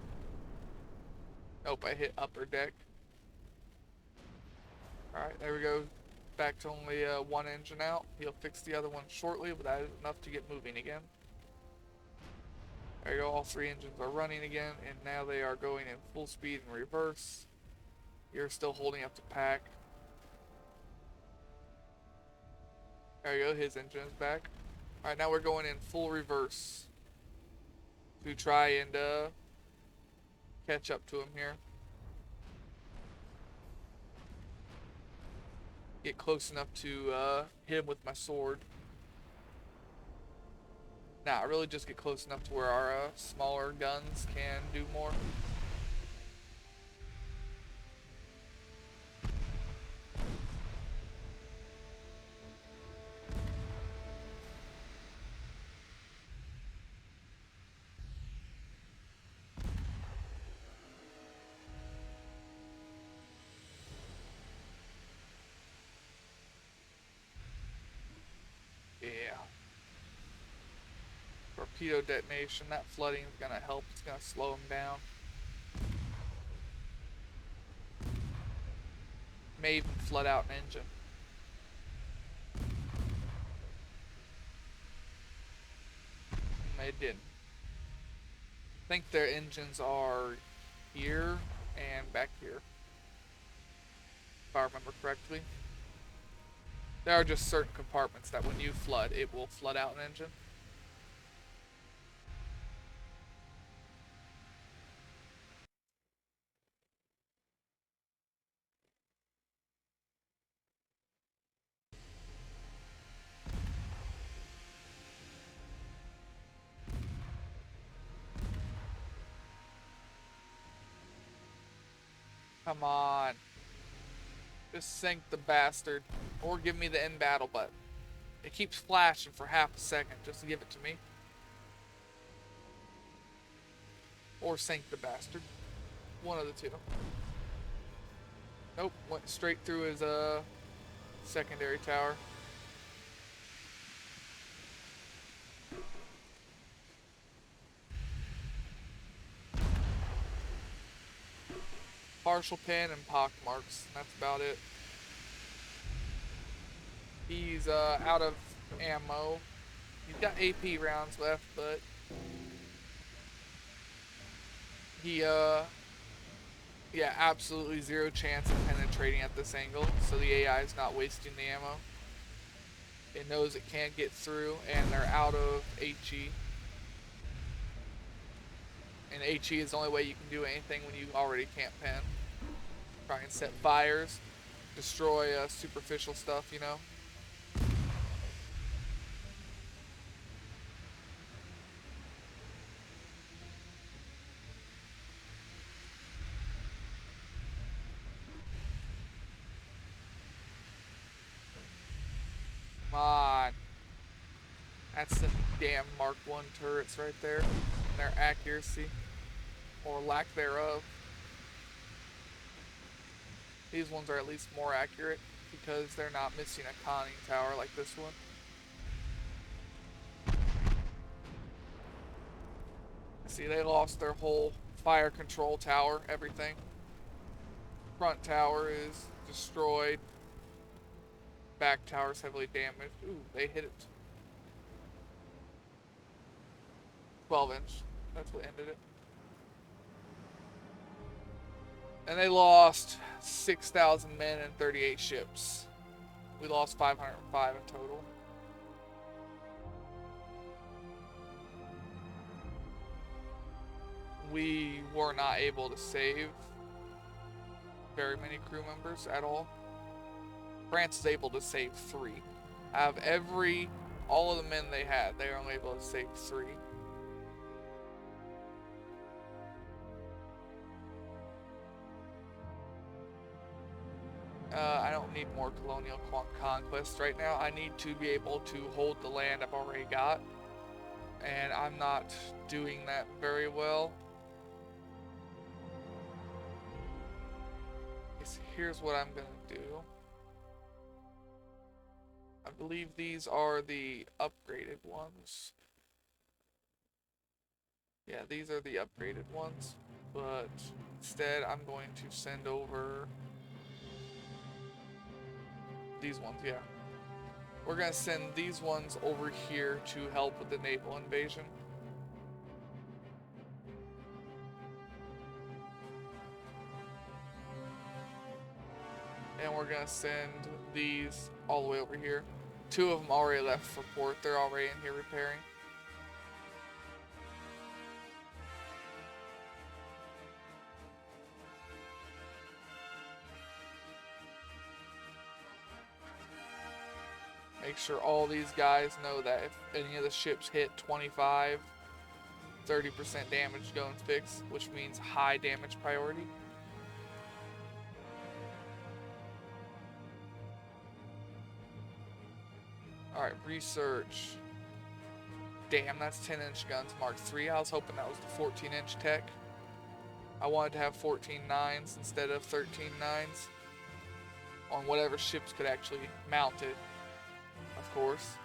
Nope, I hit upper deck. Alright, there we go. Back to only one engine out. He'll fix the other one shortly, but that is enough to get moving again. There you go, all three engines are running again, and now they are going in full speed in reverse. You're still holding up the pack. There you go, his engine is back. Alright, now we're going in full reverse to try and catch up to him here. Get close enough to hit him with my sword. Nah, really just get close enough to where our smaller guns can do more. Yeah. Torpedo detonation. That flooding is gonna help. It's gonna slow him down. May even flood out an engine. They didn't. I think their engines are here and back here, if I remember correctly. There are just certain compartments that when you flood, it will flood out an engine. Come on. Just sink the bastard. Or give me the end battle button. It keeps flashing for half a second. Just give it to me. Or sink the bastard. One of the two. Nope, went straight through his secondary tower. Partial pin and pock marks. That's about it. He's out of ammo. He's got AP rounds left, but he yeah, absolutely zero chance of penetrating at this angle. So the AI is not wasting the ammo. It knows it can't get through, and they're out of HE. And HE is the only way you can do anything when you already can't pen. Try and set fires, destroy superficial stuff, you know. Come on. That's the damn Mark 1 turrets right there. And their accuracy, or lack thereof. These ones are at least more accurate because they're not missing a conning tower like this one. See, they lost their whole fire control tower, everything. Front tower is destroyed. Back tower is heavily damaged. Ooh, they hit it. 12-inch. That's what ended it. And they lost 6,000 men and 38 ships. We lost 505 in total. We were not able to save very many crew members at all. France is able to save 3. Out of all of the men they had, they were only able to save 3. I don't need more colonial conquest right now. I need to be able to hold the land I've already got. And I'm not doing that very well. Here's what I'm going to do. I believe these are the upgraded ones. Yeah, these are the upgraded ones. But instead, I'm going to send over these ones, yeah. We're going to send these ones over here to help with the naval invasion. And we're going to send these all the way over here. 2 of them already left for port. They're already in here repairing. Make sure all these guys know that if any of the ships hit 25, 30% damage going fixed, which means high damage priority. Alright, research. Damn, that's 10-inch guns, Mark III. I was hoping that was the 14-inch tech. I wanted to have 14 9s instead of 13 9s on whatever ships could actually mount it, of course.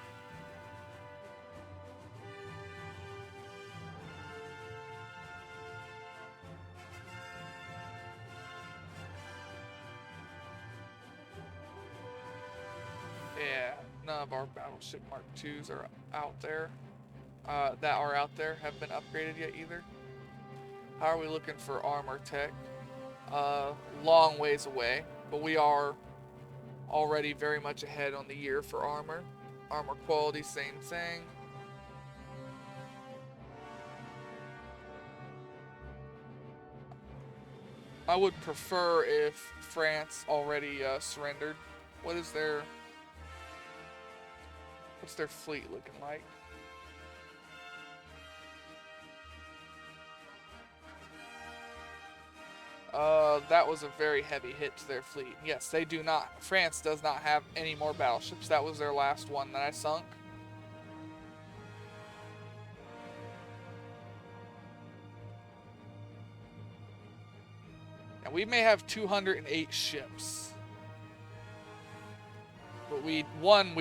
Yeah, none of our Battleship Mark IIs are out there. Have been upgraded yet either. How are we looking for armor tech? Long ways away, but we are already very much ahead on the year for armor. Armor quality, same thing. I would prefer if France already surrendered. What's their fleet looking like? That was a very heavy hit to their fleet. Yes, they do not. France does not have any more battleships. That was their last one that I sunk. And we may have 208 ships. But we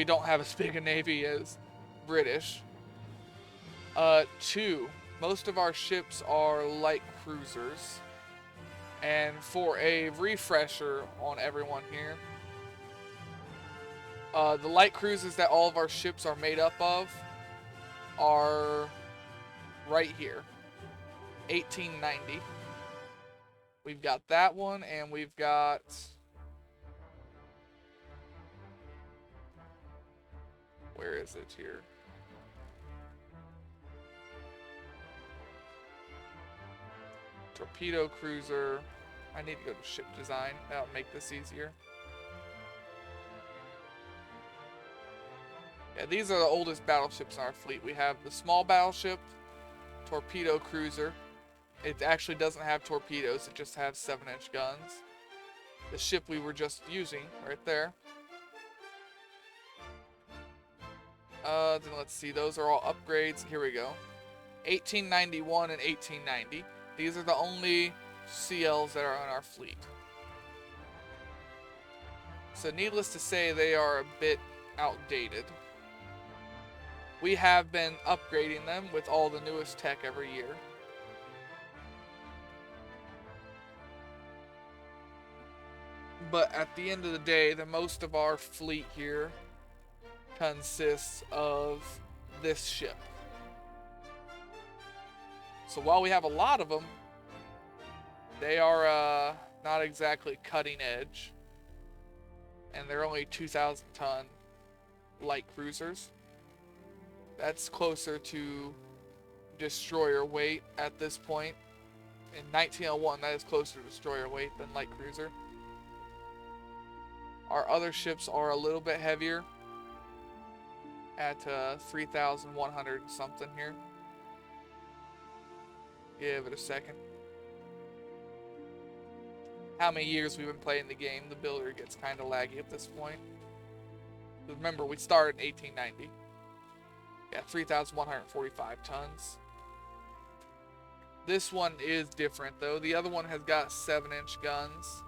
don't have as big a navy as British. 2, most of our ships are light cruisers. And for a refresher on everyone here, the light cruisers that all of our ships are made up of are right here. 1890. We've got that one, and we've got... Where is it here? Torpedo cruiser. I need to go to ship design. That'll make this easier. Yeah, these are the oldest battleships in our fleet. We have the small battleship, torpedo cruiser. It actually doesn't have torpedoes, it just has 7-inch guns. The ship we were just using, right there. Then let's see, those are all upgrades. Here we go. 1891 and 1890. These are the only CLs that are on our fleet. So needless to say, they are a bit outdated. We have been upgrading them with all the newest tech every year. But at the end of the day, the most of our fleet here consists of this ship. So while we have a lot of them, they are not exactly cutting edge. And they're only 2,000 ton light cruisers. That's closer to destroyer weight at this point. In 1901, that is closer to destroyer weight than light cruiser. Our other ships are a little bit heavier at 3,100 something here. Give it a second. How many years we've been playing the game, the builder gets kind of laggy at this point. Remember, we started in 1890. Yeah, 3,145 tons. This one is different, though. The other one has got 7-inch guns.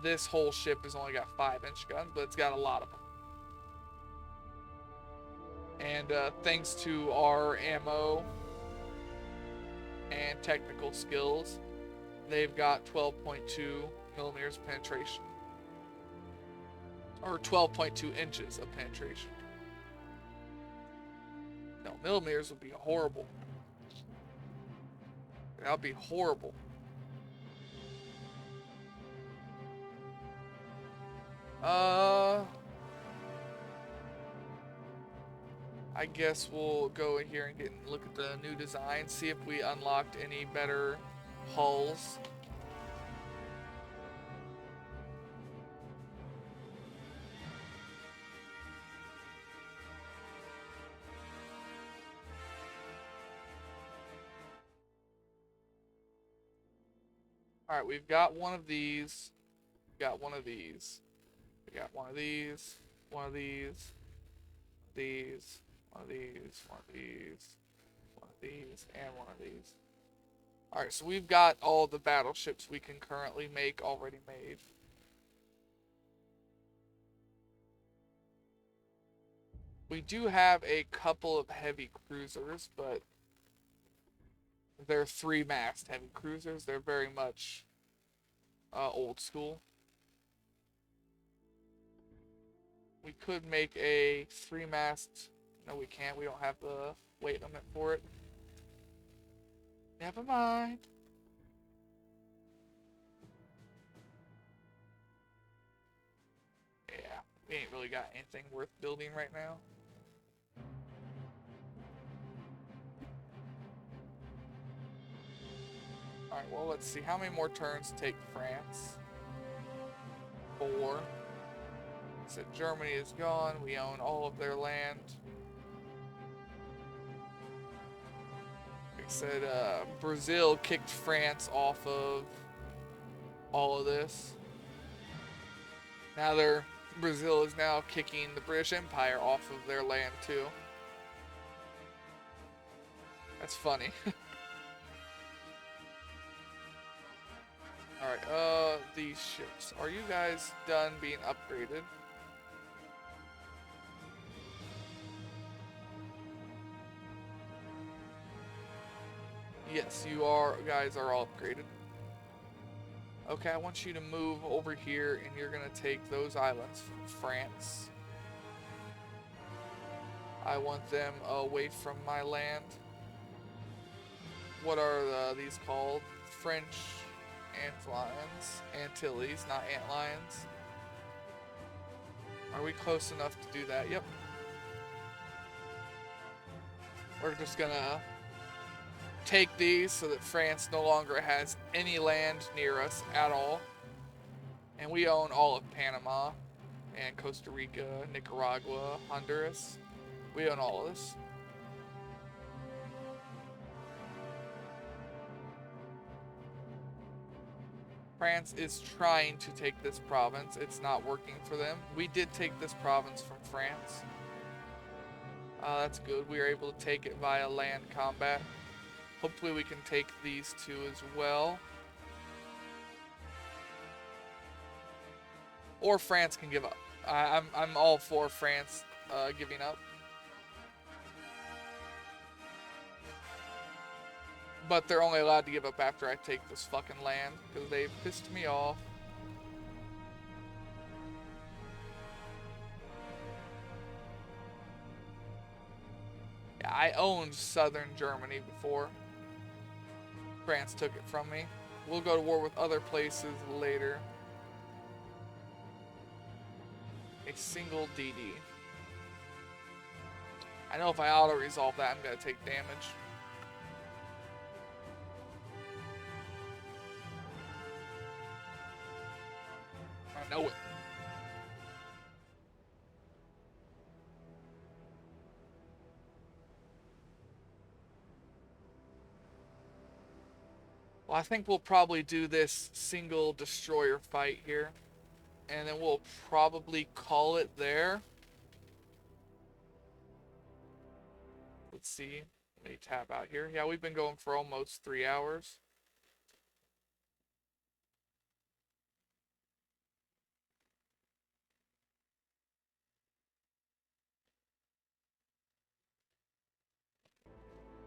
This whole ship has only got 5-inch guns, but it's got a lot of them. And thanks to our ammo and technical skills, they've got 12.2 millimeters of penetration. Or 12.2 inches of penetration. No, millimeters would be horrible. That would be horrible. I guess we'll go in here and look at the new design, see if we unlocked any better hulls. Alright, we've got one of these. We got one of these. We got one of these. One of these. These. One of these. One of these. One of these. And one of these. Alright, so we've got all the battleships we can currently make already made. We do have a couple of heavy cruisers, but they're 3-mast heavy cruisers. They're very much old school. We could make a 3-mast. No, we can't. We don't have the weight limit for it. Never mind. Yeah, we ain't really got anything worth building right now. Alright, well, let's see. How many more turns take France? 4. So Germany is gone. We own all of their land. Like I said, Brazil kicked France off of all of this. Now Brazil is now kicking the British Empire off of their land too. That's funny. Alright, these ships. Are you guys done being upgraded? Yes, you guys are all upgraded. Okay, I want you to move over here and you're gonna take those islands from France. I want them away from my land. What are these called? French antlions. Antilles, not antlions. Are we close enough to do that? Yep. We're just gonna take these so that France no longer has any land near us at all. And we own all of Panama and Costa Rica, Nicaragua, Honduras. We own all of this. France is trying to take this province. It's not working for them. We did take this province from France. That's good. We were able to take it via land combat. Hopefully we can take these two as well. Or France can give up. I'm all for France giving up. But they're only allowed to give up after I take this fucking land, because they've pissed me off. Yeah, I owned southern Germany before France took it from me. We'll go to war with other places later. A single DD. I know if I auto-resolve that, I'm gonna take damage. I know it. Well, I think we'll probably do this single destroyer fight here. And then we'll probably call it there. Let's see. Let me tab out here. Yeah, we've been going for almost 3 hours.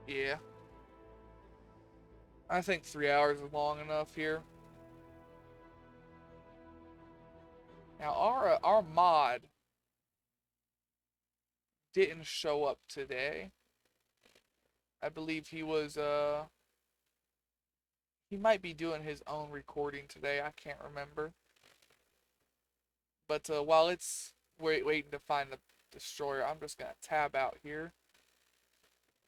Yeah. I think 3 hours is long enough here. Now, our mod didn't show up today. I believe he was, he might be doing his own recording today. I can't remember. But while it's waiting to find the destroyer, I'm just going to tab out here.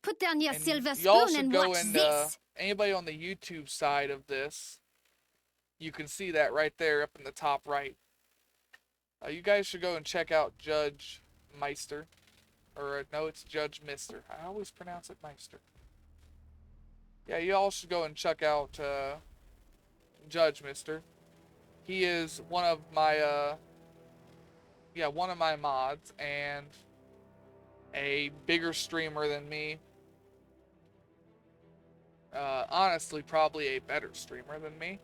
Put down your And silver y'all spoon should and go watch and, this. anybody on the YouTube side of this, you can see that right there up in the top right. You guys should go and check out Judge Meister. Or, no, it's Judge Mister. I always pronounce it Meister. Yeah, you all should go and check out judge, mister. He is one of my, one of my mods, and a bigger streamer than me. Honestly, probably a better streamer than me.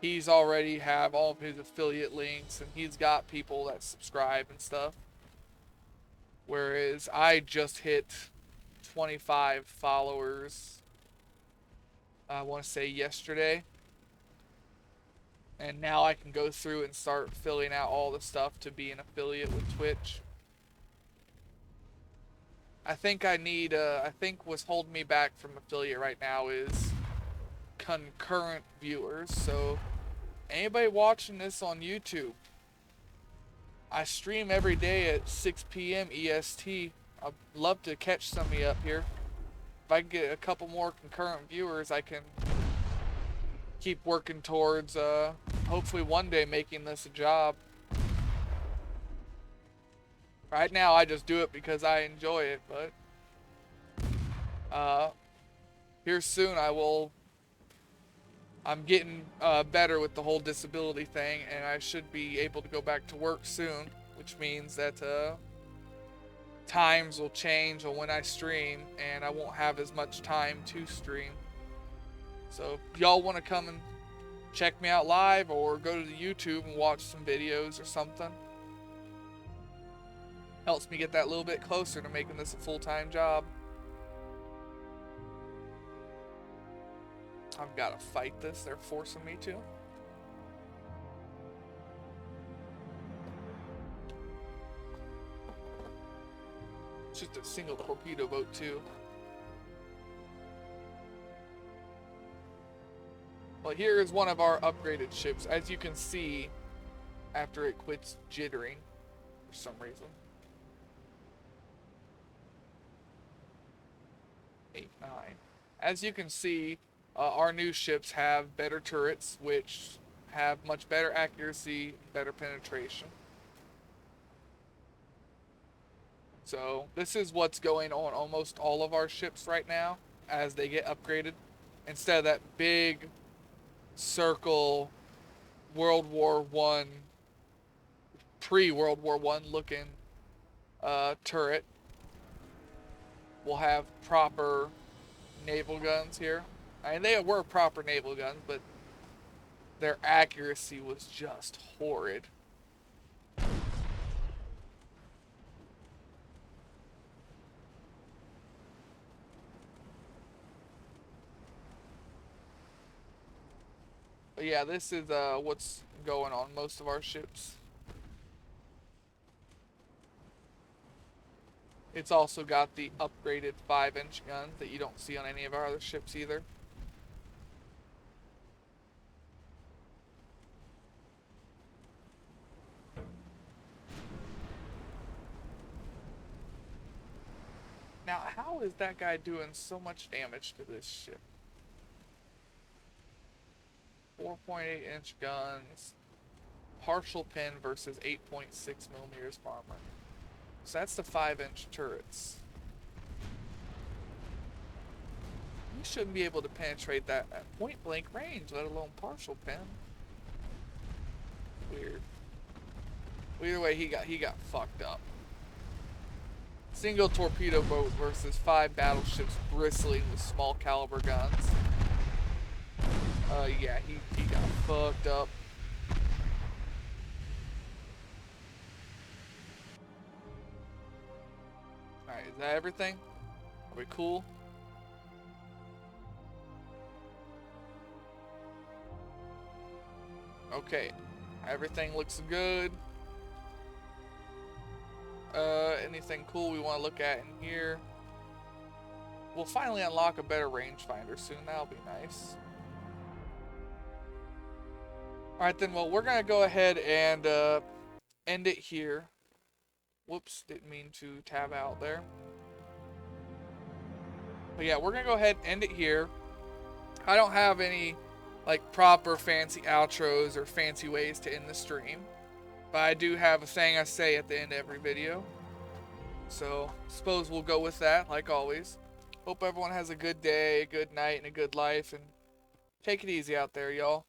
He's already have all of his affiliate links, and he's got people that subscribe and stuff. Whereas I just hit 25 followers, I want to say yesterday. And now I can go through and start filling out all the stuff to be an affiliate with Twitch. I think I think what's holding me back from affiliate right now is concurrent viewers. So anybody watching this on YouTube, I stream every day at 6 p.m. EST. I'd love to catch some of you up here. If I can get a couple more concurrent viewers, I can keep working towards hopefully one day making this a job. Right now I just do it because I enjoy it, but here soon I'm getting better with the whole disability thing, and I should be able to go back to work soon, which means that times will change on when I stream, and I won't have as much time to stream. So if y'all want to come and check me out live, or go to the YouTube and watch some videos or something, helps me get that little bit closer to making this a full-time job. I've got to fight this. They're forcing me to. It's just a single torpedo boat too. Well, here is one of our upgraded ships. As you can see, after it quits jittering for some reason. 8, 9. As you can see, our new ships have better turrets, which have much better accuracy, better penetration. So this is what's going on almost all of our ships right now as they get upgraded. Instead of that big circle World War I, pre-World War I looking turret, we'll have proper naval guns here. I mean, they were proper naval guns, but their accuracy was just horrid. But yeah, this is what's going on most of our ships. It's also got the upgraded 5-inch guns that you don't see on any of our other ships either. Now, how is that guy doing so much damage to this ship? 4.8-inch guns, partial pin versus 8.6 millimeters of armor. So that's the 5-inch turrets. You shouldn't be able to penetrate that at point-blank range, let alone partial pin. Weird. Either way, he got fucked up. Single torpedo boat versus 5 battleships bristling with small caliber guns. Yeah, he got fucked up. Alright, is that everything? Are we cool? Okay, everything looks good. Anything cool we want to look at in here? We'll finally unlock a better rangefinder soon. That'll be nice. Alright then, well, we're going to go ahead and end it here. Whoops, didn't mean to tab out there. But yeah, we're going to go ahead and end it here. I don't have any like proper fancy outros or fancy ways to end the stream. But I do have a thing I say at the end of every video. So, suppose we'll go with that, like always. Hope everyone has a good day, a good night, and a good life. And Take it easy out there, y'all.